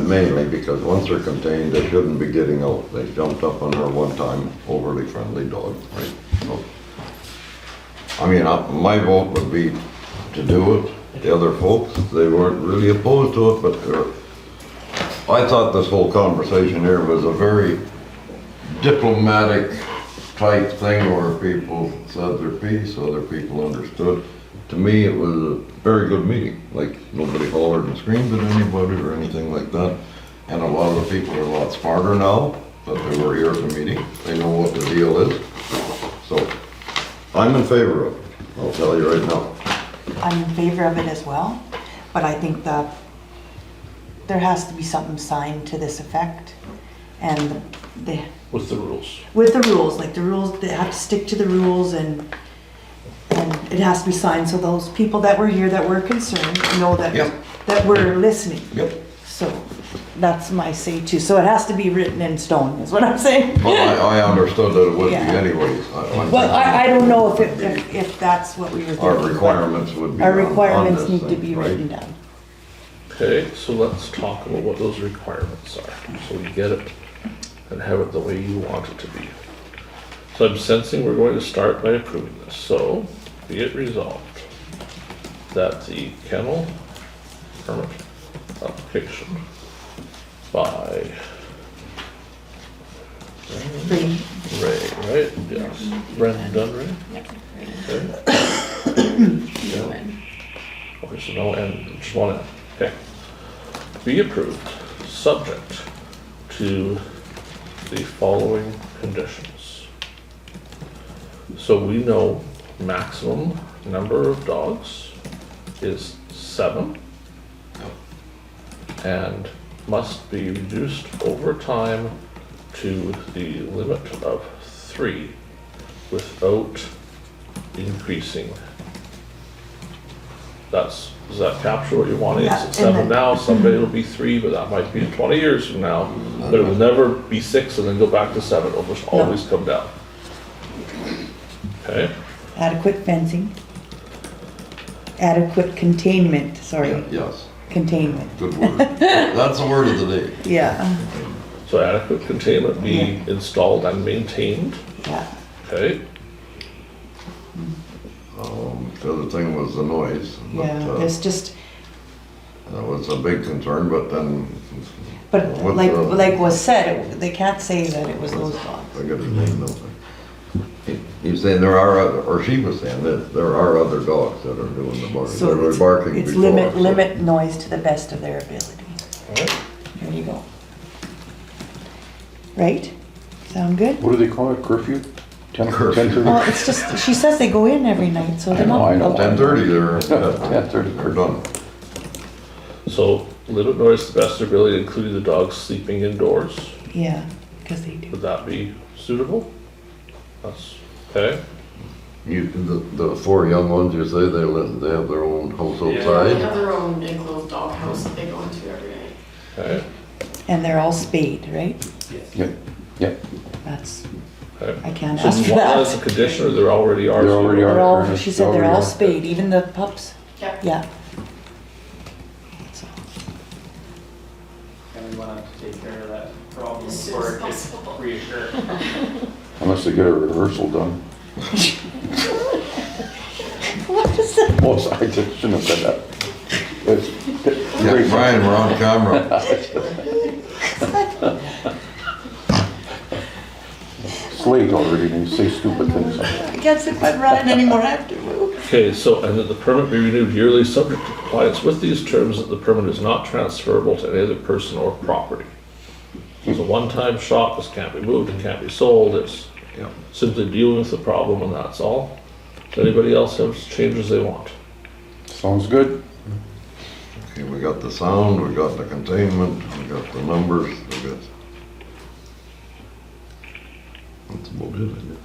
mainly because once they're contained, they shouldn't be getting out. They jumped up on her one time, overly friendly dog, right? So, I mean, my vote would be to do it. The other folks, they weren't really opposed to it, but I thought this whole conversation here was a very diplomatic type thing where people said their piece, other people understood. To me, it was a very good meeting. Like, nobody hollered and screamed at anybody or anything like that. And a lot of the people are a lot smarter now that they were here at the meeting. They know what the deal is. So, I'm in favor of it. I'll tell you right now. I'm in favor of it as well, but I think that there has to be something signed to this effect. And With the rules. with the rules, like the rules, they have to stick to the rules and it has to be signed so those people that were here that were concerned know that, Yep. that we're listening. Yep. So that's my say too. So it has to be written in stone is what I'm saying. Well, I understood that it would be Yeah. anyways. Well, I don't know if that's what we were thinking. Our but requirements would be Our on requirements this need to thing, be right? written down. Okay, so let's talk about what those requirements are, so we get it and have it the way you want it to be. So I'm sensing we're going to start by approving this, so be it resolved that the kennel permit application by Ray, right? Yes. Brendan Ray? Okay. Okay, so no N, just one N. Okay. Be approved, subject to the following conditions. So we know maximum number of dogs is 7 and must be reduced over time to the limit of 3 without increasing. Does that capture what you're wanting? Yeah, It's at 7 and then- now, someday it'll be 3, but that might be 20 years from now. But it will never be 6 and then go back to 7, it'll just always come down. Okay? Adequate fencing. Adequate containment, sorry, Yes, containment. good word. That's the word of the day. Yeah, So adequate containment be installed and maintained, yeah. okay? The other thing was the noise. But, Yeah, there's just, that was a big concern, but then. but with like was said, they can't say that it was those dogs. I got his name, don't I? He's saying there are other, or she was saying that there are other dogs that are doing the barking. They So were barking it's before. limit noise to the best of their ability. Alright. Here you go. Right? Sound good? What do they call it, curfew? 10, Curfew. 10:30? Well, it's just, she says they go in every night, so they're not. I know. 10:30, they're 10:30. they're done. So limit noise to the best of their ability, including the dogs sleeping indoors. Yeah, because they do. Would that be suitable? That's, okay? The 4 young ones, you say they have their own house They outside? have their own enclosed dog house that they go into every night. Okay, And they're all spayed, right? Yep, yep. That's, okay. I can't So ask you for want that as a that. condition, or there already are? There already They're are. all, she said they're all Already are. spayed, even the pups? Yep. Yeah. So, And we want to take care of that problem As soon before as it gets possible. reassured. Unless they get a rehearsal done. Oh, sorry, I shouldn't have said that. It's Yeah, Brian, we're on camera. It's late already, and you say stupid things. I can't sit by Brian anymore, I have to move. Okay, so, and that the permit be renewed yearly, subject to compliance with these terms, that the permit is not transferable to any other person or property. It's a one-time shot, this can't be moved, it can't be sold, it's simply dealing with the problem and that's all. Does anybody else have changes they want? Sounds good. Okay, we got the sound, we got the containment, we got the numbers, we got. That's about it, isn't it?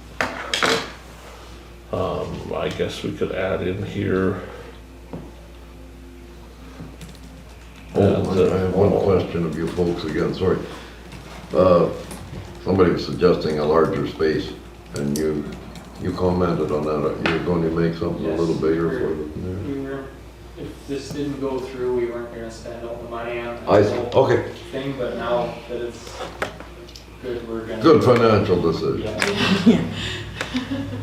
I guess we could add in here. Oh, I have one question of you folks again, sorry. Somebody was suggesting a larger space, and you commented on that. You're going to make something a little bigger for them. If this didn't go through, we weren't gonna spend all the money on I see, the whole okay. thing, but now that it's good, we're gonna. Good financial decision. Yeah.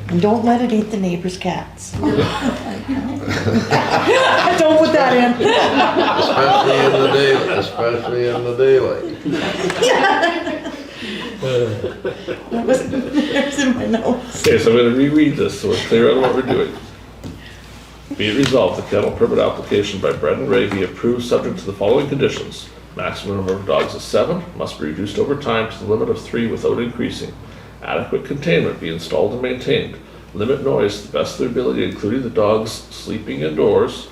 And don't let it eat the neighbor's cats. Don't put that in. Especially in the daylight. That was in my notes. Okay, so I'm gonna reread this so we're clear on what we're doing. Be it resolved, the kennel permit application by Brendan Ray be approved subject to the following conditions. Maximum number of dogs is 7, must be reduced over time to the limit of 3 without increasing. Adequate containment be installed and maintained. Limit noise to the best of their ability, including the dogs sleeping indoors.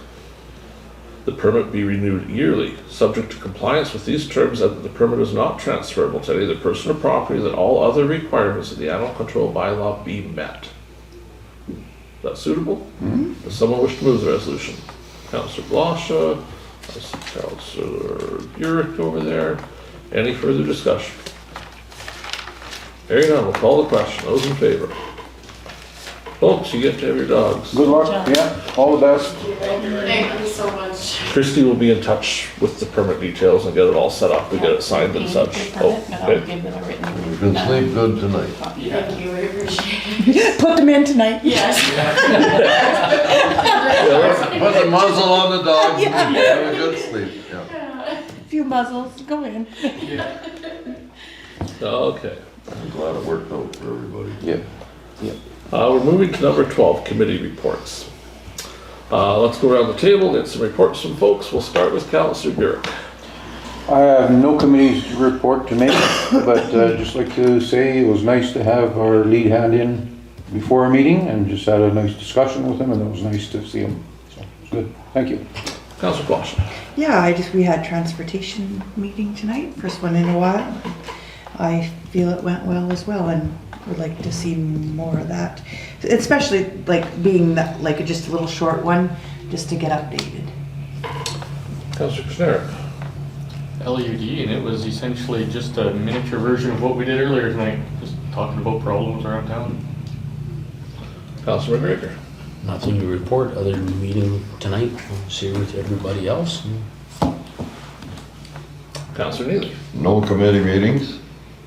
The permit be renewed yearly, subject to compliance with these terms, and that the permit is not transferable to any other person or property, that all other requirements of the animal control bylaw be met. Is that suitable? Does someone wish to move the resolution? Councillor Blosha, I see Councillor Burick over there. Any further discussion? Hearing none, we'll call the question. Those in favor? Folks, you get to have your dogs. Good luck, yeah, all the best. Thank you so much. Kristi will be in touch with the permit details and get it all set up and get it signed and such. Oh, okay. You can sleep good tonight. Thank you, I appreciate it. Put them in tonight. Yes. Put the muzzle on the dog, and have a good sleep. Yeah. A few muzzles, go in. Okay. I'm glad it worked out for everybody. Yep, yep. We're moving to number 12, committee reports. Let's go around the table, get some reports from folks. We'll start with Councillor Burick. I have no committee's report to make, but just like to say it was nice to have our lead hand in before our meeting and just had a nice discussion with him, and it was nice to see him. So it was good. Thank you. Councillor Blosha. Yeah, we had transportation meeting tonight, first one in a while. I feel it went well as well, and would like to see more of that, especially like being that, like just a little short one, just to get updated. Councillor Kushniryk. LUD, and it was essentially just a miniature version of what we did earlier tonight, just talking about problems around town. Councillor McGregor. Nothing to report other than the meeting tonight. I was here with everybody else. Councillor Neely. No committee meetings.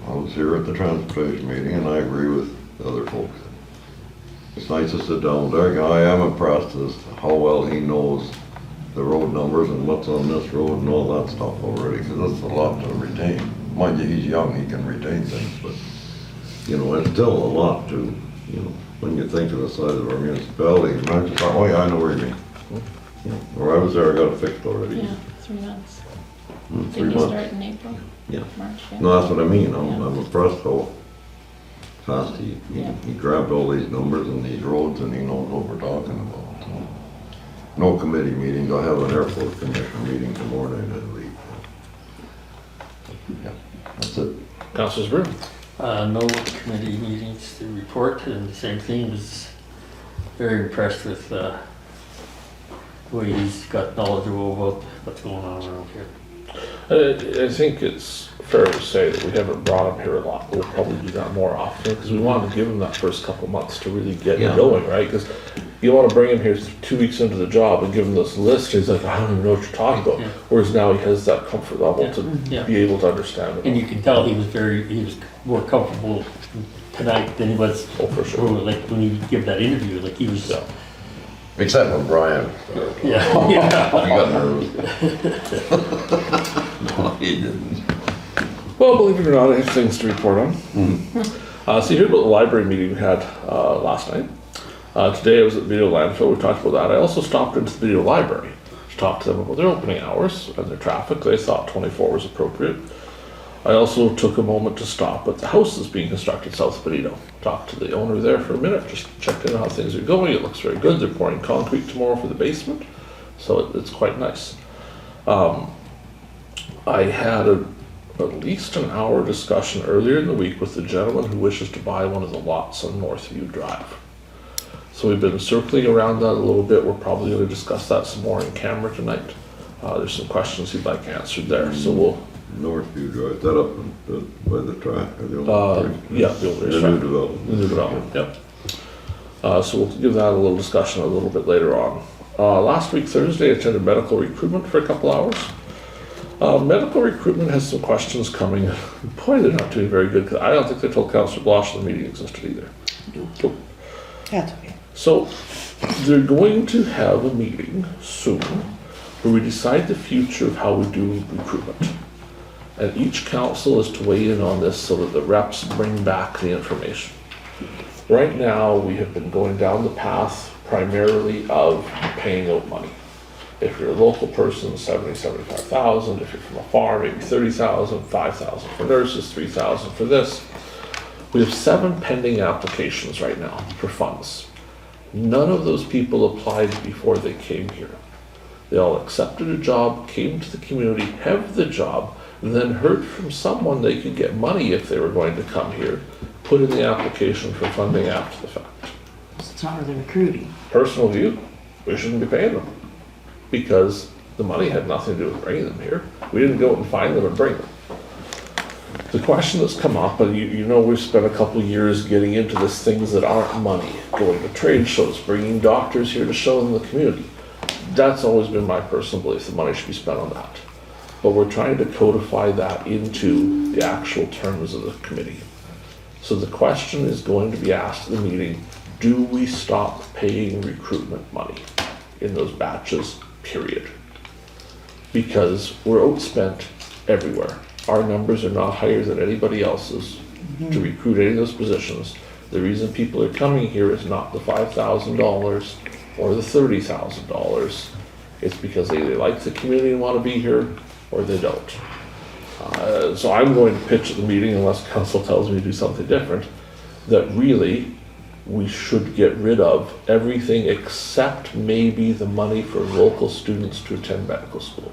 I was here at the transportation meeting, and I agree with the other folks. It's nice to sit down with our guy. I am impressed as to how well he knows the road numbers and what's on this road and all that stuff already, because that's a lot to retain. Mind you, he's young, he can retain things, but, you know, it's still a lot to, you know, when you think of the size of our municipality, imagine, oh yeah, I know where you mean. You know, where I was there, I got it fixed already. Yeah, 3 months. 3 Did you months. start in April? Yeah. March, yeah. No, that's what I mean, I'm impressed how fast he grabbed all these numbers and these roads, and he knows what we're talking about. So, no committee meetings. I have an airport commission meeting tomorrow night, I believe. Yeah, that's it. Councillor Zbirun. No committee meetings to report, and the same thing, was very impressed with the way he's got knowledgeable about what's going on around here. I think it's fair to say that we haven't brought him here a lot. We'll probably do that more often because we wanted to give him that first couple months to really get going, right? Because you want to bring him here 2 weeks into the job and give him this list. He's like, I don't even know what you're talking about. Yeah. Whereas now he has that comfort level to be able to understand it. And you can tell he was more comfortable tonight than he was for sure. like when he gave that interview. Like he was Except for Brian. Yeah. He got nervous. No, he didn't. Well, believe it or not, I have things to report on. So you heard about the library meeting we had last night. Today I was at the video landfill, we talked about that. I also stopped into the video library to talk to them about their opening hours and their traffic. They thought 24 was appropriate. I also took a moment to stop at the house that's being constructed south of Benito. Talked to the owner there for a minute, just checked in on how things are going. It looks very good. They're pouring concrete tomorrow for the basement, so it's quite nice. I had at least an hour discussion earlier in the week with the gentleman who wishes to buy one of the lots on Northview Drive. So we've been circling around that a little bit. We're probably going to discuss that some more in camera tonight. There's some questions he'd like answered there, so we'll... Northview Drive, that up by the track or the old yeah, the old racetrack. new development. The new development, yep. So we'll give that a little discussion a little bit later on. Last week, Thursday, I attended medical recruitment for a couple hours. Medical recruitment has some questions coming. Boy, they're not doing very good, because I don't think they told Councillor Blosha the meeting existed either. Nope. That's okay. So, they're going to have a meeting soon where we decide the future of how we do recruitment. And each council is to weigh in on this so that the reps bring back the information. Right now, we have been going down the path primarily of paying out money. If you're a local person, 75,000. If you're from a farm, maybe 30,000, 5,000 for nurses, 3,000 for this. We have 7 pending applications right now for funds. None of those people applied before they came here. They all accepted a job, came to the community, have the job, and then heard from someone they could get money if they were going to come here, put in the application for funding after the fact. It's not really recruiting. Personal view, we shouldn't be paying them because the money had nothing to do with bringing them here. We didn't go and find them and bring them. The question that's come up, and you know we've spent a couple of years getting into this, things that aren't money, going to trade shows, bringing doctors here to show them the community. That's always been my personal belief, the money should be spent on that. But we're trying to codify that into the actual terms of the committee. So the question is going to be asked at the meeting, do we stop paying recruitment money in those batches, period? Because we're outspent everywhere. Our numbers are not higher than anybody else's to recruit any of those positions. The reason people are coming here is not the $5,000 or the $30,000. It's because they either like the community and want to be here, or they don't. So I'm going to pitch at the meeting, unless council tells me to do something different, that really we should get rid of everything except maybe the money for local students to attend medical school.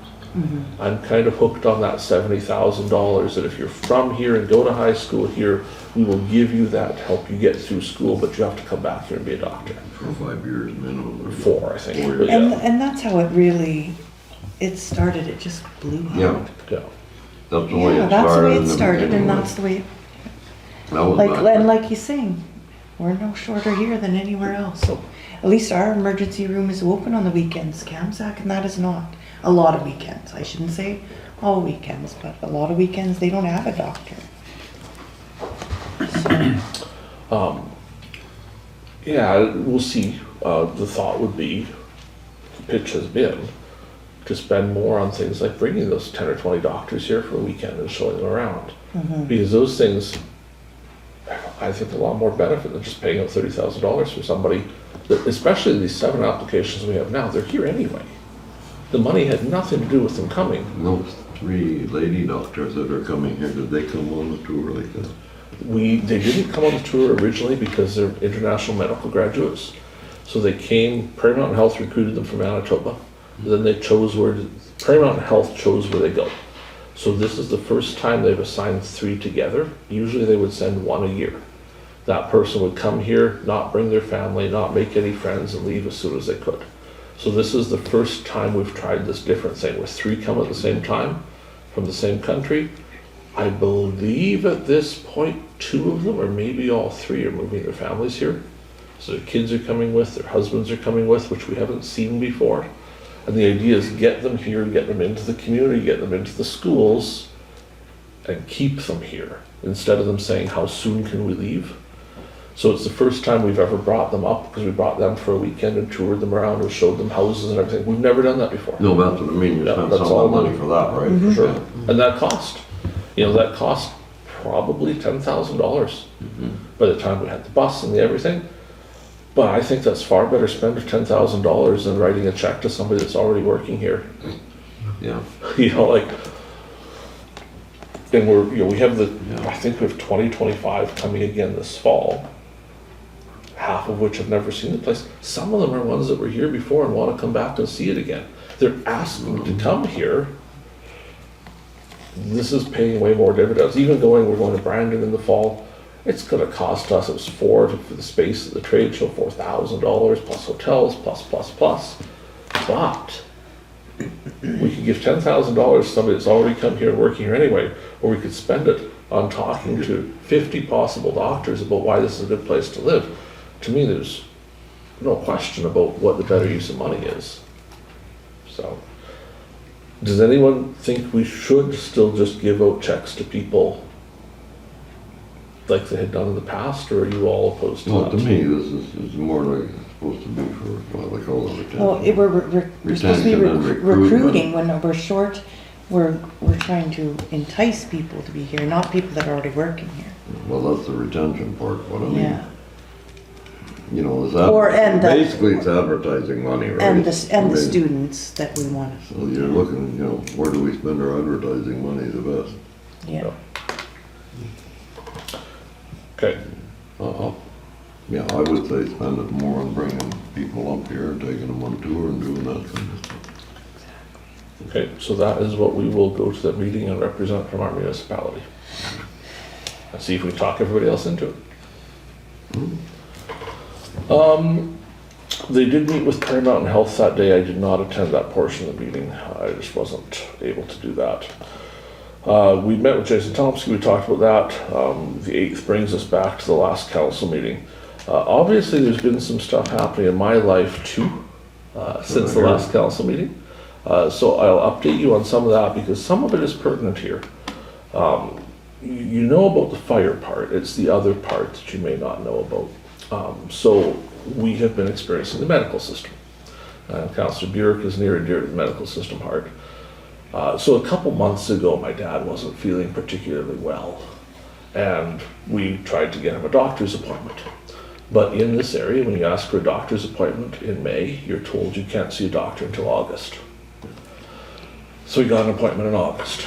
I'm kind of hooked on that $70,000 that if you're from here and go to high school here, we will give you that to help you get through school, but you have to come back here and be a doctor. For 5 years minimum. 4, I think. Yeah. But And that's how it really, it started, it just blew out. Yeah, yeah. that's the way Yeah, it that's the started. way in it the started, beginning, and that's the way, that was like, back and then. like he's saying, we're no shorter here than anywhere else. So at least our emergency room is open on the weekends, CAMSAC, and that is not. A lot of weekends, I shouldn't say all weekends, but a lot of weekends, they don't have a doctor. Yeah, we'll see. The thought would be, the pitch has been, to spend more on things like bringing those 10 or 20 doctors here for a weekend and showing them around. Because those things, I think, a lot more benefit than just paying out $30,000 for somebody, that, especially these 7 applications we have now, they're here anyway. The money had nothing to do with them coming. Those 3 lady doctors that are coming here, did they come on the tour like that? They didn't come on the tour originally because they're international medical graduates. So they came, Prairie Mountain Health recruited them from Manitoba. Then they chose Prairie Mountain Health chose where they go. So this is the first time they've assigned 3 together. Usually they would send 1 a year. That person would come here, not bring their family, not make any friends, and leave as soon as they could. So this is the first time we've tried this different thing, with 3 come at the same time from the same country. I believe at this point 2 of them, or maybe all 3, are moving their families here. So their kids are coming with, their husbands are coming with, which we haven't seen before. And the idea is get them here, get them into the community, get them into the schools, and keep them here, instead of them saying, how soon can we leave? So it's the first time we've ever brought them up, because we brought them for a weekend and toured them around and showed them houses and everything. We've never done that before. No, that's what I mean, you Yeah, spent that's some all money money. for that, right? Mhm. Sure. Yeah. And that cost, that cost probably $10,000 by the time we had the bus and the everything. But I think that's far better spend of $10,000 than writing a check to somebody that's already working here. Yeah. And we have Yeah. I think we have 2025 coming again this fall, half of which have never seen the place. Some of them are ones that were here before and want to come back and see it again. They're asking to come here. This is paying way more dividends. We're going to Brandon in the fall. It's gonna cost us, it was for the space of the trade show, $4,000 plus hotels, plus. But we could give $10,000 to somebody that's already come here and working here anyway, or we could spend it on talking to 50 possible doctors about why this is a good place to live. To me, there's no question about what the better use of money is. So, does anyone think we should still just give out checks to people like they had done in the past, or are you all opposed to Well, that? to me, this is more like it's supposed to be for, what they call it, retention. Well, we're supposed to be Retention and recruitment. recruiting when we're short. We're trying to entice people to be here, not people that are already working here. Well, that's the retention part, what I mean. Yeah. It's basically it's advertising money, right? And the I mean, students that we want. So you're looking, where do we spend our advertising money the best? Yeah. Okay, Yeah, I would say spend it more on bringing people up here and taking them on tour and doing that kind of stuff. okay, so that is what we will go to the meeting and represent from our municipality. And see if we talk everybody else into it. They did meet with Prairie Mountain Health that day. I did not attend that portion of the meeting. I just wasn't able to do that. We met with Jason Tomsky, we talked about that. The 8th brings us back to the last council meeting. Obviously, there's been some stuff happening in my life too, since the last council meeting. So I'll update you on some of that because some of it is pertinent here. You know about the fire part, it's the other part that you may not know about. So we have been experiencing the medical system. Councillor Burick is near and dear to the medical system heart. So a couple months ago, my dad wasn't feeling particularly well, and we tried to get him a doctor's appointment. But in this area, when you ask for a doctor's appointment in May, you're told you can't see a doctor until August. So we got an appointment in August.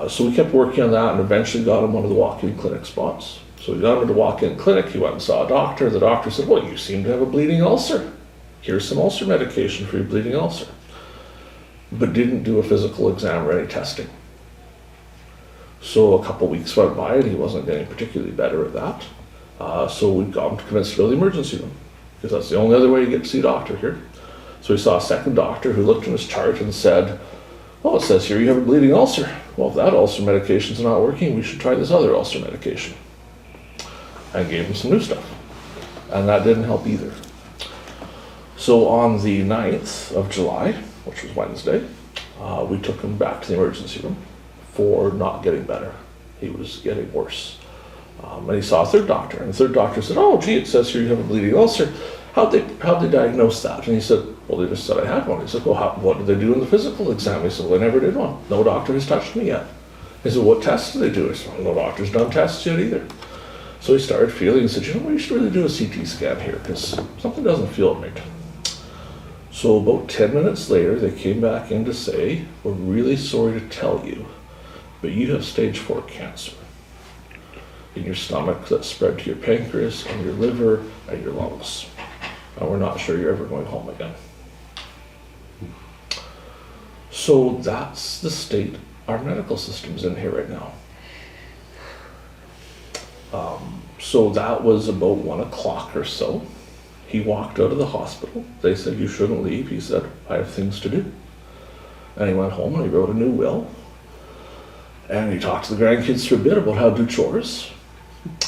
So we kept working on that and eventually got him one of the walk-in clinic spots. So we got him to the walk-in clinic, he went and saw a doctor. The doctor said, well, you seem to have a bleeding ulcer. Here's some ulcer medication for your bleeding ulcer. But didn't do a physical exam or any testing. So a couple weeks went by and he wasn't getting particularly better at that. So we got him convinced to go to the emergency room, because that's the only other way you get to see a doctor here. So we saw a second doctor who looked in his chart and said, oh, it says here you have a bleeding ulcer. Well, if that ulcer medication's not working, we should try this other ulcer medication. And gave him some new stuff. And that didn't help either. So on the 9th of July, which was Wednesday, we took him back to the emergency room for not getting better. He was getting worse. And he saw a third doctor, and the third doctor said, oh, gee, it says here you have a bleeding ulcer. How'd they diagnose that? And he said, well, they just said I had one. He said, well, what did they do in the physical exam? He said, well, they never did one. No doctor has touched me yet. He said, what tests did they do? I said, well, no doctor's done tests yet either. So he started feeling, he said, you know, we should really do a CT scan here, because something doesn't feel right. So about 10 minutes later, they came back in to say, we're really sorry to tell you, but you have stage 4 cancer in your stomach that spread to your pancreas and your liver and your lungs. And we're not sure you're ever going home again. So that's the state our medical system's in here right now. So that was about 1 o'clock or so. He walked out of the hospital. They said, you shouldn't leave. He said, I have things to do. And he went home and he wrote a new will. And he talked to the grandkids for a bit about how to do chores.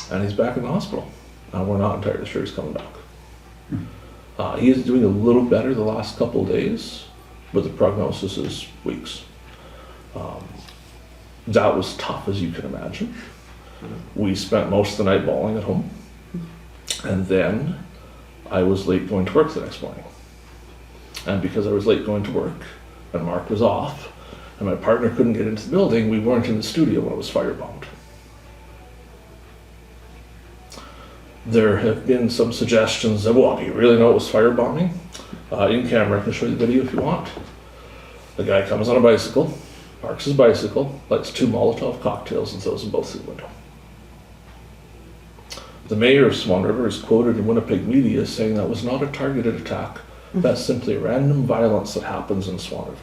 And he's back in the hospital. And we're not entirely sure he's coming back. He is doing a little better the last couple of days, but the prognosis is weeks. That was tough, as you can imagine. We spent most of the night bawling at home. And then I was late going to work the next morning. And because I was late going to work, and Mark was off, and my partner couldn't get into the building, we weren't in the studio when it was firebombed. There have been some suggestions of, well, do you really know it was firebombing? In camera, I can show you the video if you want. The guy comes on a bicycle, parks his bicycle, lights 2 Molotov cocktails and throws them both through the window. The mayor of Swan River is quoted in Winnipeg media saying that was not a targeted attack. That's simply random violence that happens in Swan River.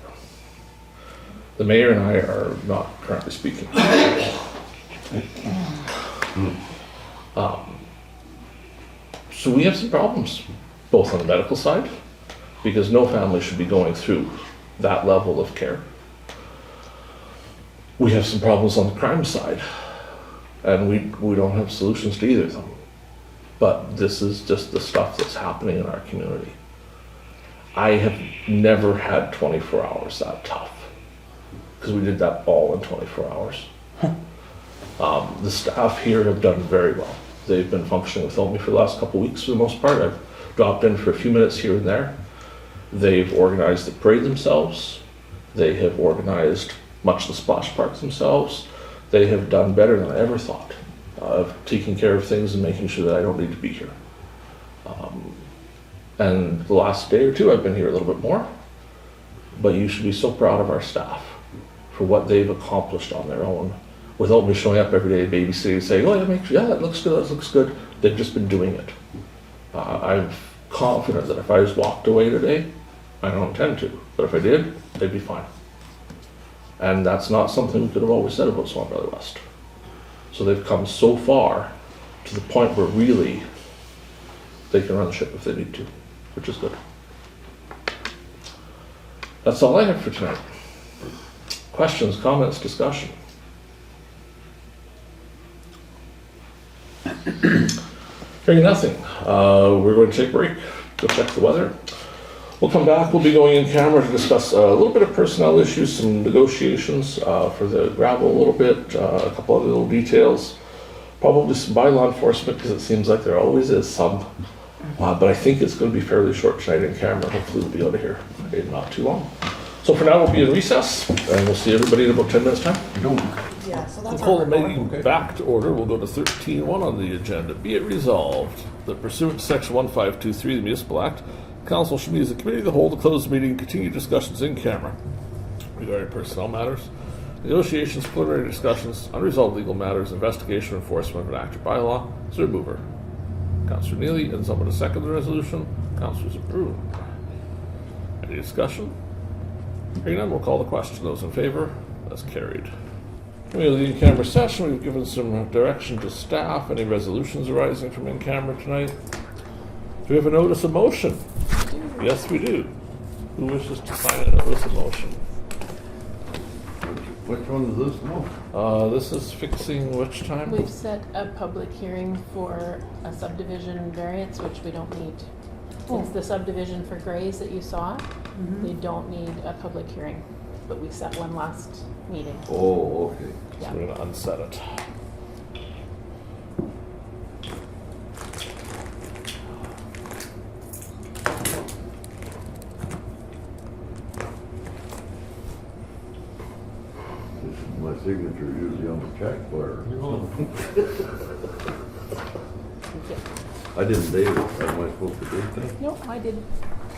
The mayor and I are not currently speaking. So we have some problems, both on the medical side, because no family should be going through that level of care. We have some problems on the crime side, and we don't have solutions to either of them. But this is just the stuff that's happening in our community. I have never had 24 hours that tough, because we did that all in 24 hours. The staff here have done very well. They've been functioning without me for the last couple of weeks for the most part. I've dropped in for a few minutes here and there. They've organized the parade themselves. They have organized much of the splash parks themselves. They have done better than I ever thought of taking care of things and making sure that I don't need to be here. And the last day or two I've been here a little bit more, but you should be so proud of our staff for what they've accomplished on their own without me showing up every day babysitting saying, oh yeah, that looks good, that looks good. They've just been doing it. I'm confident that if I just walked away today, I don't intend to, but if I did, they'd be fine. And that's not something we could have always said about Swan Valley West. So they've come so far to the point where really they can run the ship if they need to, which is good. That's all I have for tonight. Questions, comments, discussion? Hearing nothing, we're going to take a break, go check the weather. We'll come back, we'll be going in camera to discuss a little bit of personnel issues, some negotiations for the gravel a little bit, a couple other little details, probably some bylaw enforcement because it seems like there always is some. But I think it's going to be fairly short tonight in camera. Hopefully we'll be out of here in not too long. So for now we'll be in recess and we'll see everybody in about 10 minutes time. Yeah, so We'll that's call the meeting back to order. We'll go to 13.1 on the agenda. Be it resolved that pursuant to section 1523 of the Municipal Act, Council should meet as a committee of the whole to close the meeting and continue discussions in camera regarding personnel matters, negotiations, preliminary discussions, unresolved legal matters, investigation, enforcement of an act or bylaw. Is there a mover? Councillor Neely, and someone to second the resolution. Councillor Zbirun. Any discussion? Hearing none, we'll call the question. Those in favor? That's carried. We have the in-camera session. We've given some direction to staff. Any resolutions arising from in-camera tonight? Do we have a notice of motion? Yes, we do. Who wishes to sign a notice of motion? Which one is this now? This is fixing which time? We've set a public hearing for a subdivision variance, which we don't need. It's the subdivision for Grays that you saw. We don't need a public hearing, but we set one last meeting. Oh, okay. So we're going to unset it. My signature usually on the check wire. I didn't date it. Am I supposed to date that? No, I did.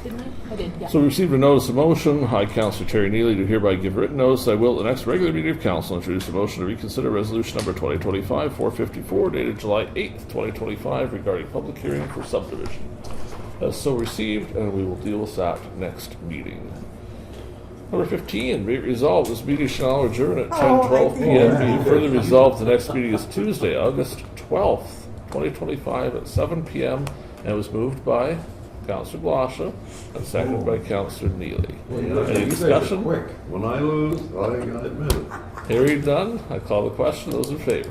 Didn't I? I did, yeah. So we received a notice of motion. I, Councillor Terry Neely, do hereby give written notice. I will, at the next regular meeting of council, introduce a motion to reconsider resolution number 2025-454 dated July 8th, 2025 regarding public hearing for subdivision. As so received, and we will deal with that next meeting. Number 15, be it resolved, this meeting shall now adjourn at 10:12 p.m. Be further resolved, the next meeting is Tuesday, August 12th, 2025 at 7 p.m. and was moved by Councillor Blosha and seconded by Councillor Neely. Any discussion? Quick. When I lose, I gotta admit it. Hearing none, I call the question. Those in favor?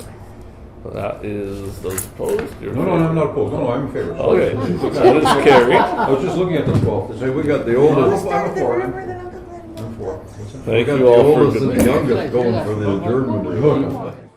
That is those opposed? No, I'm not opposed. No, I'm in favor. Okay, that is carried. I was just looking at the 12th. So we got the oldest. I'm for. Thank We got you the all for oldest and the youngest going for the adjournment.